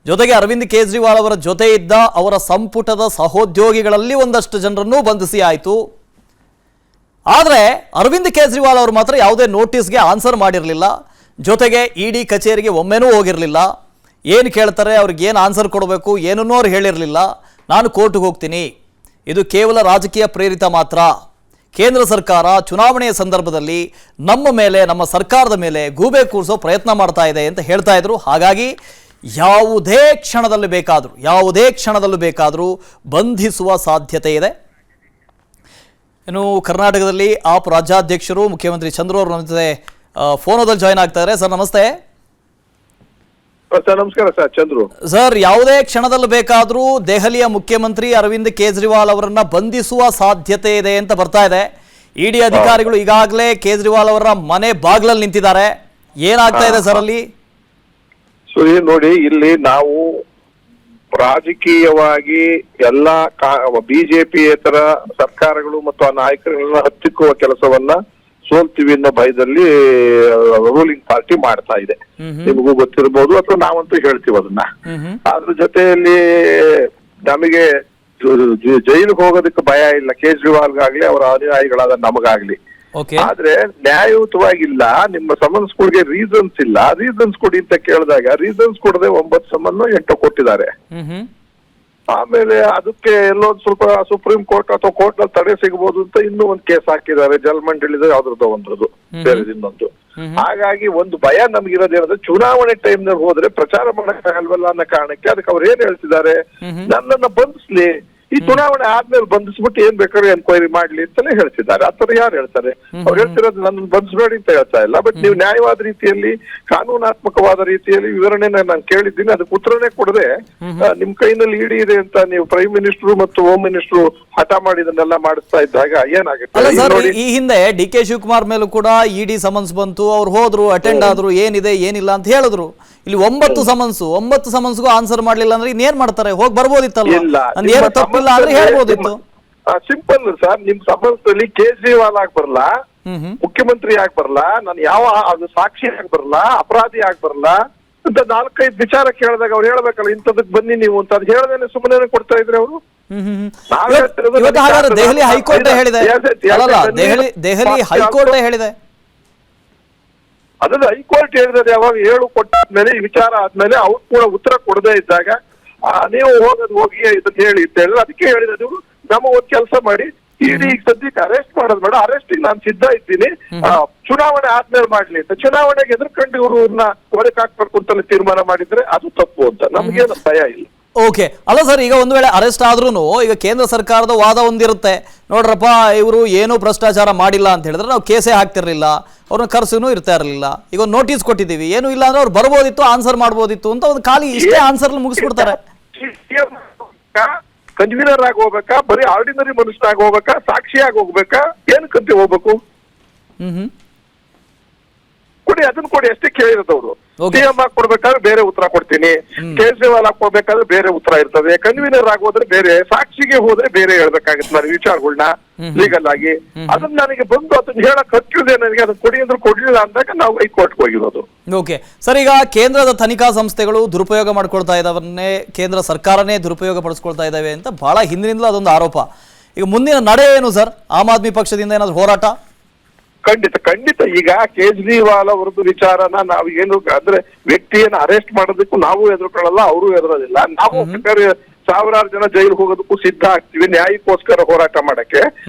ಜೊತೆಗೆ ಅರವಿಂದ್ ಕೇಜ್ರಿವಾಲ್ ಅವರ ಜೊತೆ ಇದ್ದ ಅವರ ಸಂಪುಟದ ಸಹೋದ್ಯೋಗಿಗಳಲ್ಲಿ ಒಂದಷ್ಟು ಜನರನ್ನು ಬಂಧಿಸಿ ಆಯಿತು. ಆದರೆ ಅರವಿಂದ್ ಕೇಜ್ರಿವಾಲ್ ಅವರು ಮಾತ್ರ ಯಾವುದೇ ನೋಟಿಸ್ಗೆ ಆನ್ಸರ್ ಮಾಡಿರಲಿಲ್ಲ. ಜೊತೆಗೆ ಇಡಿ ಕಚೇರಿಗೆ ಒಮ್ಮೆನೂ ಹೋಗಿರಲಿಲ್ಲ. ಏನು ಕೇಳ್ತಾರೆ, ಅವ್ರಿಗೆ ಏನು ಆನ್ಸರ್ ಕೊಡಬೇಕು ಏನನ್ನೂ ಅವ್ರು ಹೇಳಿರಲಿಲ್ಲ. ನಾನು ಕೋರ್ಟ್ಗೆ ಹೋಗ್ತೀನಿ, ಇದು ಕೇವಲ ರಾಜಕೀಯ ಪ್ರೇರಿತ ಮಾತ್ರ. ಕೇಂದ್ರ ಸರ್ಕಾರ ಚುನಾವಣೆಯ ಸಂದರ್ಭದಲ್ಲಿ ನಮ್ಮ ಮೇಲೆ, ನಮ್ಮ ಸರ್ಕಾರದ ಮೇಲೆ ಗೂಬೆ ಕೂರಿಸೋ ಪ್ರಯತ್ನ ಮಾಡ್ತಾ ಇದೆ ಅಂತ ಹೇಳ್ತಾ ಇದ್ರು. ಹಾಗಾಗಿ ಯಾವುದೇ ಕ್ಷಣದಲ್ಲೂ ಬೇಕಾದರೂ ಬಂಧಿಸುವ ಸಾಧ್ಯತೆ ಇದೆ. ಇನ್ನು ಕರ್ನಾಟಕದಲ್ಲಿ ಆಪ್ ರಾಜ್ಯಾಧ್ಯಕ್ಷರು ಮುಖ್ಯಮಂತ್ರಿ ಚಂದ್ರು ಅವರು ನಮ್ಮ ಜೊತೆ ಫೋನದಲ್ಲಿ ಜಾಯ್ನ್ ಆಗ್ತಾ ಇದ್ದಾರೆ. ಸರ್ ನಮಸ್ತೆ. ಸರ್ ನಮಸ್ಕಾರ. ಸರ್ ಚಂದ್ರು ಸರ್, ಯಾವುದೇ ಕ್ಷಣದಲ್ಲೂ ಬೇಕಾದರೂ ದೆಹಲಿಯ ಮುಖ್ಯಮಂತ್ರಿ ಅರವಿಂದ್ ಕೇಜ್ರಿವಾಲ್ ಅವರನ್ನ ಬಂಧಿಸುವ ಸಾಧ್ಯತೆ ಇದೆ ಅಂತ ಬರ್ತಾ ಇದೆ. ಇಡಿ ಅಧಿಕಾರಿಗಳು ಈಗಾಗಲೇ ಕೇಜ್ರಿವಾಲ್ ಅವರ ಮನೆ ಬಾಗಿಲಲ್ಲಿ ನಿಂತಿದ್ದಾರೆ. ಏನಾಗ್ತಾ ಇದೆ ಸರ್ ಅಲ್ಲಿ? ನೋಡಿ, ಇಲ್ಲಿ ನಾವು ರಾಜಕೀಯವಾಗಿ ಎಲ್ಲ ಬಿಜೆಪಿಯೇತರ ಸರ್ಕಾರಗಳು ಮತ್ತು ಆ ನಾಯಕರನ್ನ ಹತ್ತಿಕ್ಕುವ ಕೆಲಸವನ್ನ ಸೋಲ್ತೀವಿ ಅನ್ನೋ ಭಯದಲ್ಲಿ ರೂಲಿಂಗ್ ಪಾರ್ಟಿ ಮಾಡ್ತಾ ಇದೆ. ನಿಮಗೂ ಗೊತ್ತಿರಬಹುದು ಅಥವಾ ನಾವಂತೂ ಹೇಳ್ತೀವಿ ಅದನ್ನ. ಅದ್ರ ಜೊತೆಯಲ್ಲಿ ನಮಗೆ ಜೈಲಿಗೆ ಹೋಗೋದಕ್ಕೆ ಭಯ ಇಲ್ಲ, ಕೇಜ್ರಿವಾಲ್ಗಾಗ್ಲಿ ಅವರ ಅನುಯಾಯಿಗಳಾದ ನಮಗಾಗ್ಲಿ. ಆದ್ರೆ ನ್ಯಾಯಯುತವಾಗಿಲ್ಲ, ನಿಮ್ಮ ಸಮನ್ಸ್ಗಳಿಗೆ ರೀಸನ್ಸ್ ಇಲ್ಲ, ರೀಸನ್ಸ್ ಕೊಡಿ ಅಂತ ಕೇಳಿದಾಗ ರೀಸನ್ಸ್ ಕೊಡದೆ 9 ಸಮನ್ 8 ಕೊಟ್ಟಿದ್ದಾರೆ. ಆಮೇಲೆ ಅದಕ್ಕೆ ಎಲ್ಲೋ ಸ್ವಲ್ಪ ಸುಪ್ರೀಂ ಕೋರ್ಟ್ ಅಥವಾ ಕೋರ್ಟ್ ನಲ್ಲಿ ತಡೆ ಸಿಗಬಹುದು ಅಂತ ಇನ್ನೂ ಒಂದು ಕೇಸ್ ಹಾಕಿದ್ದಾರೆ. ಜಲಮಂಡಳಿದ ಯಾವ್ದ್ರದ್ದು ಒಂದ್ರದ್ದು ಬೇರೆ ಇನ್ನೊಂದು. ಹಾಗಾಗಿ ಒಂದು ಭಯ ನಮ್ಗಿರೋದೇನಂದ್ರೆ ಚುನಾವಣೆ ಟೈಮ್ ನಲ್ಲಿ ಹೋದ್ರೆ ಪ್ರಚಾರ ಮಾಡಕ್ಕಾಗಲ್ವಲ್ಲ ಅನ್ನೋ ಕಾರಣಕ್ಕೆ ಅದಕ್ಕೆ ಅವ್ರು ಏನ್ ಹೇಳ್ತಿದ್ದಾರೆ, ನನ್ನನ್ನ ಬಂಧಿಸ್ಲಿ, ಈ ಚುನಾವಣೆ ಆದ್ಮೇಲೆ ಬಂಧಿಸ್ಬಿಟ್ಟು ಏನ್ ಬೇಕಾದ್ರೆ ಎನ್ಕ್ವೈರಿ ಮಾಡ್ಲಿ ಅಂತಾನೆ ಹೇಳ್ತಿದ್ದಾರೆ. ಆತರ ಯಾರು ಹೇಳ್ತಾರೆ? ಅವ್ರು ಹೇಳ್ತಿರೋದು ನನ್ನ ಬಂಧಿಸ್ಬೇಡಿ ಅಂತ ಹೇಳ್ತಾ ಇಲ್ಲ. ಬಟ್ ನೀವು ನ್ಯಾಯವಾದ ರೀತಿಯಲ್ಲಿ, ಕಾನೂನಾತ್ಮಕವಾದ ರೀತಿಯಲ್ಲಿ ವಿವರಣೆನ ನಾನು ಕೇಳಿದ್ದೀನಿ, ಅದಕ್ಕೆ ಉತ್ತರನೇ ಕೊಡದೆ ನಿಮ್ ಕೈನಲ್ಲಿ ಇಡಿ ಇದೆ ಅಂತ ನೀವು ಪ್ರೈಮ್ ಮಿನಿಸ್ಟರ್ ಮತ್ತು ಹೋಮ್ ಮಿನಿಸ್ಟರ್ ಹಠ ಮಾಡಿದನ್ನೆಲ್ಲ ಮಾಡಿಸ್ತಾ ಇದ್ದಾಗ ಏನಾಗುತ್ತೆ? ಈ ಹಿಂದೆ ಡಿ ಕೆ ಶಿವಕುಮಾರ್ ಮೇಲೂ ಕೂಡ ಇಡಿ ಸಮನ್ಸ್ ಬಂತು, ಅವ್ರು ಹೋದ್ರು, ಅಟೆಂಡ್ ಆದ್ರು, ಏನಿದೆ ಏನಿಲ್ಲ ಅಂತ ಹೇಳಿದ್ರು. ಇಲ್ಲಿ 9 ಸಮನ್ಸ್ಗೂ ಆನ್ಸರ್ ಮಾಡ್ಲಿಲ್ಲ ಅಂದ್ರೆ ಇನ್ನೇನ್ ಮಾಡ್ತಾರೆ? ಹೋಗಿ ಬರ್ಬೋದಿತ್ತಲ್ಲ, ಏನು ತಪ್ಪಿಲ್ಲ ಆದ್ರೆ ಹೇಳ್ಬೋದಿತ್ತು. ಸಿಂಪಲ್ ಸರ್, ನಿಮ್ ಸಮನ್ಸಲ್ಲಿ ಕೇಜ್ರಿವಾಲ್ ಆಗಿ ಬರಲ್ಲ, ಮುಖ್ಯಮಂತ್ರಿ ಆಗಿ ಬರಲ್ಲ, ನಾನು ಯಾವ ಅದು ಸಾಕ್ಷಿ ಆಗಿ ಬರಲ್ಲ, ಅಪರಾಧಿ ಆಗಿ ಬರಲ್ಲ ಅಂತ 4-5 ವಿಚಾರ ಕೇಳಿದಾಗ ಅವ್ರು ಹೇಳ್ಬೇಕಲ್ಲ, ಇಂಥದಕ್ಕೆ ಬನ್ನಿ ನೀವು ಅಂತ. ಅದು ಹೇಳ್ದೇನೆ ಸುಮ್ಮನೆ ಕೊಡ್ತಾ ಇದ್ರೆ ಅವರು. ದೆಹಲಿ ಹೈಕೋರ್ಟ್ ಹೇಳಿದೆ, ದೆಹಲಿ ಹೈಕೋರ್ಟ್ ಹೇಳಿದೆ. ಅದನ್ನ ಹೈಕೋರ್ಟ್ ಹೇಳಿದ್ರೆ ಯಾವಾಗ 7 ಕೊಟ್ಟಾದ್ಮೇಲೆ ಈ ವಿಚಾರ ಆದ್ಮೇಲೆ ಅವ್ರು ಕೂಡ ಉತ್ತರ ಕೊಡದೇ ಇದ್ದಾಗ ನೀವು ಹೋಗಿ ಇದನ್ನ ಹೇಳಿ ಅಂತ ಹೇಳಿದ್ರೆ ಅದಕ್ಕೆ ಹೇಳಿದ್ರು ನಮ್ಮ ಒಂದ್ ಕೆಲಸ ಮಾಡಿ, ಇಡೀ ಸದ್ಯಕ್ಕೆ ಅರೆಸ್ಟ್ ಮಾಡೋದು ಬೇಡ, ಅರೆಸ್ಟಿಗೆ ನಾನು ಸಿದ್ಧ ಇದ್ದೀನಿ, ಚುನಾವಣೆ ಆದ್ಮೇಲೆ ಮಾಡ್ಲಿ ಅಂತ. ಚುನಾವಣೆಗೆ ಎದುರ್ಕೊಂಡು ಇವ್ರನ್ನ ಹೊರಗೆ ಹಾಕ್ಬೇಕು ಅಂತ ತೀರ್ಮಾನ ಮಾಡಿದ್ರೆ ಅದು ತಪ್ಪು ಅಂತ ನಮ್ಗೇನು ಭಯ ಇಲ್ಲ. ಓಕೆ, ಅಲ್ಲ ಸರ್, ಈಗ ಒಂದು ವೇಳೆ ಅರೆಸ್ಟ್ ಆದ್ರೂ ಈಗ ಕೇಂದ್ರ ಸರ್ಕಾರದ ವಾದ ಒಂದಿರುತ್ತೆ, ನೋಡ್ರಪ್ಪ ಇವರು ಏನೂ ಭ್ರಷ್ಟಾಚಾರ ಮಾಡಿಲ್ಲ ಅಂತ ಹೇಳಿದ್ರೆ ನಾವು ಕೇಸೇ ಹಾಕ್ತಿರ್ಲಿಲ್ಲ, ಅವ್ರನ್ನ ಕರ್ಸೂನು ಇರ್ತಾ ಇರಲಿಲ್ಲ. ಈಗ ಒಂದು ನೋಟಿಸ್ ಕೊಟ್ಟಿದ್ದೀವಿ, ಏನು ಇಲ್ಲ ಅಂದ್ರೆ ಅವ್ರು ಬರ್ಬೋದಿತ್ತು, ಆನ್ಸರ್ ಮಾಡ್ಬೋದಿತ್ತು ಅಂತ ಒಂದು ಖಾಲಿ ಇಷ್ಟೇ ಆನ್ಸರ್ ಮುಗಿಸ್ಬಿಡ್ತಾರೆ. ಕನ್ವೀನರ್ ಆಗಿ ಹೋಗ್ಬೇಕಾ, ಬರೀ ಆರ್ಡಿನರಿ ಮನುಷ್ಯನಾಗಿ ಹೋಗ್ಬೇಕಾ, ಸಾಕ್ಷಿಯಾಗಿ ಹೋಗ್ಬೇಕಾ, ಏನಕ್ಕಂತ ಹೋಗ್ಬೇಕು? ಕೊಡಿ, ಅದನ್ನ ಕೊಡಿ ಅಷ್ಟೇ ಕೇಳಿರೋದವ್ರು. ಸಿಎಂ ಆಗಿ ಕೊಡ್ಬೇಕಾದ್ರೆ ಬೇರೆ ಉತ್ತರ ಕೊಡ್ತೀನಿ, ಕೇಜ್ರಿವಾಲ್ ಆಗಿ ಕೊಡ್ಬೇಕಾದ್ರೆ ಬೇರೆ ಉತ್ತರ ಇರ್ತದೆ, ಕನ್ವೀನರ್ ಆಗಿ ಹೋದ್ರೆ ಬೇರೆ, ಸಾಕ್ಷಿಗೆ ಹೋದ್ರೆ ಬೇರೆ ಹೇಳ್ಬೇಕಾಗುತ್ತೆ ನಾನು ವಿಚಾರಗಳನ್ನ ಲೀಗಲ್ ಆಗಿ. ಅದನ್ನ ನನಗೆ ಬಂದು ಅದನ್ನ ಹೇಳಕ್ ಹಚ್ಚಿದೆ, ನನಗೆ ಅದನ್ನ ಕೊಡಿ ಅಂದ್ರೆ ಕೊಡ್ಲಿಲ್ಲ ಅಂದಾಗ ನಾವು ಹೈಕೋರ್ಟ್ಗೆ ಹೋಗಿರೋದು. ಓಕೆ ಸರ್, ಈಗ ಕೇಂದ್ರದ ತನಿಖಾ ಸಂಸ್ಥೆಗಳು ದುರುಪಯೋಗ ಮಾಡ್ಕೊಳ್ತಾ ಇದ್ದಾವನ್ನೇ ಕೇಂದ್ರ ಸರ್ಕಾರನೇ ದುರುಪಯೋಗ ಪಡಿಸ್ಕೊಳ್ತಾ ಇದ್ದಾವೆ ಅಂತ ಬಹಳ ಹಿಂದಿನಿಂದಲೂ ಅದೊಂದು ಆರೋಪ. ಈಗ ಮುಂದಿನ ನಡೆ ಏನು ಸರ್? ಆಮ್ ಆದ್ಮಿ ಪಕ್ಷದಿಂದ ಏನಾದ್ರು ಹೋರಾಟ? ಖಂಡಿತ. ಈಗ ಕೇಜ್ರಿವಾಲ್ ಅವರದ್ದು ವಿಚಾರನ ನಾವು ಏನು ಅಂದ್ರೆ ವ್ಯಕ್ತಿಯನ್ನ ಅರೆಸ್ಟ್ ಮಾಡೋದಕ್ಕೂ ನಾವು ಎದುರುಕೊಳ್ಳಲ್ಲ, ಅವರು ಎದುರೋದಿಲ್ಲ. ನಾವು ಸಾವಿರಾರು ಜನ ಜೈಲಿಗೆ ಹೋಗೋದಕ್ಕೂ ಸಿದ್ಧ ಆಗ್ತೀವಿ, ನ್ಯಾಯಕ್ಕೋಸ್ಕರ ಹೋರಾಟ ಮಾಡಕ್ಕೆ.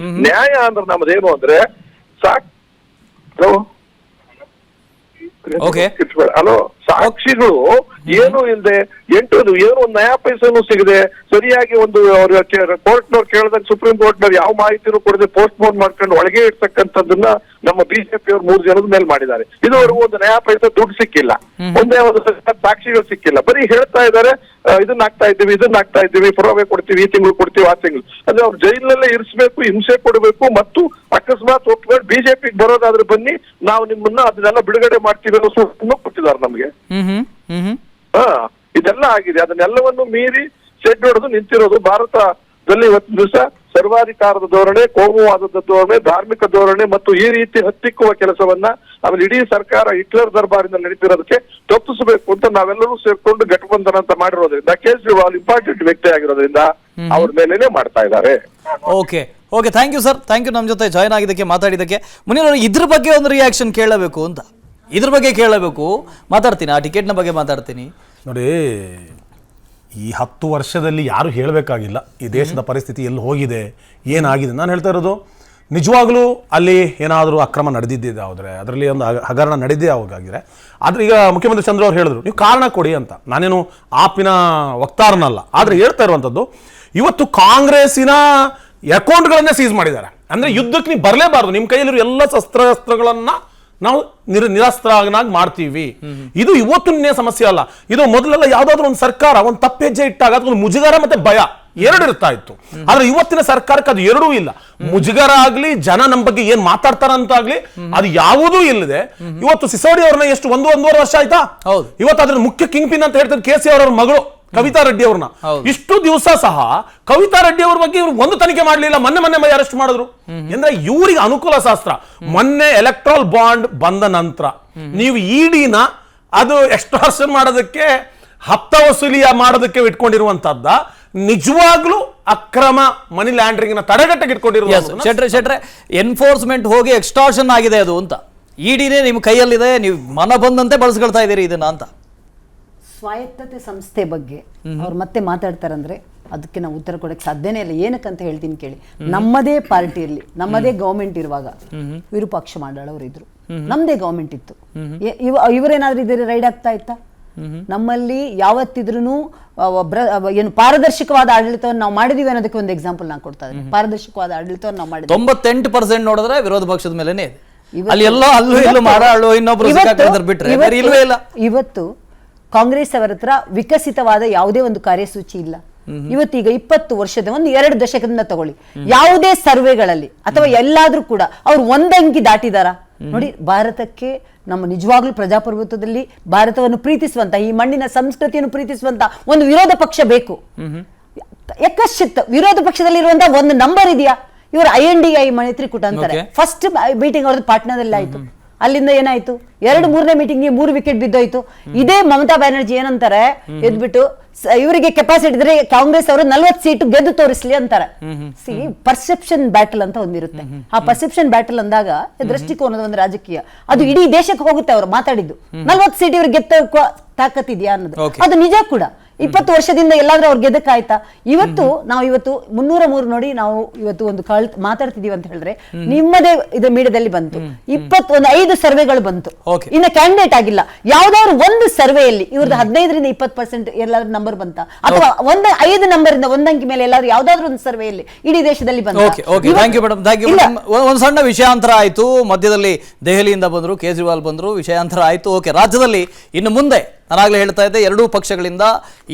ನ್ಯಾಯ ಅಂದ್ರೆ ನಮ್ದೇನು ಅಂದ್ರೆ ಹಲೋ ಸಾಕ್ಷಿಗಳು ಏನು ಇಲ್ಲದೆ ಏನು ಒಂದು ನಯಾ ಪೈಸನು ಸಿಗದೆ ಸರಿಯಾಗಿ ಒಂದು ಕೋರ್ಟ್ನವ್ರು ಕೇಳಿದಾಗ ಸುಪ್ರೀಂ ಕೋರ್ಟ್ನವ್ರು ಯಾವ ಮಾಹಿತಿನೂ ಕೊಡದೆ ಪೋಸ್ಟ್ ಪೋನ್ ಮಾಡ್ಕೊಂಡು ಒಳಗೆ ಇಡ್ತಕ್ಕಂಥದ್ದನ್ನ ನಮ್ಮ ಬಿಜೆಪಿ ಅವ್ರು 3 ಜನದ ಮೇಲೆ ಮಾಡಿದ್ದಾರೆ. ಇದುವರೆಗೂ ಒಂದು ನಯಾ ಪೈಸೆ ದುಡ್ಡು ಸಿಕ್ಕಿಲ್ಲ, ಒಂದೇ ಒಂದು ಸಾಕ್ಷಿಗಳು ಸಿಕ್ಕಿಲ್ಲ, ಬರೀ ಹೇಳ್ತಾ ಇದ್ದಾರೆ ಇದನ್ನ ಹಾಕ್ತಾ ಇದ್ದೀವಿ, ಪುರಾವೆ ಕೊಡ್ತೀವಿ, ಈ ತಿಂಗಳು ಕೊಡ್ತೀವಿ, ಆ ತಿಂಗಳು. ಅಂದ್ರೆ ಅವ್ರು ಜೈಲಲ್ಲೇ ಇರಿಸಬೇಕು, ಹಿಂಸೆ ಕೊಡಬೇಕು, ಮತ್ತು ಅಕಸ್ಮಾತ್ ಒಪ್ಪಿಕೊಂಡು ಬಿಜೆಪಿಗೆ ಬರೋದಾದ್ರೆ ಬನ್ನಿ, ನಾವು ನಿಮ್ಮನ್ನ ಅದನ್ನೆಲ್ಲ ಬಿಡುಗಡೆ ಮಾಡ್ತೀವಿ ಅನ್ನೋ ಸೂಚನೆ ಕೊಟ್ಟಿದ್ದಾರೆ ನಮ್ಗೆ. ಇದೆಲ್ಲ ಆಗಿದೆ. ಅದನ್ನೆಲ್ಲವನ್ನು ಮೀರಿ ಸೆಡ್ ಹೊಡೆದು ನಿಂತಿರೋದು ಭಾರತದಲ್ಲಿ ಇವತ್ತು ದಿವಸ ಸರ್ವಾಧಿಕಾರದ ಧೋರಣೆ, ಕೋಮುವಾದದ ಧೋರಣೆ, ಧಾರ್ಮಿಕ ಧೋರಣೆ ಮತ್ತು ಈ ರೀತಿ ಹತ್ತಿಕ್ಕುವ ಕೆಲಸವನ್ನ ಆಮೇಲೆ ಇಡೀ ಸರ್ಕಾರ ಹಿಟ್ಲರ್ ದರ್ಬಾರಿಂದ ನಡೀತಿರೋದಕ್ಕೆ ತಪ್ಪಿಸಬೇಕು ಅಂತ ನಾವೆಲ್ಲರೂ ಸೇರ್ಕೊಂಡು ಗಠಬಂಧನ ಅಂತ ಮಾಡಿರೋದ್ರಿಂದ ಕೇಜ್ರಿವಾಲ್ ಇಂಪಾರ್ಟೆಂಟ್ ವ್ಯಕ್ತಿ ಆಗಿರೋದ್ರಿಂದ ಅವ್ರ ಮೇಲೇನೆ ಮಾಡ್ತಾ ಇದ್ದಾರೆ. Okay okay, thank you sir, thank you ನಮ್ಮ ಜೊತೆ ಜಾಯ್ನ್ ಆಗಿದ್ದಕ್ಕೆ, ಮಾತಾಡಿದ್ದಕ್ಕೆ. ಮುನಿಯವರು ಇದ್ರ ಬಗ್ಗೆ ಒಂದು ರಿಯಾಕ್ಷನ್ ಕೇಳಬೇಕು ಅಂತ, ಇದ್ರ ಬಗ್ಗೆ ಕೇಳಬೇಕು, ಮಾತಾಡ್ತೀನಿ, ಆ ಟಿಕೆಟ್ನ ಬಗ್ಗೆ ಮಾತಾಡ್ತೀನಿ. ನೋಡಿ, ಈ 10 ವರ್ಷದಲ್ಲಿ ಯಾರು ಹೇಳಬೇಕಾಗಿಲ್ಲ ಈ ದೇಶದ ಪರಿಸ್ಥಿತಿ ಎಲ್ಲಿ ಹೋಗಿದೆ, ಏನಾಗಿದೆ. ನಾನು ಹೇಳ್ತಾ ಇರೋದು ನಿಜವಾಗ್ಲೂ ಅಲ್ಲಿ ಏನಾದರೂ ಅಕ್ರಮ ನಡೆದಿದ್ದಿದೆ ಆದರೆ, ಅದರಲ್ಲಿ ಒಂದು ಹಗರಣ ನಡೆದೇ ಅವಾಗಾಗಿದೆ. ಆದರೆ ಈಗ ಮುಖ್ಯಮಂತ್ರಿ ಚಂದ್ರ ಅವರು ಹೇಳಿದ್ರು ನೀವು ಕಾರಣ ಕೊಡಿ ಅಂತ. ನಾನೇನು ಆಪಿನ ವಕ್ತಾರನಲ್ಲ, ಆದರೆ ಹೇಳ್ತಾ ಇರುವಂಥದ್ದು ಇವತ್ತು ಕಾಂಗ್ರೆಸ್ಸಿನ ಅಕೌಂಟ್ಗಳನ್ನೇ ಸೀಸ್ ಮಾಡಿದ್ದಾರೆ. ಅಂದರೆ ಯುದ್ಧಕ್ಕೆ ನೀವು ಬರಲೇಬಾರ್ದು, ನಿಮ್ಮ ಕೈಯಲ್ಲಿರೋ ಎಲ್ಲ ಶಸ್ತ್ರಾಸ್ತ್ರಗಳನ್ನು ನಾವು ನಿರಸ್ತ್ರನಾಗಿ ಮಾಡ್ತೀವಿ. ಇದು ಇವತ್ತಿನ ಸಮಸ್ಯೆ ಅಲ್ಲ. ಇದು ಮೊದಲೆಲ್ಲ ಯಾವ್ದಾದ್ರು ಒಂದು ಸರ್ಕಾರ ಒಂದು ತಪ್ಪೆಜ್ಜೆ ಇಟ್ಟಾಗ ಅದೊಂದು ಮುಜುಗರ ಮತ್ತೆ ಭಯ ಎರಡು ಇರ್ತಾ ಇತ್ತು. ಆದ್ರೆ ಇವತ್ತಿನ ಸರ್ಕಾರಕ್ಕೆ ಅದು ಎರಡೂ ಇಲ್ಲ. ಮುಜುಗರ ಆಗ್ಲಿ, ಜನ ನಮ್ಮ ಬಗ್ಗೆ ಏನ್ ಮಾತಾಡ್ತಾರಂತಾಗ್ಲಿ, ಅದು ಯಾವುದೂ ಇಲ್ಲದೆ ಇವತ್ತು ಸಿಸೋಡಿ ಅವ್ರನ್ನ ಎಷ್ಟು 1.5 ವರ್ಷ ಆಯ್ತಾ, ಇವತ್ತು ಅದ್ರ ಮುಖ್ಯ ಕಿಂಗ್ ಪಿನ್ ಅಂತ ಹೇಳ್ತಾರೆ KC ಅವರ ಮಗಳು ಕವಿತಾ ರೆಡ್ಡಿ ಅವ್ರನ್ನ. ಇಷ್ಟು ದಿವಸ ಸಹ ಕವಿತಾ ರೆಡ್ಡಿ ಅವ್ರ ಬಗ್ಗೆ ಇವ್ರು ಒಂದು ತನಿಖೆ ಮಾಡಲಿಲ್ಲ. ಮೊನ್ನೆ ಅರೆಸ್ಟ್ ಮಾಡಿದ್ರು. ಅಂದ್ರೆ ಇವ್ರಿಗೆ ಅನುಕೂಲ ಶಾಸ್ತ್ರ. ಮೊನ್ನೆ ಎಲೆಕ್ಟ್ರಲ್ ಬಾಂಡ್ ಬಂದ ನಂತರ ನೀವು ಇಡಿನ ಅದು ಎಕ್ಸ್ಟ್ರಾಕ್ಷನ್ ಮಾಡೋದಕ್ಕೆ, ಹಪ್ತ ವಸೂಲಿ ಮಾಡೋದಕ್ಕೆ ಇಟ್ಕೊಂಡಿರುವಂತದ್ದ ನಿಜವಾಗ್ಲೂ ಅಕ್ರಮ ಮನಿ ಲ್ಯಾಂಡ್ರಿಂಗ್ ನ ತಡೆಗಟ್ಟಕ್ಕೆ ಇಟ್ಕೊಂಡಿರುವ ಶೆಟ್ರೆ ಎನ್ಫೋರ್ಸ್ಮೆಂಟ್ ಹೋಗಿ ಎಕ್ಸ್ಟಾರ್ಷನ್ ಆಗಿದೆ ಅದು ಅಂತ. ಇಡಿನೇ ನಿಮ್ಮ ಕೈಯಲ್ಲಿದೆ, ನೀವು ಮನ ಬಂದಂತೆ ಬಳಸ್ಕೊಳ್ತಾ ಇದ್ದೀರಿ ಇದನ್ನ ಅಂತ. ಸ್ವಾಯತ್ತತೆ ಸಂಸ್ಥೆ ಬಗ್ಗೆ ಅವ್ರು ಮತ್ತೆ ಮಾತಾಡ್ತಾರಂದ್ರೆ ಅದಕ್ಕೆ ನಾವು ಉತ್ತರ ಕೊಡಕ್ಕೆ ಸಾಧ್ಯನೇ ಇಲ್ಲ. ಏನಕ್ಕಂತ ಹೇಳ್ತೀನಿ ಕೇಳಿ. ನಮ್ಮದೇ ಪಾರ್ಟಿಯಲ್ಲಿ ನಮ್ಮದೇ ಗವರ್ಮೆಂಟ್ ಇರುವಾಗ ವಿರೂಪಾಕ್ಷ ಮಾಡಾಳವ್ರು ಇದ್ರು, ನಮ್ದೇ ಗವರ್ಮೆಂಟ್ ಇತ್ತು. ಇವರೇನಾದ್ರೂ ಇದ್ರೆ ರೈಡ್ ಆಗ್ತಾ ಇತ್ತಾ? ನಮ್ಮಲ್ಲಿ ಯಾವತ್ತಿದ್ರೂ ಏನು ಪಾರದರ್ಶಕವಾದ ಆಡಳಿತವನ್ನು ನಾವು ಮಾಡಿದೀವಿ ಅನ್ನೋದಕ್ಕೆ ಒಂದು ಎಕ್ಸಾಂಪಲ್ ನಾನು ಕೊಡ್ತಾ ಇದ್ದೀನಿ. ಪಾರದರ್ಶಕವಾದ ಆಡಳಿತವನ್ನು ನಾವು ಮಾಡಿದ್ವಿ. 98% ನೋಡಿದ್ರೆ ವಿರೋಧ ಪಕ್ಷದ ಮೇಲೆನೆ ಅಲ್ಲಿ ಎಲ್ಲೋ ಅಲ್ಲೂ ಇಲ್ಲೂ ಮಾಡಾಳು ಇನ್ನೊಬ್ರು ಬಿಟ್ರೆ ಇಲ್ವೇ ಇಲ್ಲ. ಇವತ್ತು ಕಾಂಗ್ರೆಸ್ ಅವರ ಹತ್ರ ವಿಕಸಿತವಾದ ಯಾವುದೇ ಒಂದು ಕಾರ್ಯಸೂಚಿ ಇಲ್ಲ. ಇವತ್ತೀಗ 20 ವರ್ಷದ 1-2 ದಶಕದಿಂದ ತಗೊಳ್ಳಿ, ಯಾವುದೇ ಸರ್ವೆಗಳಲ್ಲಿ ಅಥವಾ ಎಲ್ಲಾದ್ರೂ ಕೂಡ ಅವ್ರು ಒಂದಂಕಿ ದಾಟಿದಾರ ನೋಡಿ. ಭಾರತಕ್ಕೆ ನಮ್ಮ ನಿಜವಾಗ್ಲೂ ಪ್ರಜಾಪ್ರಭುತ್ವದಲ್ಲಿ ಭಾರತವನ್ನು ಪ್ರೀತಿಸುವಂತ, ಈ ಮಣ್ಣಿನ ಸಂಸ್ಕೃತಿಯನ್ನು ಪ್ರೀತಿಸುವಂತ ಒಂದು ವಿರೋಧ ಪಕ್ಷ ಬೇಕು. ಯಕಶ್ಚಿತ್ ವಿರೋಧ ಪಕ್ಷದಲ್ಲಿ ಇರುವಂತ ಒಂದು ನಂಬರ್ ಇದೆಯಾ? ಇವರು INDI ಮೈತ್ರಿಕೂಟ ಅಂತಾರೆ. ಫಸ್ಟ್ ಮೀಟಿಂಗ್ ಅವ್ರದ್ದು ಪಾಟ್ನಾದಲ್ಲಿ ಆಯ್ತು. ಅಲ್ಲಿಂದ ಏನಾಯ್ತು? 2-3ನೇ ಮೀಟಿಂಗ್ಗೆ 3 ವಿಕೆಟ್ ಬಿದ್ದೋಯ್ತು. ಇದೇ ಮಮತಾ ಬ್ಯಾನರ್ಜಿ ಏನಂತಾರೆ, ಎದ್ಬಿಟ್ಟು ಇವರಿಗೆ ಕೆಪಾಸಿಟಿ ಇದ್ರೆ ಕಾಂಗ್ರೆಸ್ ಅವರು 40 ಸೀಟು ಗೆದ್ದು ತೋರಿಸ್ಲಿ ಅಂತಾರೆ. ಪರ್ಸೆಪ್ಷನ್ ಬ್ಯಾಟಲ್ ಅಂತ ಒಂದಿರುತ್ತೆ. ಆ ಪರ್ಸೆಪ್ಷನ್ ಬ್ಯಾಟಲ್ ಅಂದಾಗ ದೃಷ್ಟಿಕೋನದ ಒಂದು ರಾಜಕೀಯ ಅದು ಇಡೀ ದೇಶಕ್ಕೆ ಹೋಗುತ್ತೆ. ಅವರು ಮಾತಾಡಿದ್ದು 40 ಸೀಟ್ ಇವ್ರಿಗೆ ಗೆದ್ದ ತಾಕತ್ತಿದ್ಯಾ ಅನ್ನೋದು ಅದು ನಿಜ ಕೂಡ. 20 ವರ್ಷದಿಂದ ಎಲ್ಲಾದ್ರೂ ಅವ್ರು ಗೆದಕ್ಕಾಯ್ತಾ? ಇವತ್ತು 303 ನೋಡಿ, ನಾವು ಇವತ್ತು ಒಂದು ಮಾತಾಡ್ತಿದೀವಿ ಅಂತ ಹೇಳಿದ್ರೆ ನಿಮ್ಮದೇ ಇದು ಮೀಡಿಯಾದಲ್ಲಿ ಬಂತು. 5 ಸರ್ವೆಗಳು ಬಂತು, ಇನ್ನ ಕ್ಯಾಂಡಿಡೇಟ್ ಆಗಿಲ್ಲ. ಯಾವ್ದಾದ್ರು ಒಂದು ಸರ್ವೆಯಲ್ಲಿ ಇವ್ರದ್ದು 15ರಿಂದ 20% ಎಲ್ಲಾದ್ರೂ ನಂಬರ್ ಬಂತ, ಅಥವಾ 5 ನಂಬರ್ ಇಂದ ಒಂದಂಕಿ ಮೇಲೆ ಎಲ್ಲಾದ್ರೂ ಯಾವ್ದಾದ್ರು ಒಂದು ಸರ್ವೆಯಲ್ಲಿ ಇಡೀ ದೇಶದಲ್ಲಿ ಬಂತು. ಒಂದು ಸಣ್ಣ ವಿಷಯಾಂತರ ಆಯ್ತು, ಮಧ್ಯದಲ್ಲಿ ದೆಹಲಿಯಿಂದ ಬಂದ್ರು, ಕೇಜ್ರಿವಾಲ್ ಬಂದ್ರು, ವಿಷಯಾಂತರ ಆಯ್ತು. ಓಕೆ, ರಾಜ್ಯದಲ್ಲಿ ಇನ್ನು ಮುಂದೆ ನಾನಾಗಲೇ ಹೇಳ್ತಾ ಇದ್ದೆ, ಎರಡೂ ಪಕ್ಷಗಳಿಂದ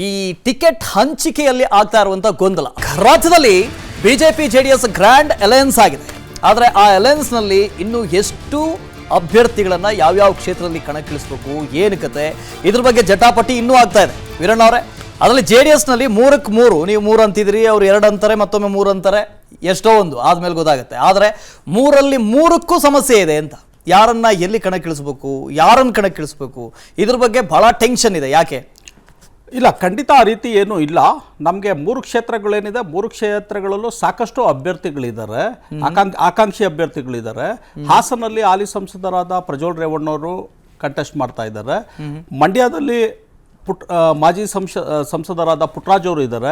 ಈ ಟಿಕೆಟ್ ಹಂಚಿಕೆಯಲ್ಲಿ ಆಗ್ತಾ ಇರುವಂತಹ ಗೊಂದಲ. ರಾಜ್ಯದಲ್ಲಿ ಬಿಜೆಪಿ JDS ಗ್ರ್ಯಾಂಡ್ ಅಲಯನ್ಸ್ ಆಗಿದೆ. ಆದರೆ ಆ ಅಲಯನ್ಸ್ ನಲ್ಲಿ ಇನ್ನು ಎಷ್ಟು ಅಭ್ಯರ್ಥಿಗಳನ್ನ ಯಾವ್ಯಾವ ಕ್ಷೇತ್ರದಲ್ಲಿ ಕಣಕ್ಕಿಳಿಸಬೇಕು, ಏನು ಕತೆ, ಇದ್ರ ಬಗ್ಗೆ ಜಟಾಪಟಿ ಇನ್ನೂ ಆಗ್ತಾ ಇದೆ. ವೀರಣ್ಣ ಅವರೇ, ಅದರಲ್ಲಿ JDS ನಲ್ಲಿ 3ಕ್ಕೆ 3, ನೀವು 3 ಅಂತಿದ್ರಿ, ಅವ್ರು 2 ಅಂತಾರೆ, ಮತ್ತೊಮ್ಮೆ 3 ಅಂತಾರೆ, ಎಷ್ಟೋ ಒಂದು ಆದ್ಮೇಲೆ ಗೊತ್ತಾಗುತ್ತೆ. ಆದರೆ 3ರಲ್ಲಿ 3ಕ್ಕೂ ಸಮಸ್ಯೆ ಇದೆ ಅಂತ. ಯಾರನ್ನ ಎಲ್ಲಿ ಕಣಕ್ಕಿಳಿಸ್ಬೇಕು, ಯಾರನ್ನ ಕಣಕ್ಕಿಳಿಸ್ಬೇಕು, ಇದ್ರ ಬಗ್ಗೆ ಬಹಳ ಟೆನ್ಷನ್ ಇದೆ. ಯಾಕೆ? ಇಲ್ಲ, ಖಂಡಿತ ಆ ರೀತಿ ಏನೂ ಇಲ್ಲ. ನಮಗೆ 3 ಕ್ಷೇತ್ರಗಳೇನಿದೆ, 3 ಕ್ಷೇತ್ರಗಳಲ್ಲೂ ಸಾಕಷ್ಟು ಅಭ್ಯರ್ಥಿಗಳಿದ್ದಾರೆ, ಆಕಾಂಕ್ಷಿ ಅಭ್ಯರ್ಥಿಗಳಿದ್ದಾರೆ. ಹಾಸನಲ್ಲಿ ಹಾಲಿ ಸಂಸದರಾದ ಪ್ರಜ್ವಲ್ ರೇವಣ್ಣವರು ಕಂಟೆಸ್ಟ್ ಮಾಡ್ತಾ ಇದ್ದಾರೆ. ಮಂಡ್ಯದಲ್ಲಿ ಮಾಜಿ ಸಂಸದರಾದ ಪುಟ್ಟರಾಜ್ ಅವರು ಇದ್ದಾರೆ,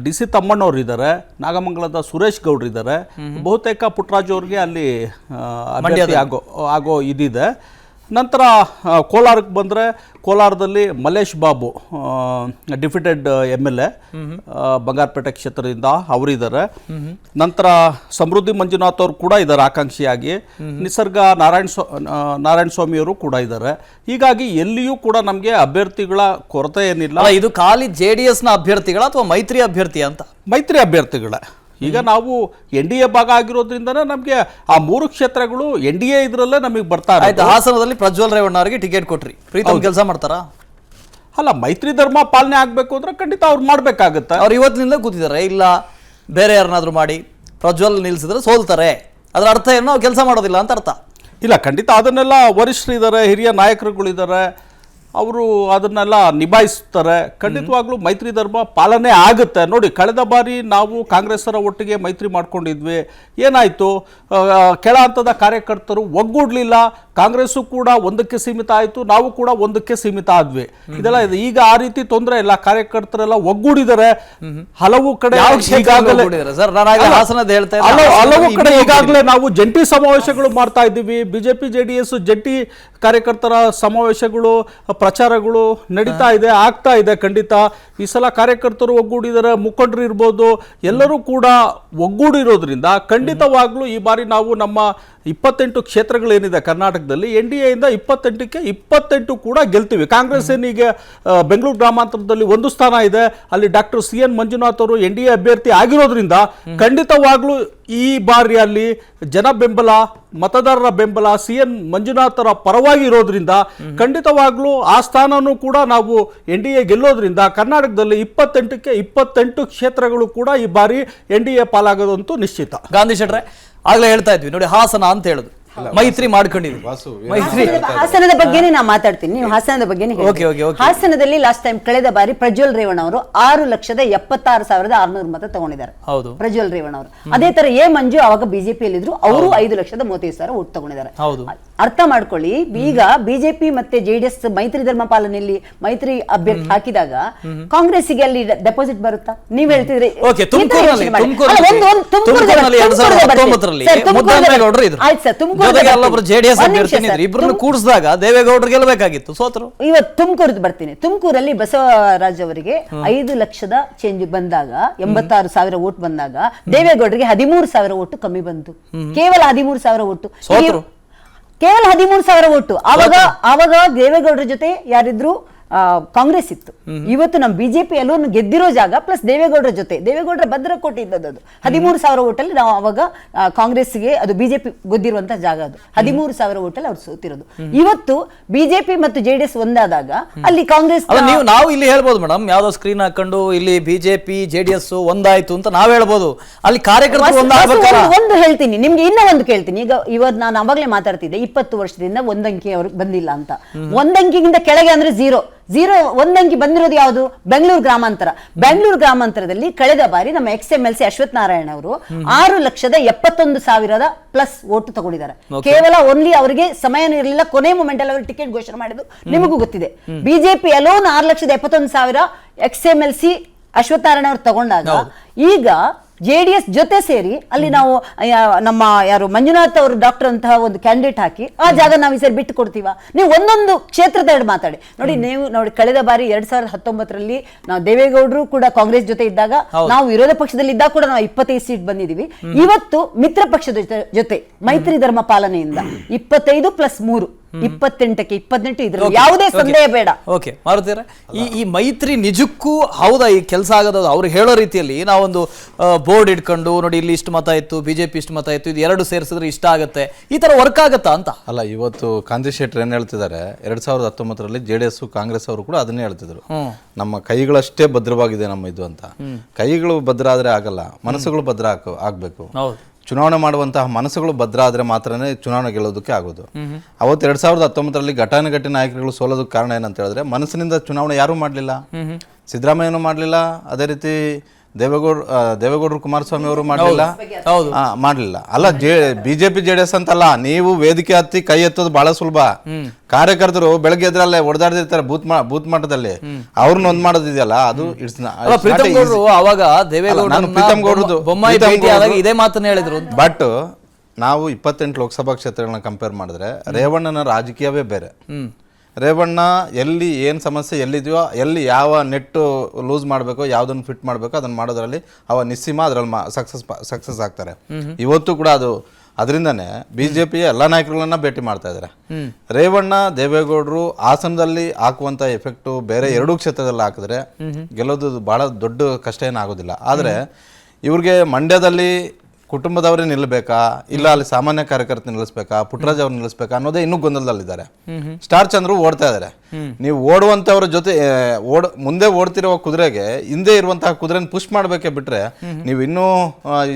DC ತಮ್ಮಣ್ಣವ್ರು ಇದ್ದಾರೆ, ನಾಗಮಂಗಲದ ಸುರೇಶ್ ಗೌಡ್ರು ಇದ್ದಾರೆ. ಬಹುತೇಕ ಪುಟ್ಟರಾಜ್ ಅವ್ರಿಗೆ ಅಲ್ಲಿ ಆಗೋ ಇದಿದೆ. ನಂತರ ಕೋಲಾರಕ್ಕೆ ಬಂದರೆ ಕೋಲಾರದಲ್ಲಿ ಮಲ್ಲೇಶ್ ಬಾಬು ಡಿಫಿಟೆಡ್ MLA ಬಂಗಾರಪೇಟೆ ಕ್ಷೇತ್ರದಿಂದ ಅವರಿದ್ದಾರೆ. ನಂತರ ಸಮೃದ್ಧಿ ಮಂಜುನಾಥ್ ಅವರು ಕೂಡ ಇದ್ದಾರೆ ಆಕಾಂಕ್ಷಿಯಾಗಿ. ನಿಸರ್ಗ ನಾರಾಯಣ ಸ್ವಾಮಿ ಅವರು ಕೂಡ ಇದ್ದಾರೆ. ಹೀಗಾಗಿ ಎಲ್ಲಿಯೂ ಕೂಡ ನಮಗೆ ಅಭ್ಯರ್ಥಿಗಳ ಕೊರತೆ ಏನಿಲ್ಲ. ಇದು ಖಾಲಿ JDSನ ಅಭ್ಯರ್ಥಿಗಳ ಅಥವಾ ಮೈತ್ರಿ ಅಭ್ಯರ್ಥಿ ಅಂತ? ಮೈತ್ರಿ ಅಭ್ಯರ್ಥಿಗಳೇ. ಈಗ ನಾವು NDA ಭಾಗ ಆಗಿರೋದ್ರಿಂದ ನಮಗೆ ಆ 3 ಕ್ಷೇತ್ರಗಳು NDA ಇದ್ರಲ್ಲೇ ನಮಗೆ ಬರ್ತಾರೆ. ಹಾಸನದಲ್ಲಿ ಪ್ರಜ್ವಲ್ ರೇವಣ್ಣ ಅವರಿಗೆ ಟಿಕೆಟ್ ಕೊಟ್ರಿ, ಪ್ರೀತಮ್ ಕೆಲಸ ಮಾಡ್ತಾರಾ? ಅಲ್ಲ, ಮೈತ್ರಿ ಧರ್ಮ ಪಾಲನೆ ಆಗ್ಬೇಕು ಅಂದ್ರೆ ಖಂಡಿತ ಅವ್ರು ಮಾಡ್ಬೇಕಾಗತ್ತೆ. ಅವ್ರು ಇವತ್ತಿನಿಂದ ಕೂತಿದ್ದಾರೆ. ಇಲ್ಲ ಬೇರೆ ಯಾರನ್ನಾದ್ರೂ ಮಾಡಿ ಪ್ರಜ್ವಲ್ ನಿಲ್ಲಿಸಿದ್ರೆ ಸೋಲ್ತಾರೆ, ಅದರ ಅರ್ಥ ಏನು ನಾವು ಕೆಲಸ ಮಾಡೋದಿಲ್ಲ ಅಂತ ಅರ್ಥ? ಇಲ್ಲ, ಖಂಡಿತ ಅದನ್ನೆಲ್ಲ ವರಿಷ್ಠರಿದ್ದಾರೆ, ಹಿರಿಯ ನಾಯಕರುಗಳಿದ್ದಾರೆ, ಅವರು ಅದನ್ನೆಲ್ಲ ನಿಭಾಯಿಸ್ತಾರೆ. ಖಂಡಿತವಾಗ್ಲೂ ಮೈತ್ರಿ ಧರ್ಮ ಪಾಲನೆ ಆಗುತ್ತೆ. ನೋಡಿ, ಕಳೆದ ಬಾರಿ ನಾವು ಕಾಂಗ್ರೆಸ್ಸರ ಒಟ್ಟಿಗೆ ಮೈತ್ರಿ ಮಾಡ್ಕೊಂಡಿದ್ವಿ. ಏನಾಯಿತು, ಕೆಳ ಹಂತದ ಕಾರ್ಯಕರ್ತರು ಒಗ್ಗೂಡ್ಲಿಲ್ಲ. ಕಾಂಗ್ರೆಸ್ಸು ಕೂಡ ಒಂದಕ್ಕೆ ಸೀಮಿತ ಆಯಿತು, ನಾವು ಕೂಡ ಒಂದಕ್ಕೆ ಸೀಮಿತ ಆದ್ವಿ. ಇದೆಲ್ಲ ಇದೆ. ಈಗ ಆ ರೀತಿ ತೊಂದರೆ ಇಲ್ಲ, ಕಾರ್ಯಕರ್ತರೆಲ್ಲ ಒಗ್ಗೂಡಿದ್ದಾರೆ. ಹಲವು ಕಡೆ ಹಲವು ಕಡೆ ಈಗಾಗಲೇ ನಾವು ಜಂಟಿ ಸಮಾವೇಶಗಳು ಮಾಡ್ತಾ ಇದ್ದೀವಿ. ಬಿಜೆಪಿ ಜೆಡಿಎಸ್ ಜಂಟಿ ಕಾರ್ಯಕರ್ತರ ಸಮಾವೇಶಗಳು, ಪ್ರಚಾರಗಳು ನಡೀತಾ ಇದೆ, ಆಗ್ತಾ ಇದೆ. ಖಂಡಿತ ಈ ಸಲ ಕಾರ್ಯಕರ್ತರು ಒಗ್ಗೂಡಿದ್ದಾರೆ, ಮುಖಂಡರು ಇರ್ಬೋದು, ಎಲ್ಲರೂ ಕೂಡ ಒಗ್ಗೂಡಿರೋದ್ರಿಂದ ಖಂಡಿತವಾಗ್ಲೂ ಈ ಬಾರಿ ನಾವು ನಮ್ಮ 28 ಕ್ಷೇತ್ರಗಳೇನಿದೆ ಕರ್ನಾಟಕದಲ್ಲಿ, NDA ಇಂದ 28ಕ್ಕೆ 28 ಕೂಡ ಗೆಲ್ತೀವಿ. ಕಾಂಗ್ರೆಸ್ ಏನಿಗೆ ಬೆಂಗಳೂರು ಗ್ರಾಮಾಂತರದಲ್ಲಿ 1 ಸ್ಥಾನ ಇದೆ, ಅಲ್ಲಿ ಡಾಕ್ಟರ್ CN ಮಂಜುನಾಥ್ ಅವರು NDA ಅಭ್ಯರ್ಥಿ ಆಗಿರೋದ್ರಿಂದ ಖಂಡಿತವಾಗ್ಲೂ ಈ ಬಾರಿ ಅಲ್ಲಿ ಜನ ಬೆಂಬಲ, ಮತದಾರರ ಬೆಂಬಲ CN ಮಂಜುನಾಥರ ಪರವಾಗಿ ಇರೋದ್ರಿಂದ ಖಂಡಿತವಾಗ್ಲೂ ಆ ಸ್ಥಾನನೂ ಕೂಡ ನಾವು NDA ಗೆಲ್ಲೋದ್ರಿಂದ ಕರ್ನಾಟಕದಲ್ಲಿ 28ಕ್ಕೆ 28 ಕ್ಷೇತ್ರಗಳು ಕೂಡ ಈ ಬಾರಿ NDA ಪಾಲಾಗೋದಂತೂ ನಿಶ್ಚಿತ. ಗಾಂಧಿ ಶೆಟ್ರೆ, ಆಗ್ಲೇ ಹೇಳ್ತಾ ಇದ್ವಿ ನೋಡಿ, ಹಾಸನ ಅಂತ ಹೇಳುದು ಮೈತ್ರಿ ಮಾಡ್ಕೊಂಡಿದ್ವಿ. ಮೈತ್ರಿ ಹಾಸನದ ಬಗ್ಗೆನೇ ನಾ ಮಾತಾಡ್ತೀನಿ, ನೀವು ಹಾಸನದ ಬಗ್ಗೆ. ಹಾಸನದಲ್ಲಿ ಲಾಸ್ಟ್ ಟೈಮ್ ಕಳೆದ ಬಾರಿ ಪ್ರಜ್ವಲ್ ರೇವಣ್ಣ ಅವರು 6,76,600 ಮತ ತಗೊಂಡಿದ್ದಾರೆ. ಹೌದು, ಪ್ರಜ್ವಲ್ ರೇವಣ್ಣ ಅವರು. ಅದೇ ತರ ಮಂಜು ಅವಾಗ ಬಿಜೆಪಿಯಲ್ಲಿ ಇದ್ರು, ಅವರು 5,35,000 ಓಟ್ ತಗೊಂಡಿದ್ದಾರೆ. ಅರ್ಥ ಮಾಡ್ಕೊಳ್ಳಿ, ಈಗ ಬಿಜೆಪಿ ಮತ್ತೆ ಜೆಡಿಎಸ್ ಮೈತ್ರಿ ಧರ್ಮ ಪಾಲನೆಯಲ್ಲಿ ಮೈತ್ರಿ ಅಭ್ಯರ್ಥಿ ಹಾಕಿದಾಗ ಕಾಂಗ್ರೆಸ್ಗೆ ಅಲ್ಲಿ ಡೆಪಾಸಿಟ್ ಬರುತ್ತಾ? ನೀವ್ ಹೇಳ್ತಿದ್ರಿ ಕೂಡಿಸಿದಾಗ ದೇವೇಗೌಡರು ಗೆಲ್ಲಬೇಕಾಗಿತ್ತು, ಸೋತರು. ಇವತ್ತು ತುಮಕೂರು ಬರ್ತೀನಿ. ತುಮಕೂರಲ್ಲಿ ಬಸವರಾಜ್ ಅವರಿಗೆ 5 ಲಕ್ಷದ ಚೇಂಜ್ ಬಂದಾಗ, 86,000 ಓಟ್ ಬಂದಾಗ ದೇವೇಗೌಡರಿಗೆ 13,000 ಓಟು ಕಮ್ಮಿ ಬಂತು. ಕೇವಲ 13,000 ಓಟು, ಕೇವಲ 13,000 ಓಟು. ಆವಾಗ ದೇವೇಗೌಡರ ಜೊತೆ ಯಾರಿದ್ರು? ಕಾಂಗ್ರೆಸ್ ಇತ್ತು. ಇವತ್ತು ನಮ್ಮ ಬಿಜೆಪಿ ಅಲ್ಲೂ ಗೆದ್ದಿರೋ ಜಾಗ ಪ್ಲಸ್ ದೇವೇಗೌಡರ ಜೊತೆ, ದೇವೇಗೌಡರ ಭದ್ರಕೋಟೆ ಇದ್ದದ್ದು ಅದು 13,000 ಓಟಲ್ಲಿ ನಾವು ಅವಾಗ ಕಾಂಗ್ರೆಸ್ಗೆ ಅದು ಬಿಜೆಪಿ ಗೆದ್ದಿರುವಂತ ಜಾಗ, ಅದು 13,000 ಓಟಲ್ಲಿ ಅವ್ರು ಸೋತಿರೋದು. ಇವತ್ತು ಬಿಜೆಪಿ ಮತ್ತು ಜೆಡಿಎಸ್ ಒಂದಾದಾಗ ಅಲ್ಲಿ ಕಾಂಗ್ರೆಸ್, ನಾವು ಇಲ್ಲಿ ಹೇಳ್ಬೋದು ಮೇಡಮ್, ಯಾವ್ದೋ ಸ್ಕ್ರೀನ್ ಹಾಕೊಂಡು ಇಲ್ಲಿ ಬಿಜೆಪಿ ಜೆಡಿಎಸ್ ಒಂದಾಯ್ತು ಅಂತ ನಾವ್ ಹೇಳ್ಬೋದು. ಅಲ್ಲಿ ಕಾರ್ಯಕರ್ತರು ಒಂದು ಹೇಳ್ತೀನಿ ನಿಮ್ಗೆ, ಇನ್ನೂ ಒಂದು ಕೇಳ್ತೀನಿ. ಇವತ್ತು ನಾನು ಅವಾಗಲೇ ಮಾತಾಡ್ತಿದ್ದೆ 20 ವರ್ಷದಿಂದ ಒಂದಂಕಿ ಅವ್ರಿಗೆ ಬಂದಿಲ್ಲ ಅಂತ. ಒಂದಂಕಿಗಿಂತ ಕೆಳಗೆ ಅಂದ್ರೆ ಝೀರೋ ಒಂದಂಕಿ ಬಂದಿರೋದು ಯಾವುದು? ಬೆಂಗಳೂರು ಗ್ರಾಮಾಂತರ. ಬೆಂಗಳೂರು ಗ್ರಾಮಾಂತರದಲ್ಲಿ ಕಳೆದ ಬಾರಿ ನಮ್ಮ XMLC ಅಶ್ವಥ್ ನಾರಾಯಣ ಅವರು 6,71,000 ಪ್ಲಸ್ ಓಟು ತಗೊಂಡಿದ್ದಾರೆ. ಕೇವಲ ಓನ್ಲಿ ಅವರಿಗೆ ಸಮಯ ಇರಲಿಲ್ಲ, ಕೊನೆ ಮೂಮೆಂಟ್ ಅಲ್ಲಿ ಅವರು ಟಿಕೆಟ್ ಘೋಷಣೆ ಮಾಡಿದ್ದು ನಿಮಗೂ ಗೊತ್ತಿದೆ. BJP alone 6,71,000 XMLC Ashwath Narayana ಅವರು ತಗೊಂಡಾಗ, ಈಗ ಜೆಡಿಎಸ್ ಜೊತೆ ಸೇರಿ ಅಲ್ಲಿ ನಾವು ನಮ್ಮ ಯಾರು ಮಂಜುನಾಥ್ ಅವರು ಡಾಕ್ಟರ್ ಅಂತಹ ಒಂದು ಕ್ಯಾಂಡಿಡೇಟ್ ಹಾಕಿ ಆ ಜಾಗ ನಾವು ಈ ಸರಿ ಬಿಟ್ಟು ಕೊಡ್ತೀವ? ನೀವು ಒಂದೊಂದು ಕ್ಷೇತ್ರದ ಎರಡು ಮಾತಾಡಿ ನೋಡಿ. ನೀವು ನೋಡಿ, ಕಳೆದ ಬಾರಿ 2019ರಲ್ಲಿ ನಾವು ದೇವೇಗೌಡರು ಕೂಡ ಕಾಂಗ್ರೆಸ್ ಜೊತೆ ಇದ್ದಾಗ, ನಾವು ವಿರೋಧ ಪಕ್ಷದಲ್ಲಿ ಇದ್ದಾಗ ಕೂಡ ನಾವು 25 ಸೀಟ್ ಬಂದಿದ್ದೀವಿ. ಇವತ್ತು ಮಿತ್ರ ಪಕ್ಷದ ಜೊತೆ ಮೈತ್ರಿ ಧರ್ಮ ಪಾಲನೆಯಿಂದ 25+3 28ಕ್ಕೆ 28 ಇದ್ರಲ್ಲಿ ಯಾವುದೇ ಸಂದೇಹ ಬೇಡ. ಓಕೆ, ಮಾರುತಿಯರ, ಈ ಮೈತ್ರಿ ನಿಜಕ್ಕೂ ಹೌದಾ ಈ ಕೆಲಸ ಆಗೋದು? ಅವ್ರು ಹೇಳೋ ರೀತಿಯಲ್ಲಿ ನಾವೊಂದು ಬೋರ್ಡ್ ಇಟ್ಕೊಂಡು ನೋಡಿ, ಇಲ್ಲಿ ಇಷ್ಟು ಮತ ಇತ್ತು, ಬಿಜೆಪಿ ಇಷ್ಟು ಮತ ಇತ್ತು, ಇದು ಎರಡು ಸೇರಿಸಿದ್ರೆ ಇಷ್ಟ ಆಗುತ್ತೆ, ಈ ತರ ವರ್ಕ್ ಆಗತ್ತಾ ಅಂತ? ಅಲ್ಲ, ಇವತ್ತು ಕಾಂತಿ ಶೆಟ್ಟರ್ ಏನ್ ಹೇಳ್ತಿದ್ದಾರೆ, 2019ರಲ್ಲಿ JDS ಕಾಂಗ್ರೆಸ್ ಅವರು ಕೂಡ ಅದನ್ನೇ ಹೇಳ್ತಿದ್ರು, ನಮ್ಮ ಕೈಗಳಷ್ಟೇ ಭದ್ರವಾಗಿದೆ ನಮ್ಮ ಇದು ಅಂತ. ಕೈಗಳು ಭದ್ರ ಆದ್ರೆ ಆಗಲ್ಲ, ಮನಸ್ಸುಗಳು ಭದ್ರ ಆಗ್ಬೇಕು. ಚುನಾವಣೆ ಮಾಡುವಂತಹ ಮನಸ್ಸುಗಳು ಭದ್ರ ಆದ್ರೆ ಮಾತ್ರನೇ ಚುನಾವಣೆ ಗೆಲ್ಲೋದಕ್ಕೆ ಆಗೋದು. ಅವತ್ತು 2019ರಲ್ಲಿ ಘಟಾನುಘಟಿ ನಾಯಕರುಗಳು ಸೋಲೋದಕ್ಕೆ ಕಾರಣ ಏನಂತ ಹೇಳಿದ್ರೆ, ಮನಸ್ಸಿನಿಂದ ಚುನಾವಣೆ ಯಾರೂ ಮಾಡಲಿಲ್ಲ. ಸಿದ್ದರಾಮಯ್ಯನೂ ಮಾಡಲಿಲ್ಲ, ಅದೇ ರೀತಿ ದೇವೇಗೌಡರು ಕುಮಾರಸ್ವಾಮಿ ಅವರು ಮಾಡಲಿಲ್ಲ. ಅಲ್ಲ, ಬಿಜೆಪಿ JDS ಅಂತಲ್ಲ, ನೀವು ವೇದಿಕೆ ಹತ್ತಿ ಕೈ ಎತ್ತೋದು ಬಹಳ ಸುಲಭ. ಕಾರ್ಯಕರ್ತರು ಬೆಳಗ್ಗೆ ಎದ್ರಲ್ಲೇ ಹೊಡೆದಾಡ್ತಿರ್ತಾರೆ ಬೂತ್ ಮಟ್ಟದಲ್ಲಿ, ಅವ್ರನ್ನ ಒಂದ್ ಮಾಡೋದಿದೆಯಲ್ಲ, ಅದು ಅವಾಗ ಪ್ರೀತಮ್ ಗೌಡ್ರದ್ದು ಇದೇ ಮಾತನ್ನ ಹೇಳಿದ್ರು. ಬಟ್ ನಾವು 28 ಲೋಕಸಭಾ ಕ್ಷೇತ್ರಗಳನ್ನ ಕಂಪೇರ್ ಮಾಡಿದ್ರೆ ರೇವಣ್ಣನ ರಾಜಕೀಯವೇ ಬೇರೆ. ರೇವಣ್ಣ ಎಲ್ಲಿ ಏನು ಸಮಸ್ಯೆ ಎಲ್ಲಿದೆಯೋ, ಎಲ್ಲಿ ಯಾವ ನೆಟ್ಟು ಲೂಸ್ ಮಾಡಬೇಕೋ, ಯಾವುದನ್ನು ಫಿಟ್ ಮಾಡಬೇಕೋ ಅದನ್ನು ಮಾಡೋದ್ರಲ್ಲಿ ಅವ ನಿಸ್ಸೀಮ, ಅದರಲ್ಲಿ ಸಕ್ಸಸ್ ಆಗ್ತಾರೆ. ಇವತ್ತು ಕೂಡ ಅದರಿಂದನೇ ಬಿಜೆಪಿಯ ಎಲ್ಲ ನಾಯಕರುಗಳನ್ನ ಭೇಟಿ ಮಾಡ್ತಾ ಇದ್ದಾರೆ. ರೇವಣ್ಣ, ದೇವೇಗೌಡರು ಹಾಸನದಲ್ಲಿ ಹಾಕುವಂತ ಎಫೆಕ್ಟು ಬೇರೆ 2 ಕ್ಷೇತ್ರದಲ್ಲಿ ಹಾಕಿದ್ರೆ ಗೆಲ್ಲೋದು ಬಹಳ ದೊಡ್ಡ ಕಷ್ಟ ಏನಾಗೋದಿಲ್ಲ. ಆದರೆ ಇವ್ರಿಗೆ ಮಂಡ್ಯದಲ್ಲಿ ಕುಟುಂಬದವರೇ ನಿಲ್ಲಬೇಕಾ ಇಲ್ಲ ಅಲ್ಲಿ ಸಾಮಾನ್ಯ ಕಾರ್ಯಕರ್ತ ನಿಲ್ಲಿಸ್ಬೇಕಾ ಪುಟ್ಟರಾಜ್ ಅವ್ರು ನಿಲ್ಲಿಸ್ಬೇಕಾ ಅನ್ನೋದೇ ಇನ್ನೂ ಗೊಂದಲದಲ್ಲಿದ್ದಾರೆ. ಸ್ಟಾರ್ ಚಂದ್ರು ಓಡ್ತಾ ಇದ್ದಾರೆ. ನೀವು ಓಡುವಂತವ್ರ ಜೊತೆ ಮುಂದೆ ಓಡ್ತಿರುವ ಕುದುರೆಗೆ ಹಿಂದೆ ಇರುವಂತಹ ಕುದುರೆನ ಪುಷ್ ಮಾಡಬೇಕೆ ಬಿಟ್ರೆ ನೀವು ಇನ್ನೂ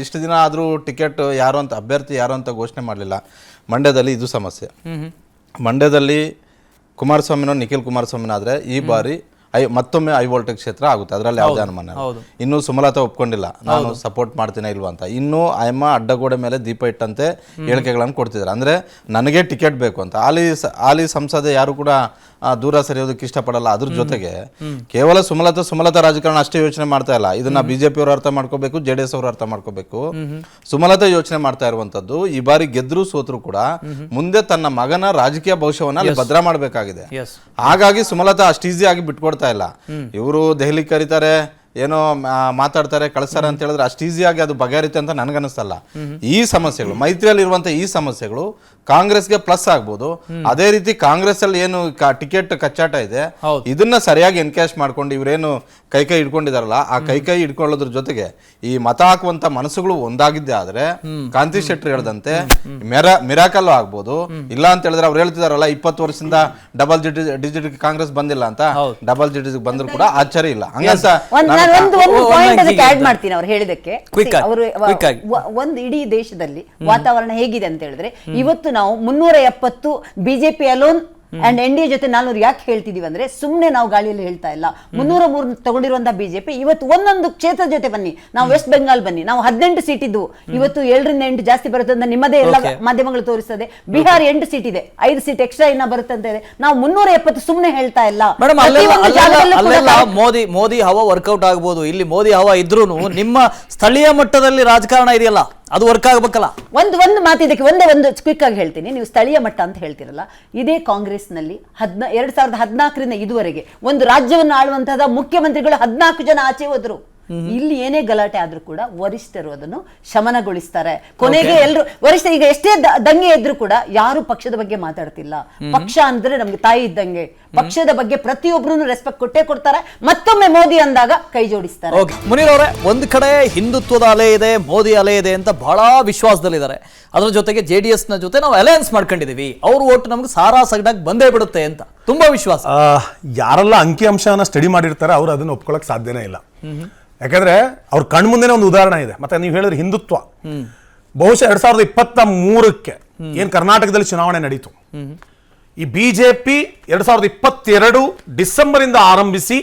ಇಷ್ಟು ದಿನ ಆದ್ರೂ ಟಿಕೆಟ್ ಯಾರು ಅಂತ ಅಭ್ಯರ್ಥಿ ಯಾರು ಅಂತ ಘೋಷಣೆ ಮಾಡಲಿಲ್ಲ. ಮಂಡ್ಯದಲ್ಲಿ ಇದು ಸಮಸ್ಯೆ. ಮಂಡ್ಯದಲ್ಲಿ ಕುಮಾರಸ್ವಾಮಿನೋ ನಿಖಿಲ್ ಕುಮಾರಸ್ವಾಮಿನ ಆದ್ರೆ ಈ ಬಾರಿ ಮತ್ತೊಮ್ಮೆ ಹೈ ವೋಲ್ಟೇಜ್ ಕ್ಷೇತ್ರ ಆಗುತ್ತೆ, ಅದರಲ್ಲಿ ಯಾವುದೇ ಅನುಮಾನ. ಇನ್ನು ಸುಮಲತಾ ಒಪ್ಕೊಂಡಿಲ್ಲ ನಾನು ಸಪೋರ್ಟ್ ಮಾಡ್ತೀನಿ ಇಲ್ವಾ ಅಂತ. ಇನ್ನು ಅಯ್ಯಮ್ಮ ಅಡ್ಡಗೋಡೆ ಮೇಲೆ ದೀಪ ಇಟ್ಟಂತೆ ಹೇಳಿಕೆಗಳನ್ನು ಕೊಡ್ತಿದ್ದಾರೆ. ಅಂದ್ರೆ ನನಗೆ ಟಿಕೆಟ್ ಬೇಕು ಅಂತ. ಹಾಲಿ ಸಂಸದೆ ಯಾರು ಕೂಡ ದೂರ ಸರಿಯೋದಕ್ಕೆ ಇಷ್ಟಪಡಲ್ಲ. ಅದ್ರ ಜೊತೆಗೆ ಕೇವಲ ಸುಮಲತಾ ರಾಜಕಾರಣ ಅಷ್ಟೇ ಯೋಚನೆ ಮಾಡ್ತಾ ಇಲ್ಲ. ಇದನ್ನ ಬಿಜೆಪಿ ಅವರು ಅರ್ಥ ಮಾಡ್ಕೋಬೇಕು, JDS ಅವರು ಅರ್ಥ ಮಾಡ್ಕೋಬೇಕು. ಸುಮಲತಾ ಯೋಚನೆ ಮಾಡ್ತಾ ಇರುವಂತದ್ದು ಈ ಬಾರಿ ಗೆದ್ರು ಸೋತ್ರು ಕೂಡ ಮುಂದೆ ತನ್ನ ಮಗನ ರಾಜಕೀಯ ಭವಿಷ್ಯವನ್ನ ಅಲ್ಲಿ ಭದ್ರ ಮಾಡಬೇಕಾಗಿದೆ. ಹಾಗಾಗಿ ಸುಮಲತಾ ಅಷ್ಟು ಈಸಿ ಆಗಿ ಬಿಟ್ಕೊಡ್ತಾ ಇಲ್ಲ. ಇವರು ದೆಹಲಿ ಕರೀತಾರೆ, ಏನೋ ಮಾತಾಡ್ತಾರೆ, ಕಳಿಸ್ತಾರೆ ಅಂತ ಹೇಳಿದ್ರೆ ಅಷ್ಟು ಈಸಿಯಾಗಿ ಅದು ಬಗೆಹರಿತೆ ಅಂತ ನನಗನ್ನಿಸ್ತಲ್ಲ. ಈ ಸಮಸ್ಯೆಗಳು ಮೈತ್ರಿಯಲ್ಲಿ ಇರುವಂತಹ ಈ ಸಮಸ್ಯೆಗಳು ಕಾಂಗ್ರೆಸ್ಗೆ ಪ್ಲಸ್ ಆಗ್ಬೋದು. ಅದೇ ರೀತಿ ಕಾಂಗ್ರೆಸ್ ಅಲ್ಲಿ ಏನು ಟಿಕೆಟ್ ಕಚ್ಚಾಟ ಇದೆ ಇದನ್ನ ಸರಿಯಾಗಿ ಎನ್ಕ್ಯಾಶ್ ಮಾಡ್ಕೊಂಡು ಇವರೇನು ಕೈ ಹಿಡ್ಕೊಂಡಿದಾರಲ್ಲ ಆ ಕೈ ಹಿಡ್ಕೊಳ್ಳೋದ್ರ ಜೊತೆಗೆ ಈ ಮತ ಹಾಕುವಂತ ಮನಸ್ಸುಗಳು ಒಂದಾಗಿದ್ದೆ ಆದ್ರೆ ಕಾಂತಿ ಶೆಟ್ಟಿ ಹೇಳ್ದಂತೆ ಮಿರಾಕಲ್ ಆಗ್ಬೋದು. ಇಲ್ಲ ಅಂತ ಹೇಳಿದ್ರೆ ಅವ್ರು ಹೇಳ್ತಿದಾರಲ್ಲ 20 ವರ್ಷದಿಂದ ಡಬಲ್ ಡಿಜಿಟ್ ಕಾಂಗ್ರೆಸ್ ಬಂದಿಲ್ಲ ಅಂತ. ಡಬಲ್ ಡಿಜಿಟ್ ಬಂದ್ರು ಕೂಡ ಆಶ್ಚರ್ಯ ಇಲ್ಲ. ಹಂಗಂತ ಆಡ್ ಮಾಡ್ತೀನಿ ಅವ್ರು ಹೇಳಿದಕ್ಕೆ. ಅವರು ಒಂದು ಇಡೀ ದೇಶದಲ್ಲಿ ವಾತಾವರಣ ಹೇಗಿದೆ ಅಂತ ಹೇಳಿದ್ರೆ ಇವತ್ತು ನಾವು 370 ಬಿಜೆಪಿ ಅಲೋನ್ ಅಂಡ್ NDA ಜೊತೆ 400 ಯಾಕೆ ಹೇಳ್ತಿದೀವಿ ಅಂದ್ರೆ ಸುಮ್ನೆ ನಾವು ಗಾಳಿಯಲ್ಲಿ ಹೇಳ್ತಾ ಇಲ್ಲ. 303 ತಗೊಂಡಿರುವಂತಹ ಬಿಜೆಪಿ ಇವತ್ತು ಒಂದೊಂದು ಕ್ಷೇತ್ರದ ಜೊತೆ ಬನ್ನಿ, ನಾವು ವೆಸ್ಟ್ ಬೆಂಗಾಲ್ ಬನ್ನಿ, ನಾವು 18 ಸೀಟ್ ಇದ್ದು ಇವತ್ತು 7ರಿಂದ 8 ಜಾಸ್ತಿ ಬರುತ್ತೆ ಅಂತ ನಿಮ್ಮದೇ ಎಲ್ಲ ಮಾಧ್ಯಮಗಳು ತೋರಿಸ್ತದೆ. ಬಿಹಾರ್ 8 ಸೀಟ್ ಇದೆ, 5 ಸೀಟ್ ಎಕ್ಸ್ಟ್ರಾ ಇನ್ನ ಬರುತ್ತೆ ಅಂತ ಇದೆ. ನಾವು 370 ಸುಮ್ನೆ ಹೇಳ್ತಾ ಇಲ್ಲ. ಮೋದಿ ಹವಾ ವರ್ಕೌಟ್ ಆಗ್ಬೋದು. ಇಲ್ಲಿ ಮೋದಿ ಹವಾ ಇದ್ರೂ ನಿಮ್ಮ ಸ್ಥಳೀಯ ಮಟ್ಟದಲ್ಲಿ ರಾಜಕಾರಣ ಇದೆಯಲ್ಲ ಅದು ವರ್ಕ್ ಆಗಬೇಕಲ್ಲ. ಒಂದು ಮಾತು ಇದಕ್ಕೆ ಒಂದು ಕ್ವಿಕ್ ಆಗಿ ಹೇಳ್ತೀನಿ. ನೀವು ಸ್ಥಳೀಯ ಮಟ್ಟ ಅಂತ ಹೇಳ್ತಿರಲ್ಲ, ಇದೇ ಕಾಂಗ್ರೆಸ್ನಲ್ಲಿ 2014ರಿಂದ ಇದುವರೆಗೆ ಒಂದು ರಾಜ್ಯವನ್ನು ಆಳುವಂತಹ ಮುಖ್ಯಮಂತ್ರಿಗಳು 14 ಜನ ಆಚೆ ಹೋದ್ರು. ಇಲ್ಲಿ ಏನೇ ಗಲಾಟೆ ಆದ್ರೂ ಕೂಡ ವರಿಷ್ಠರು ಅದನ್ನು ಶಮನಗೊಳಿಸ್ತಾರೆ. ಕೊನೆಗೆ ಎಲ್ಲರೂ ವರಿಷ್ಠ ಈಗ ಎಷ್ಟೇ ದಂಗೆ ಇದ್ರೂ ಕೂಡ ಯಾರು ಪಕ್ಷದ ಬಗ್ಗೆ ಮಾತಾಡ್ತಿಲ್ಲ. ಪಕ್ಷ ಅಂದ್ರೆ ನಮ್ಗೆ ತಾಯಿ ಇದ್ದಂಗೆ. ಪಕ್ಷದ ಬಗ್ಗೆ ಪ್ರತಿಯೊಬ್ಬರು ರೆಸ್ಪೆಕ್ಟ್ ಕೊಟ್ಟೇ ಕೊಡ್ತಾರೆ. ಮತ್ತೊಮ್ಮೆ ಮೋದಿ ಅಂದಾಗ ಕೈ ಜೋಡಿಸ್ತಾರೆ. ಮುನೀರ್ ಅವರೇ, ಒಂದು ಕಡೆ ಹಿಂದುತ್ವದ ಅಲೆ ಇದೆ, ಮೋದಿ ಅಲೆ ಇದೆ ಅಂತ ಬಹಳ ವಿಶ್ವಾಸದಲ್ಲಿದ್ದಾರೆ. ಅದರ ಜೊತೆಗೆ JDS ನ ಜೊತೆ ನಾವು ಅಲಯನ್ಸ್ ಮಾಡ್ಕೊಂಡಿದೀವಿ, ಅವ್ರ ಓಟ್ ನಮ್ಗೆ ಸಾರಾ ಸಗಡಾಗಿ ಬಂದೇ ಬಿಡುತ್ತೆ ಅಂತ ತುಂಬಾ ವಿಶ್ವಾಸ. ಯಾರೆಲ್ಲ ಅಂಕಿಅಂಶನ ಸ್ಟಡಿ ಮಾಡಿರ್ತಾರೆ ಅವ್ರು ಅದನ್ನ ಒಪ್ಕೊಳಕ್ ಸಾಧ್ಯನೇ ಇಲ್ಲ. ಯಾಕಂದ್ರೆ ಅವ್ರ ಕಣ್ಮುಂದೆನೇ ಒಂದು ಉದಾಹರಣೆ ಇದೆ. ಮತ್ತೆ ನೀವು ಹೇಳಿದ್ರೆ ಹಿಂದುತ್ವ ಬಹುಶಃ 2023ಕ್ಕೆ ಏನ್ ಕರ್ನಾಟಕದಲ್ಲಿ ಚುನಾವಣೆ ನಡೀತು, ಈ ಬಿಜೆಪಿ 2022 ಡಿಸೆಂಬರ್ ಇಂದ ಆರಂಭಿಸಿ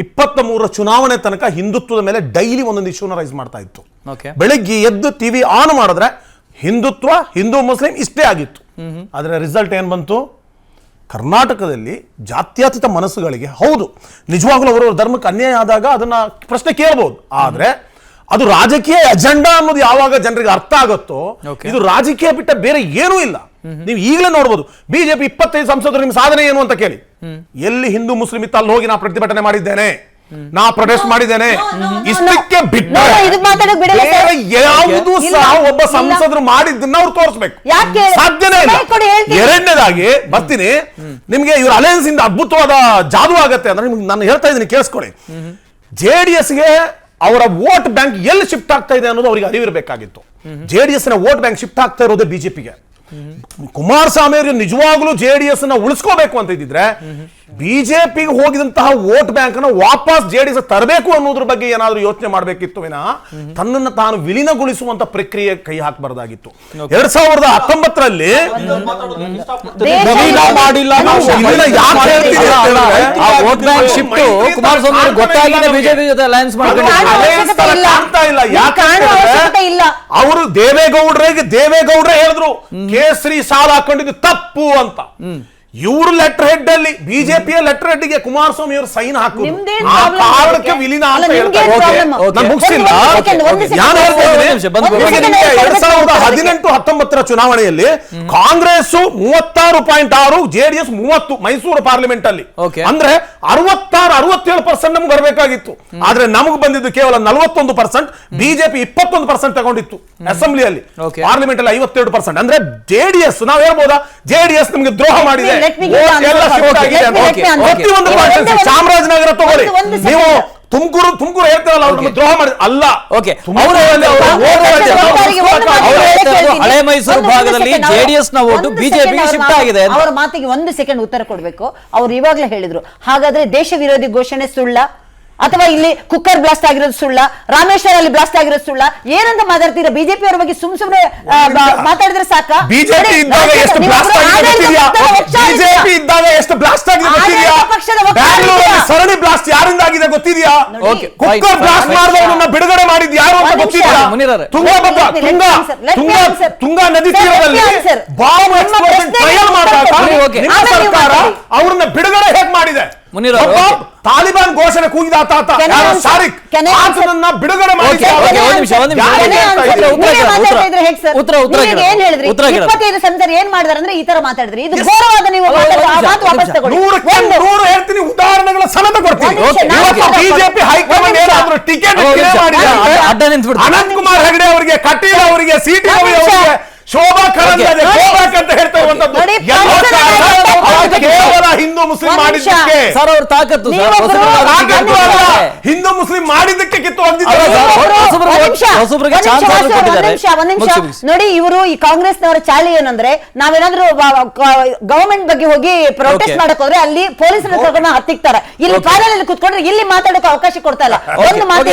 23 ಚುನಾವಣೆ ತನಕ ಹಿಂದುತ್ವದ ಮೇಲೆ ಡೈಲಿ ಒಂದೊಂದು ಇಶ್ಯೂನ ರೈಸ್ ಮಾಡ್ತಾ ಇತ್ತು. ಬೆಳಿಗ್ಗೆ ಎದ್ದು ಟಿವಿ ಆನ್ ಮಾಡಿದ್ರೆ ಹಿಂದುತ್ವ, ಹಿಂದೂ ಮುಸ್ಲಿಂ ಇಷ್ಟೇ ಆಗಿತ್ತು. ಆದ್ರೆ ರಿಸಲ್ಟ್ ಏನ್ ಬಂತು? ಕರ್ನಾಟಕದಲ್ಲಿ ಜಾತ್ಯತೀತ ಮನಸ್ಸುಗಳಿಗೆ ಹೌದು ನಿಜವಾಗ್ಲೂ ಅವರವರ ಧರ್ಮಕ್ಕೆ ಅನ್ಯಾಯ ಆದಾಗ ಅದನ್ನ ಪ್ರಶ್ನೆ ಕೇಳಬಹುದು. ಆದ್ರೆ ಅದು ರಾಜಕೀಯ ಅಜೆಂಡಾ ಅನ್ನೋದು ಯಾವಾಗ ಜನರಿಗೆ ಅರ್ಥ ಆಗುತ್ತೋ ಇದು ರಾಜಕೀಯ ಬಿಟ್ಟ ಬೇರೆ ಏನೂ ಇಲ್ಲ. ನೀವು ಈಗಲೇ ನೋಡ್ಬೋದು ಬಿಜೆಪಿ 25 ಸಂಸದರು ನಿಮ್ಮ ಸಾಧನೆ ಏನು ಅಂತ ಕೇಳಿ. ಎಲ್ಲಿ ಹಿಂದೂ ಮುಸ್ಲಿಂ ಇತ್ತು ಅಲ್ಲಿ ಹೋಗಿ ನಾ ಪ್ರತಿಭಟನೆ ಮಾಡಿದ್ದೇನೆ, ನಾ ಪ್ರೊಟೆಸ್ಟ್ ಮಾಡಿದ್ದೇನೆ. ಇಷ್ಟಕ್ಕೆ ಬೇರೆ ಯಾವುದು ಸಹ ಒಬ್ಬ ಸಂಸದರು ಮಾಡಿದ್ದನ್ನ ಅವ್ರು ತೋರಿಸ್ಬೇಕು, ಸಾಧ್ಯನೇ ಇಲ್ಲ. ಎರಡನೇದಾಗಿ ಬರ್ತೀನಿ, ನಿಮ್ಗೆ ಇವ್ರ ಅಲಯನ್ಸ್ ಇಂದ ಅದ್ಭುತವಾದ ಜಾದು ಆಗತ್ತೆ ಅಂದ್ರೆ ನಿಮ್ಗೆ ನಾನು ಹೇಳ್ತಾ ಇದ್ದೀನಿ ಕೇಳಿಸ್ಕೊಳ್ಳಿ. JDSಗೆ ಅವರ ವೋಟ್ ಬ್ಯಾಂಕ್ ಎಲ್ಲಿ ಶಿಫ್ಟ್ ಆಗ್ತಾ ಇದೆ ಅನ್ನೋದು ಅವರಿಗೆ ಅರಿವಿರಬೇಕಾಗಿತ್ತು. JDS ನ ವೋಟ್ ಬ್ಯಾಂಕ್ ಶಿಫ್ಟ್ ಆಗ್ತಾ ಇರೋದೇ ಬಿಜೆಪಿಗೆ. ಕುಮಾರಸ್ವಾಮಿ ಅವರಿಗೆ ನಿಜವಾಗ್ಲೂ JDS ನ ಉಳಿಸ್ಕೋಬೇಕು ಅಂತ ಇದ್ದಿದ್ರೆ ಬಿಜೆಪಿಗೆ ಹೋಗಿದಂತಹ ವೋಟ್ ಬ್ಯಾಂಕ್ ಅನ್ನು ವಾಪಸ್ JDS ತರಬೇಕು ಅನ್ನೋದ್ರ ಬಗ್ಗೆ ಏನಾದ್ರೂ ಯೋಚನೆ ಮಾಡಬೇಕಿತ್ತು ವಿನಃ ತನ್ನನ್ನು ತಾನು ವಿಲೀನಗೊಳಿಸುವಂತ ಪ್ರಕ್ರಿಯೆ ಕೈ ಹಾಕಬಾರದಾಗಿತ್ತು. 2019ರಲ್ಲಿ ಅವರು ದೇವೇಗೌಡ್ರೆ ಹೇಳಿದ್ರು ಕೇಸರಿ ಸಾಲ ಹಾಕೊಂಡಿದ್ದು ತಪ್ಪು ಅಂತ. ಇವರು ಲೆಟರ್ ಹೆಡ್ ಅಲ್ಲಿ ಬಿಜೆಪಿಯ ಲೆಟರ್ ಹೆಡ್ ಗೆ ಕುಮಾರಸ್ವಾಮಿ ಅವರು ಸೈನ್ ಹಾಕುದು ಕಾರಣಕ್ಕೆ ವಿಲೀನ ಅಂತ ಹೇಳ್ತಾರೆ. 2018-19 ಚುನಾವಣೆಯಲ್ಲಿ ಕಾಂಗ್ರೆಸ್ 36.6, JDS 30 ಮೈಸೂರು ಪಾರ್ಲಿಮೆಂಟ್ ಅಲ್ಲಿ. ಅಂದ್ರೆ 66-67% ನಮ್ಗೆ ಬರಬೇಕಾಗಿತ್ತು. ಆದ್ರೆ ನಮಗ್ ಬಂದಿದ್ದು ಕೇವಲ 41%. ಬಿಜೆಪಿ 21% ತಗೊಂಡಿತ್ತು ಅಸೆಂಬ್ಲಿಯಲ್ಲಿ. ಪಾರ್ಲಿಮೆಂಟ್ ಅಲ್ಲಿ 52%. ಅಂದ್ರೆ JDS ನಾವ್ ಹೇಳ್ಬೋದಾ JDS ನಮ್ಗೆ ದ್ರೋಹ ಮಾಡಿದೆ. ಚಾಮರಾಜನಗರ ತಗೊಳ್ಳಿ, ನೀವು ತುಮಕೂರು ಹೇಳ್ತಾರಲ್ಲ ಅವ್ರನ್ನ ದ್ರೋಹ ಮಾಡಿ ಅಲ್ಲ. ಓಕೆ ತುಮಕೂರು ಹಳೆ ಮೈಸೂರು ಭಾಗದಲ್ಲಿ ಜೆಡಿಎಸ್ ನ ಓಟು ಬಿಜೆಪಿಗೆ ಶಿಫ್ಟ್ ಆಗಿದೆ. ಅವರ ಮಾತಿಗೆ 1 ಸೆಕೆಂಡ್ ಉತ್ತರ ಕೊಡ್ಬೇಕು. ಅವ್ರು ಇವಾಗಲೇ ಹೇಳಿದ್ರು, ಹಾಗಾದ್ರೆ ದೇಶ ವಿರೋಧಿ ಘೋಷಣೆ ಸುಳ್ಳ ಅಥವಾ ಇಲ್ಲಿ ಕುಕ್ಕರ್ ಬ್ಲಾಸ್ಟ್ ಆಗಿರೋದು ಸುಳ್ಳ, ರಾಮೇಶ್ವರಲ್ಲಿ ಬ್ಲಾಸ್ಟ್ ಆಗಿರೋದು ಸುಳ್ಳ, ಏನಂತ ಮಾತಾಡ್ತೀರಾ? ಬಿಜೆಪಿ ಅವರ ಬಗ್ಗೆ ಸುಮ್ನೆ ಮಾತಾಡಿದ್ರೆ ಸಾಕ? ಬಿಜೆಪಿ ಇದ್ದಾಗ ಎಷ್ಟು ಬ್ಲಾಸ್ಟ್ ಆಗಿದೆ ಗೊತ್ತಿದೆಯಾ? ಬಿಜೆಪಿ ಇದ್ದಾಗ ಎಷ್ಟು ಬ್ಲಾಸ್ಟ್ ಆಗಿದೆ ಗೊತ್ತಿದೆಯಾ? ಬ್ಯಾಂಗ್ಳೂರಲ್ಲಿ ಸರಣಿ ಬ್ಲಾಸ್ಟ್ ಯಾರಿಂದ ಆಗಿದೆ ಗೊತ್ತಿದೆಯಾ? ಕುಕ್ಕರ್ ಬ್ಲಾಸ್ಟ್ ಮಾಡಿದವರನ್ನ ಬಿಡುಗಡೆ ಮಾಡಿದ್ ಯಾರು ಅಂತ ಗೊತ್ತಿದೆಯಾ? ತುಂಗಾ ನದಿ ತೀರದಲ್ಲಿ ಬಾಂಬ್ ಎಕ್ಸ್ಪ್ಲೋಷನ್ ಟ್ರಯಲ್ ಮಾಡಿದಾಗ ನಿಮ್ಮ ಸರ್ಕಾರ ಅವ್ರನ್ನ ಬಿಡುಗಡೆ ಹೇಗೆ ಮಾಡಿದೆ? ತಾಲಿಬಾನ್ ಘೋಷಣೆ ಕೂಗಿದ ಶಾರಿಕ್ ಆತನನ್ನ ಬಿಡುಗಡೆ ಮಾಡಿ 25 ಸಂಸದರು ಏನ್ ಮಾಡಿದಾರೆ ಅಂದ್ರೆ ಈ ತರ ಮಾತಾಡಿದ್ರಿ. ಇದು ಘೋರವಾದ ನೀವು ವಾಪಸ್ ತಗೊಳ್ಳಿ. 100 ಹೇಳ್ತೀನಿ, ಉದಾಹರಣೆಗಳ ಸಮೇತ ಕೊಡ್ತೀನಿ. ಬಿಜೆಪಿ ಹೈಕಮಾಂಡ್ ಏನಾದ್ರು ಟಿಕೆಟ್ ಅನಂತ್ ಕುಮಾರ್ ಹೆಗಡೆ ಅವರಿಗೆ, ಕಟೀಲ್ ಅವರಿಗೆ, ಸಿಟಿ ರವಿ ಅವರಿಗೆ, ಶೋಭಾ ಕರಂದ್ಲಾಜೆ ಅಂತ ಹೇಳ್ತಾ ಇರುವಂತದ್ದು ಕೇವಲ ಹಿಂದೂ ಮುಸ್ಲಿಂ ಮಾಡಿದ್ದಕ್ಕೆ. ಸರ್ ಅವ್ರ ತಾಕತ್ತು ಹಿಂದೂ ಮುಸ್ಲಿಂ ಮಾಡಿದ್ದಕ್ಕೆ ಕಿತ್ತು ನೋಡಿ. ಇವರು ಈ ಕಾಂಗ್ರೆಸ್ನವರ ಚಾಳಿ ಏನಂದ್ರೆ, ನಾವೇನಾದ್ರೂ ಗವರ್ಮೆಂಟ್ ಬಗ್ಗೆ ಹೋಗಿ ಪ್ರೊಟೆಸ್ಟ್ ಮಾಡಕ್ ಹೋದ್ರೆ ಅಲ್ಲಿ ಪೊಲೀಸರ ಕರ್ಕೊಂಡು ಹತ್ತಿಕ್ತಾರೆ. ಇಲ್ಲಿ ಕಾರಲ್ಲಿ ಕುತ್ಕೊಂಡ್ರೆ ಇಲ್ಲಿ ಮಾತಾಡೋಕೆ ಅವಕಾಶ ಕೊಡ್ತಾ ಇಲ್ಲ. ಒಂದು ಮಾತು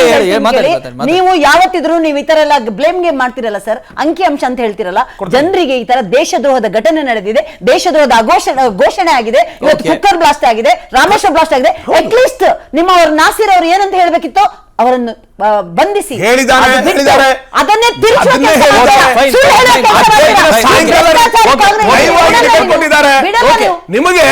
ನೀವು ಯಾವತ್ತಿದ್ರು ನೀವು ಈ ತರ ಎಲ್ಲ ಬ್ಲೇಮ್ ಗೇಮ್ ಮಾಡ್ತಿರಲ್ಲ ಸರ್, ಅಂಕಿ ಅಂಶ ಅಂತ ಹೇಳ್ತಿರಲ್ಲ. ಜನರಿಗೆ ಈ ತರ ದೇಶದ್ರೋಹದ ಘಟನೆ ನಡೆದಿದೆ, ದೇಶದ್ರೋಹದ ಘೋಷಣೆ ಆಗಿದೆ, ಇವತ್ತು ಕುಕ್ಕರ್ ಬ್ಲಾಸ್ಟ್ ಆಗಿದೆ, ರಾಮೇಶ್ವರ ಬ್ಲಾಸ್ಟ್ ಆಗಿದೆ. ಅಟ್ ಲೀಸ್ಟ್ ನಿಮ್ಮ ನಾಸಿರ್ ಅವರು ಏನಂತ ಹೇಳ್ಬೇಕಿತ್ತು, ಅವರನ್ನು ಬಂಧಿಸಿ ಅದನ್ನೇ ನಿಮಗೆ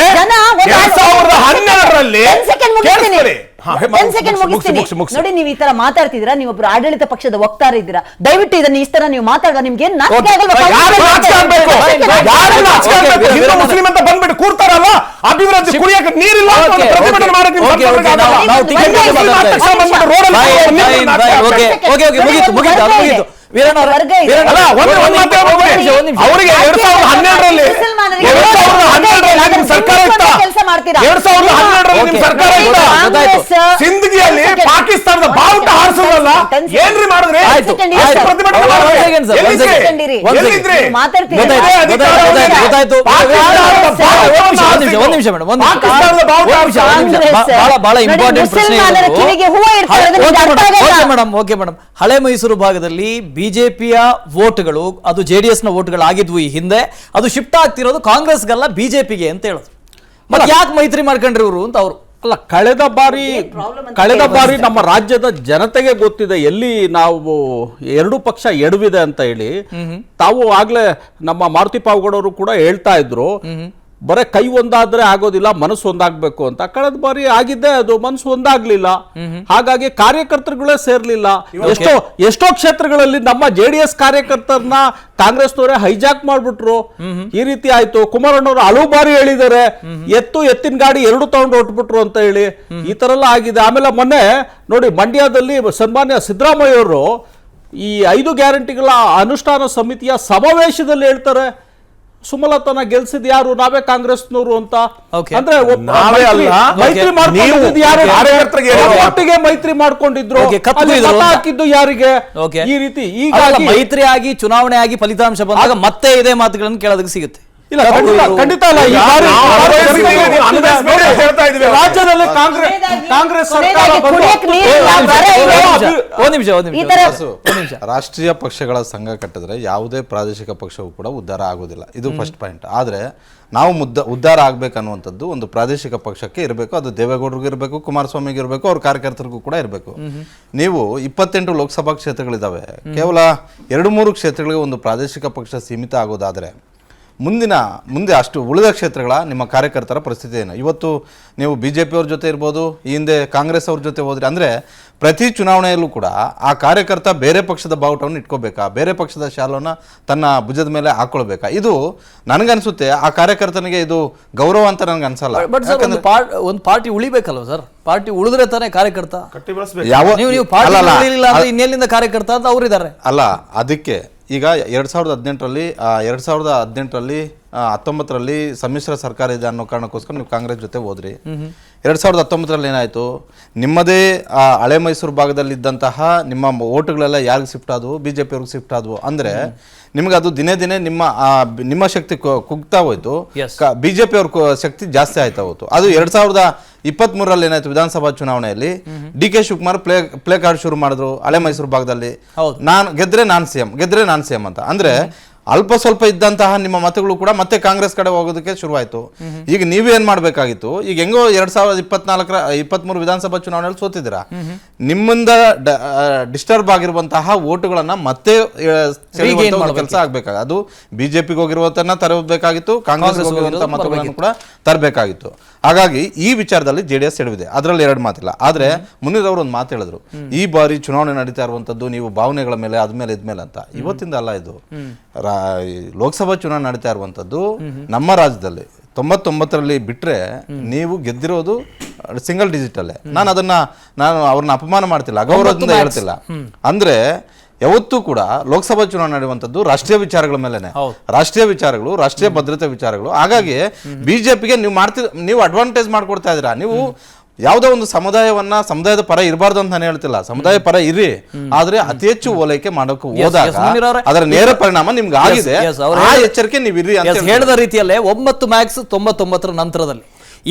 10 ಸೆಕೆಂಡ್ ಮುಗಿಸ್ತೀನಿ ನೋಡಿ. ನೀವು ಈ ತರ ಮಾತಾಡ್ತಿದ್ದೀರಾ, ನೀವೊಬ್ರು ಆಡಳಿತ ಪಕ್ಷದ ವಕ್ತಾರ ಇದ್ದೀರಾ, ದಯವಿಟ್ಟು ಇದನ್ನ ಈ ತರ ನೀವು ಮಾತಾಡುವ ನಿಮ್ಗೆ ಮುಸ್ಲಿಂ ಅಂತ ಬಂದ್ಬಿಟ್ಟು ಕೂರ್ತಾರಲ್ಲ, ಅಭಿವೃದ್ಧಿ ಕುಡಿಯಕ್ಕೆ ನೀರಿಲ್ಲ ಪ್ರತಿಭಟನೆ ಮಾಡಕ್ಕೆ ಅವರಿಗೆ 2012ರಲ್ಲಿ ಸರ್ಕಾರ ಸಿಂದಗಿಯಲ್ಲಿ ಪಾಕಿಸ್ತಾನದ ಬಾವುಟ ಹಾರಿಸೋದಲ್ಲ ಏನ್ರಿ ಮಾಡಿದ್ರೆ ಹಳೆ ಮೈಸೂರು ಭಾಗದಲ್ಲಿ ಬಿಜೆಪಿಯ ವೋಟ್ಗಳು, ಅದು ಜೆಡಿಎಸ್ ನ ವೋಟ್ಗಳಾಗಿದ್ವು ಈ ಹಿಂದೆ, ಅದು ಶಿಫ್ಟ್ ಆಗ್ತಿರೋದು ಕಾಂಗ್ರೆಸ್ಗಲ್ಲ ಬಿಜೆಪಿಗೆ ಅಂತ ಹೇಳೋದು. ಮತ್ತೆ ಯಾಕೆ ಮೈತ್ರಿ ಮಾಡ್ಕೊಂಡ್ರಿ ಇವರು ಅಂತ ಅವರು. ಅಲ್ಲ, ಕಳೆದ ಬಾರಿ ನಮ್ಮ ರಾಜ್ಯದ ಜನತೆಗೆ ಗೊತ್ತಿದೆ ಎಲ್ಲಿ ನಾವು ಎರಡು ಪಕ್ಷ ಎಡವಿದೆ ಅಂತ ಹೇಳಿ. ತಾವು ಆಗ್ಲೇ ನಮ್ಮ ಮಾರುತಿ ಪಾವಗಡವರು ಕೂಡ ಹೇಳ್ತಾ ಇದ್ರು, ಬರೇ ಕೈ ಒಂದಾದ್ರೆ ಆಗೋದಿಲ್ಲ, ಮನಸ್ಸು ಒಂದಾಗ್ಬೇಕು ಅಂತ. ಕಳೆದ ಬಾರಿ ಆಗಿದ್ದೆ ಅದು, ಮನಸ್ಸು ಒಂದಾಗ್ಲಿಲ್ಲ. ಹಾಗಾಗಿ ಕಾರ್ಯಕರ್ತರುಗಳೇ ಸೇರ್ಲಿಲ್ಲ. ಎಷ್ಟೋ ಕ್ಷೇತ್ರಗಳಲ್ಲಿ ನಮ್ಮ JDS ಕಾರ್ಯಕರ್ತರನ್ನ ಕಾಂಗ್ರೆಸ್ನವರೇ ಹೈಜಾಕ್ ಮಾಡ್ಬಿಟ್ರು. ಈ ರೀತಿ ಆಯ್ತು. ಕುಮಾರಣ್ಣವರು ಹಲವು ಬಾರಿ ಹೇಳಿದ್ದಾರೆ, ಎತ್ತಿನ ಗಾಡಿ 2 ತಗೊಂಡು ಹೊಟ್ಬಿಟ್ರು ಅಂತ ಹೇಳಿ. ಈ ತರ ಎಲ್ಲ ಆಗಿದೆ. ಆಮೇಲೆ ಮೊನ್ನೆ ನೋಡಿ, ಮಂಡ್ಯದಲ್ಲಿ ಸನ್ಮಾನ್ಯ ಸಿದ್ದರಾಮಯ್ಯ ಅವರು ಈ 5 ಗ್ಯಾರಂಟಿಗಳ ಅನುಷ್ಠಾನ ಸಮಿತಿಯ ಸಮಾವೇಶದಲ್ಲಿ ಹೇಳ್ತಾರೆ, ಸುಮಲತನ ಗೆಲ್ಸಿದ್ ಯಾರು, ನಾವೇ ಕಾಂಗ್ರೆಸ್ನವರು ಅಂತ. ಅಂದ್ರೆ ಒಟ್ಟಿಗೆ ಮೈತ್ರಿ ಮಾಡ್ಕೊಂಡಿದ್ರು, ಹಾಕಿದ್ದು ಯಾರಿಗೆ ಈ ರೀತಿ. ಈಗ ಮೈತ್ರಿ ಆಗಿ ಚುನಾವಣೆ ಆಗಿ ಫಲಿತಾಂಶ ಬಂದಾಗ ಮತ್ತೆ ಇದೇ ಮಾತುಗಳನ್ನು ಕೇಳೋದಕ್ಕೆ ಸಿಗುತ್ತೆ. ಇಲ್ಲ, ಖಂಡಿತ ಅಲ್ಲ. ರಾಜ್ಯದಲ್ಲಿ ಕಾಂಗ್ರೆಸ್ ರಾಷ್ಟ್ರೀಯ ಪಕ್ಷಗಳ ಸಂಘ ಕಟ್ಟಿದ್ರೆ ಯಾವುದೇ ಪ್ರಾದೇಶಿಕ ಪಕ್ಷವೂ ಕೂಡ ಉದ್ಧಾರ ಆಗೋದಿಲ್ಲ. ಇದು ಫಸ್ಟ್ ಪಾಯಿಂಟ್. ಆದರೆ ನಾವು ಉದ್ಧಾರ ಆಗ್ಬೇಕನ್ನುವಂಥದ್ದು ಒಂದು ಪ್ರಾದೇಶಿಕ ಪಕ್ಷಕ್ಕೆ ಇರಬೇಕು. ಅದು ದೇವೇಗೌಡರಿಗೂ ಇರಬೇಕು, ಕುಮಾರಸ್ವಾಮಿಗೆ ಇರಬೇಕು, ಅವ್ರ ಕಾರ್ಯಕರ್ತರಿಗೂ ಕೂಡ ಇರಬೇಕು. ನೀವು 28 ಲೋಕಸಭಾ ಕ್ಷೇತ್ರಗಳಿದ್ದಾವೆ, ಕೇವಲ 2-3 ಕ್ಷೇತ್ರಗಳಿಗೆ ಒಂದು ಪ್ರಾದೇಶಿಕ ಪಕ್ಷ ಸೀಮಿತ ಆಗೋದಾದರೆ ಮುಂದೆ ಅಷ್ಟು ಉಳಿದ ಕ್ಷೇತ್ರಗಳ ನಿಮ್ಮ ಕಾರ್ಯಕರ್ತರ ಪರಿಸ್ಥಿತಿ ಏನು? ಇವತ್ತು ನೀವು BJP ಅವ್ರ ಜೊತೆ ಇರ್ಬೋದು, ಈ ಹಿಂದೆ ಕಾಂಗ್ರೆಸ್ ಅವ್ರ ಜೊತೆ ಹೋದ್ರಿ ಅಂದರೆ ಪ್ರತಿ ಚುನಾವಣೆಯಲ್ಲೂ ಕೂಡ ಆ ಕಾರ್ಯಕರ್ತ ಬೇರೆ ಪಕ್ಷದ ಬಾವುಟವನ್ನು ಇಟ್ಕೋಬೇಕಾ, ಬೇರೆ ಪಕ್ಷದ ಶಾಲವನ್ನು ತನ್ನ ಭುಜದ ಮೇಲೆ ಹಾಕೊಳ್ಬೇಕಾ? ಇದು ನನಗನ್ಸುತ್ತೆ ಆ ಕಾರ್ಯಕರ್ತನಿಗೆ ಇದು ಗೌರವ ಅಂತ ನನಗೆ ಅನ್ಸಲ್ಲ. ಒಂದು ಪಾರ್ಟಿ ಉಳಿಬೇಕಲ್ವ ಸರ್? ಪಾರ್ಟಿ ಉಳಿದ್ರೆ ತಾನೇ ಕಾರ್ಯಕರ್ತ. ಇನ್ನೆಲ್ಲಿಂದ ಕಾರ್ಯಕರ್ತ ಅಂತ ಅವರಿದ್ದಾರೆ ಅಲ್ಲ. ಅದಕ್ಕೆ ಈಗ 2018ರಲ್ಲಿ 19ರಲ್ಲಿ ಸಮ್ಮಿಶ್ರ ಸರ್ಕಾರ ಇದೆ ಅನ್ನೋ ಕಾರಣಕ್ಕೋಸ್ಕರ ನೀವು ಕಾಂಗ್ರೆಸ್ ಜೊತೆ ಹೋದ್ರಿ. 2019ರಲ್ಲಿ ಏನಾಯಿತು, ನಿಮ್ಮದೇ ಹಳೆ ಮೈಸೂರು ಭಾಗದಲ್ಲಿದ್ದಂತಹ ನಿಮ್ಮ ಓಟುಗಳೆಲ್ಲ ಯಾರಿಗೆ ಶಿಫ್ಟ್ ಆದವು? BJP ಅವ್ರಿಗೆ ಶಿಫ್ಟ್ ಆದವು. ಅಂದರೆ ನಿಮ್ಗೆ ಅದು ದಿನೇ ದಿನೇ ನಿಮ್ಮ ಶಕ್ತಿ ಕುಗ್ತಾ ಹೋಯ್ತು, BJP ಅವ್ರ ಶಕ್ತಿ ಜಾಸ್ತಿ ಆಯ್ತಾ ಹೋಯ್ತು. ಅದು 2023ರಲ್ಲಿ ಏನಾಯ್ತು, ವಿಧಾನಸಭಾ ಚುನಾವಣೆಯಲ್ಲಿ DK ಶಿವಕುಮಾರ್ ಪ್ಲೇ ಕಾರ್ಡ್ ಶುರು ಮಾಡಿದ್ರು ಹಳೆ ಮೈಸೂರು ಭಾಗದಲ್ಲಿ, ನಾನು ಗೆದ್ರೆ ನಾನು ಸಿಎಂ ಅಂತ. ಅಂದ್ರೆ ಅಲ್ಪ ಸ್ವಲ್ಪ ಇದ್ದಂತಹ ನಿಮ್ಮ ಮತಗಳು ಕೂಡ ಮತ್ತೆ ಕಾಂಗ್ರೆಸ್ ಕಡೆ ಹೋಗೋದಕ್ಕೆ ಶುರುವಾಯಿತು. ಈಗ ನೀವೇನ್ ಮಾಡ್ಬೇಕಾಗಿತ್ತು, ಈಗ ಹೆಂಗೋ 2023 ವಿಧಾನಸಭಾ ಚುನಾವಣೆಯಲ್ಲಿ ಸೋತಿದ್ದೀರಾ, ನಿಮ್ಮಿಂದ ಡಿಸ್ಟರ್ಬ್ ಆಗಿರುವಂತಹ ಓಟುಗಳನ್ನ ಮತ್ತೆ ಕೆಲಸ ಆಗ್ಬೇಕಾಗ, ಅದು ಬಿಜೆಪಿಗೆ ಹೋಗಿರುವಂತನ್ನ ತರಬೇಕಾಗಿತ್ತು, ಕಾಂಗ್ರೆಸ್ ಹೋಗಿರುವಂತಹ ಮತಗಳನ್ನು ಕೂಡ ತರಬೇಕಾಗಿತ್ತು. ಹಾಗಾಗಿ ಈ ವಿಚಾರದಲ್ಲಿ JDS ಎಡವಿದೆ, ಅದರಲ್ಲಿ ಎರಡು ಮಾತಿಲ್ಲ. ಆದ್ರೆ ಮುನೀರ್ ಅವರು ಒಂದು ಮಾತು ಹೇಳಿದ್ರು, ಈ ಬಾರಿ ಚುನಾವಣೆ ನಡೀತಾ ಇರುವಂತದ್ದು ನೀವು ಭಾವನೆಗಳ ಮೇಲೆ ಅದ್ಮೇಲೆ ಇದ್ಮೇಲೆ ಅಂತ. ಇವತ್ತಿಂದ ಅಲ್ಲ, ಇದು ಲೋಕಸಭಾ ಚುನಾವಣೆ ನಡೀತಾ ಇರುವಂತದ್ದು ನಮ್ಮ ರಾಜ್ಯದಲ್ಲಿ 99ರಲ್ಲಿ ಬಿಟ್ರೆ ನೀವು ಗೆದ್ದಿರೋದು ಸಿಂಗಲ್ ಡಿಜಿಟ್ ಅಲ್ಲೇ. ನಾನು ಅವ್ರನ್ನ ಅಪಮಾನ ಮಾಡ್ತಿಲ್ಲ, ಅಗೌರವದಿಂದ ಹೇಳ್ತಿಲ್ಲ. ಅಂದ್ರೆ ಯಾವತ್ತೂ ಕೂಡ ಲೋಕಸಭಾ ಚುನಾವಣೆ ನಡೆಯುವಂಥದ್ದು ರಾಷ್ಟ್ರೀಯ ವಿಚಾರಗಳ ಮೇಲೆನೆ, ರಾಷ್ಟ್ರೀಯ ವಿಚಾರಗಳು, ರಾಷ್ಟ್ರೀಯ ಭದ್ರತೆ ವಿಚಾರಗಳು. ಹಾಗಾಗಿ ಬಿಜೆಪಿಗೆ ನೀವು ಅಡ್ವಾಂಟೇಜ್ ಮಾಡ್ಕೊಡ್ತಾ ಇದ್ದೀರಾ. ನೀವು ಯಾವುದೋ ಒಂದು ಸಮುದಾಯದ ಪರ ಇರಬಾರ್ದು ಅಂತ ನಾನು ಹೇಳ್ತಿಲ್ಲ, ಸಮುದಾಯ ಪರ ಇರಿ, ಆದ್ರೆ ಅತಿ ಹೆಚ್ಚು ಓಲೈಕೆ ಮಾಡೋಕೆ ಹೋದಾಗ ಅದರ ನೇರ ಪರಿಣಾಮ ನಿಮ್ಗೆ ಆಗಿದೆ. ಆ ಎಚ್ಚರಿಕೆ ನೀವು ಇರಿ ಅಂತ ಹೇಳಿದ ರೀತಿಯಲ್ಲೇ 9 ಮ್ಯಾಕ್ಸ್ 99ರ ನಂತರದಲ್ಲಿ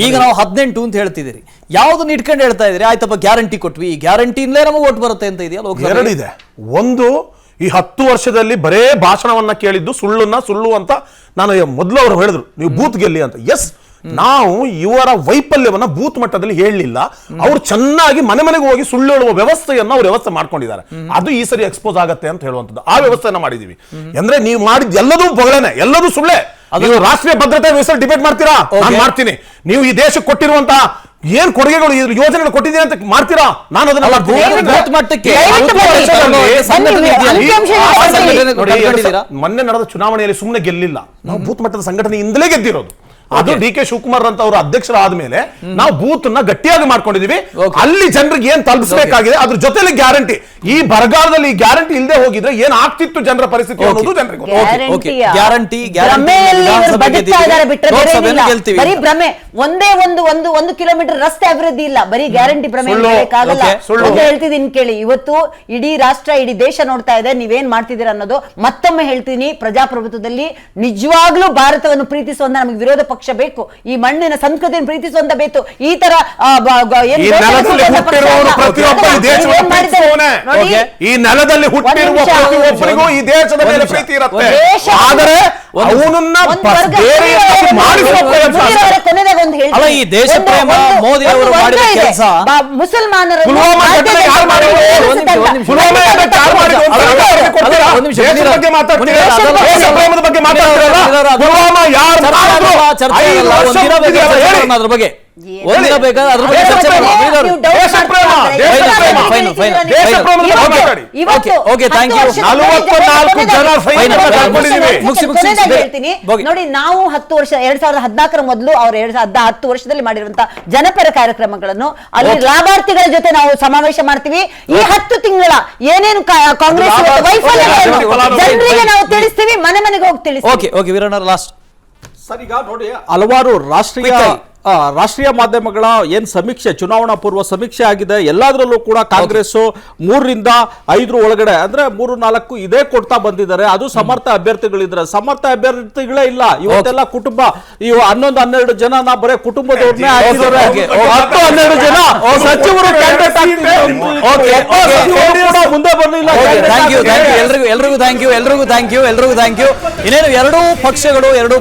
ಈಗ ನಾವು 18 ಅಂತ ಹೇಳ್ತಿದ್ದೀರಿ. ಯಾವ್ದನ್ನ ಇಟ್ಕೊಂಡು ಹೇಳ್ತಾ ಇದ್ರಿ? ಆಯ್ತಪ್ಪ ಗ್ಯಾರಂಟಿ ಕೊಟ್ವಿ, ಈ ಗ್ಯಾರಂಟಿಯಿಂದಲೇ ನಮಗೆ ಓಟ್ ಬರುತ್ತೆ ಅಂತ ಇದೆಯಲ್ಲ. ಎರಡಿದೆ. ಒಂದು, ಈ 10 ವರ್ಷದಲ್ಲಿ ಬರೇ ಭಾಷಣವನ್ನ ಕೇಳಿದ್ದು ಸುಳ್ಳು ಅಂತ ನಾನು ಮೊದಲು ಅವರು ಹೇಳಿದ್ರು, ನೀವು ಬೂತ್ ಗೆಲ್ಲಿ ಅಂತ. ಎಸ್, ನಾವು ಇವರ ವೈಫಲ್ಯವನ್ನ ಬೂತ್ ಮಟ್ಟದಲ್ಲಿ ಹೇಳಲಿಲ್ಲ, ಅವ್ರು ಚೆನ್ನಾಗಿ ಮನೆಗೆ ಹೋಗಿ ಸುಳ್ಳು ಹೇಳುವ ವ್ಯವಸ್ಥೆಯನ್ನು ಅವ್ರು ವ್ಯವಸ್ಥೆ ಮಾಡ್ಕೊಂಡಿದ್ದಾರೆ. ಅದು ಈ ಸರಿ ಎಕ್ಸ್ಪೋಸ್ ಆಗತ್ತೆ ಅಂತ ಹೇಳುವಂಥದ್ದು, ಆ ವ್ಯವಸ್ಥೆಯನ್ನ ಮಾಡಿದೀವಿ. ಅಂದ್ರೆ ನೀವು ಮಾಡಿದ ಎಲ್ಲದೂ ಬೊಗಳನೆ, ಎಲ್ಲದೂ ಸುಳ್ಳೆ. ನೀವು ರಾಷ್ಟ್ರೀಯ ಭದ್ರತೆ ವಿಷಯ ಡಿಬೇಟ್ ಮಾಡ್ತೀರಾ? ನಾನು ಮಾಡ್ತೀನಿ. ನೀವು ಈ ದೇಶಕ್ಕೆ ಕೊಟ್ಟಿರುವಂತ ಏನ್ ಕೊಡುಗೆಗಳು, ಯೋಜನೆಗಳು ಕೊಟ್ಟಿದ್ದೀರಿ ಅಂತ ಮಾಡ್ತೀರಾ? ನಾನು ಅದನ್ನ ಮೊನ್ನೆ ನಡೆದ ಚುನಾವಣೆಯಲ್ಲಿ ಸುಮ್ಮನೆ ಗೆಲ್ಲಿಲ್ಲ, ನಾವು ಬೂತ್ ಮಟ್ಟದ ಸಂಘಟನೆಯಿಂದಲೇ ಗೆದ್ದಿರೋದು. ಅದು DK ಶಿವಕುಮಾರ್ ಅಂತ ಅವರು ಅಧ್ಯಕ್ಷರಾದ ಮೇಲೆ ನಾವು ಬೂತ್ ನ ಗಟ್ಟಿಯಾಗಿ ಮಾಡ್ಕೊಂಡಿದೀವಿ. ಅಲ್ಲಿ ಜನರಿಗೆ ಏನ್ ತಲುಪಿಸಬೇಕಾಗಿದೆ, ಅದ್ರ ಜೊತೆಲಿ ಗ್ಯಾರಂಟಿ. ಈ ಬರಗಾಲದಲ್ಲಿ ಈ ಗ್ಯಾರಂಟಿ ಇಲ್ಲದೆ ಹೋಗಿದ್ರೆ ಏನ್ ಆಗ್ತಿತ್ತು ಜನರ ಪರಿಸ್ಥಿತಿ ಅನ್ನೋದು ಜನರಿಗೆ ಬರೀ ಭ್ರಮೆ. ಒಂದೇ ಒಂದು ಕಿಲೋಮೀಟರ್ ರಸ್ತೆ ಅಭಿವೃದ್ಧಿ ಇಲ್ಲ, ಬರೀ ಗ್ಯಾರಂಟಿ ಭ್ರಮೆ ಹೇಳ್ತಿದ್ದೀನಿ ಕೇಳಿ. ಇವತ್ತು ಇಡೀ ರಾಷ್ಟ್ರ, ಇಡೀ ದೇಶ ನೋಡ್ತಾ ಇದೆ ನೀವೇನ್ ಮಾಡ್ತಿದ್ದೀರಾ ಅನ್ನೋದು. ಮತ್ತೊಮ್ಮೆ ಹೇಳ್ತೀನಿ, ಪ್ರಜಾಪ್ರಭುತ್ವದಲ್ಲಿ ನಿಜವಾಗ್ಲೂ ಭಾರತವನ್ನು ಪ್ರೀತಿಸುವಂತ ನಮಗೆ ವಿರೋಧ ಪಕ್ಷ ಬೇಕು, ಈ ಮಣ್ಣಿನ ಸಂಸ್ಕೃತಿಯನ್ನು ಪ್ರೀತಿಸುವಂತ ಬೇಕು. ಈ ತರ ಈ ನೆಲದಲ್ಲಿ ಹುಟ್ಟಿರುವ ಪ್ರತಿಯೊಬ್ಬರಿಗೂ ಈ ದೇಶದ ಮೇಲೆ ಪ್ರೀತಿ ಇರುತ್ತೆ. ಆದರೆ ಈ ದೇಶ ಪ್ರೇಮ ಮೋದಿ ಅವರು ಮಾಡಿದ ಕೆಲಸ, ಮುಸಲ್ಮಾನರನ್ನು ಅದ್ರ ಬಗ್ಗೆ ಒಂದಿನ ಬೇಕಾದ್ರೆ ಅದ್ರ ಬಗ್ಗೆ ಚರ್ಚೆ ನೋಡಿ. ನಾವು 10 ವರ್ಷ 2014 ಮೊದಲು ಅವ್ರು 10 ವರ್ಷದಲ್ಲಿ ಮಾಡಿರುವಂತಹ ಜನಪರ ಕಾರ್ಯಕ್ರಮಗಳನ್ನು ಅಲ್ಲಿ ಲಾಭಾರ್ಥಿಗಳ ಜೊತೆ ನಾವು ಸಮಾವೇಶ ಮಾಡ್ತೀವಿ. ಈ 10 ತಿಂಗಳ ಏನೇನು ಕಾಂಗ್ರೆಸ್ ವೈಫಲ್ಯಗಳನ್ನು ಜನರಿಗೆ ನಾವು ತಿಳಿಸ್ತೀವಿ, ಮನೆಗೆ ಹೋಗಿ ತಿಳಿಸ್ತೀವಿ. ಸರ್, ಈಗ ನೋಡಿ, ಹಲವಾರು ರಾಷ್ಟ್ರೀಯ ಮಾಧ್ಯಮಗಳ ಏನ್ ಸಮೀಕ್ಷೆ, ಚುನಾವಣಾ ಪೂರ್ವ ಸಮೀಕ್ಷೆ ಆಗಿದೆ, ಎಲ್ಲದರಲ್ಲೂ ಕೂಡ ಕಾಂಗ್ರೆಸ್ 3 ರಿಂದ 5 ಒಳಗಡೆ, ಅಂದ್ರೆ 3-4 ಇದೇ ಕೊಡ್ತಾ ಬಂದಿದ್ದಾರೆ. ಅದು ಸಮರ್ಥ ಅಭ್ಯರ್ಥಿಗಳಿದ್ರೆ, ಸಮರ್ಥ ಅಭ್ಯರ್ಥಿಗಳೇ ಇಲ್ಲ. ಇವತ್ತೆಲ್ಲ ಕುಟುಂಬ, ಇವು 11-12 ಜನ ಬರೇ ಕುಟುಂಬದವ್ರನ್ನೇ ಹಾಕಿದ್ದಾರೆ. 10-12 ಜನ ಸಚಿವರು ಮುಂದೆ ಬರಲಿಲ್ಲ. ಎಲ್ರಿಗೂ ಥ್ಯಾಂಕ್ ಯು. ಇನ್ನೇನು ಎರಡೂ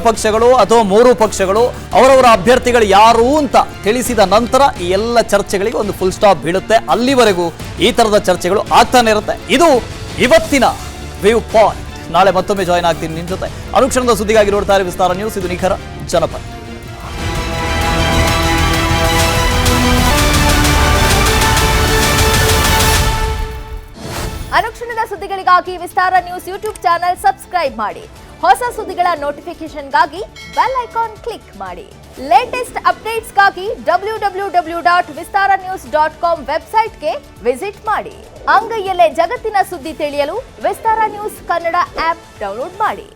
ಪಕ್ಷಗಳು ಅಥವಾ 3 ಪಕ್ಷಗಳು ಅವರವರ ಅಭ್ಯರ್ಥಿಗಳು ಯಾರು ಅಂತ ತಿಳಿಸಿದ ನಂತರ ಈ ಎಲ್ಲ ಚರ್ಚೆಗಳಿಗೆ ಒಂದು ಫುಲ್ ಸ್ಟಾಪ್ ಬೀಳುತ್ತೆ. ಅಲ್ಲಿವರೆಗೂ ಈ ತರದ ಚರ್ಚೆಗಳು ಆಗ್ತಾನೆ ಇರುತ್ತೆ. ಇದು ಇವತ್ತಿನ ವ್ಯೂ ಪಾಯಿಂಟ್. ನಾಳೆ ಮತ್ತೊಮ್ಮೆ ಜಾಯ್ನ್ ಆಗ್ತೀನಿ ನಿಮ್ಮ ಜೊತೆ. ಅನುಕ್ಷಣದ ಸುದ್ದಿಗಾಗಿ ನೋಡ್ತಾ ಇರಿ ವಿಸ್ತಾರ ನ್ಯೂಸ್. ಇದು ನಿಖರ ಜನಪರ. ಅನುಕ್ಷಣದ ಸುದ್ದಿಗಳಿಗಾಗಿ ವಿಸ್ತಾರ ನ್ಯೂಸ್ ಯೂಟ್ಯೂಬ್ ಚಾನೆಲ್ ಸಬ್ಸ್ಕ್ರೈಬ್ ಮಾಡಿ. ಹೊಸ ಸುದ್ದಿಗಳ ನೋಟಿಫಿಕೇಶನ್ಗಾಗಿ ಬೆಲ್ ಐಕಾನ್ ಕ್ಲಿಕ್ ಮಾಡಿ. ಲೇಟೆಸ್ಟ್ ಅಪ್ಡೇಟ್ಸ್ಗಾಗಿ www.vistaranews.com ವೆಬ್ಸೈಟ್ಗೆ ವಿಸಿಟ್ ಮಾಡಿ. ಅಂಗೈಯಲ್ಲೇ ಜಗತ್ತಿನ ಸುದ್ದಿ ತಿಳಿಯಲು ವಿಸ್ತಾರ ನ್ಯೂಸ್ ಕನ್ನಡ ಆಪ್ ಡೌನ್ಲೋಡ್ ಮಾಡಿ.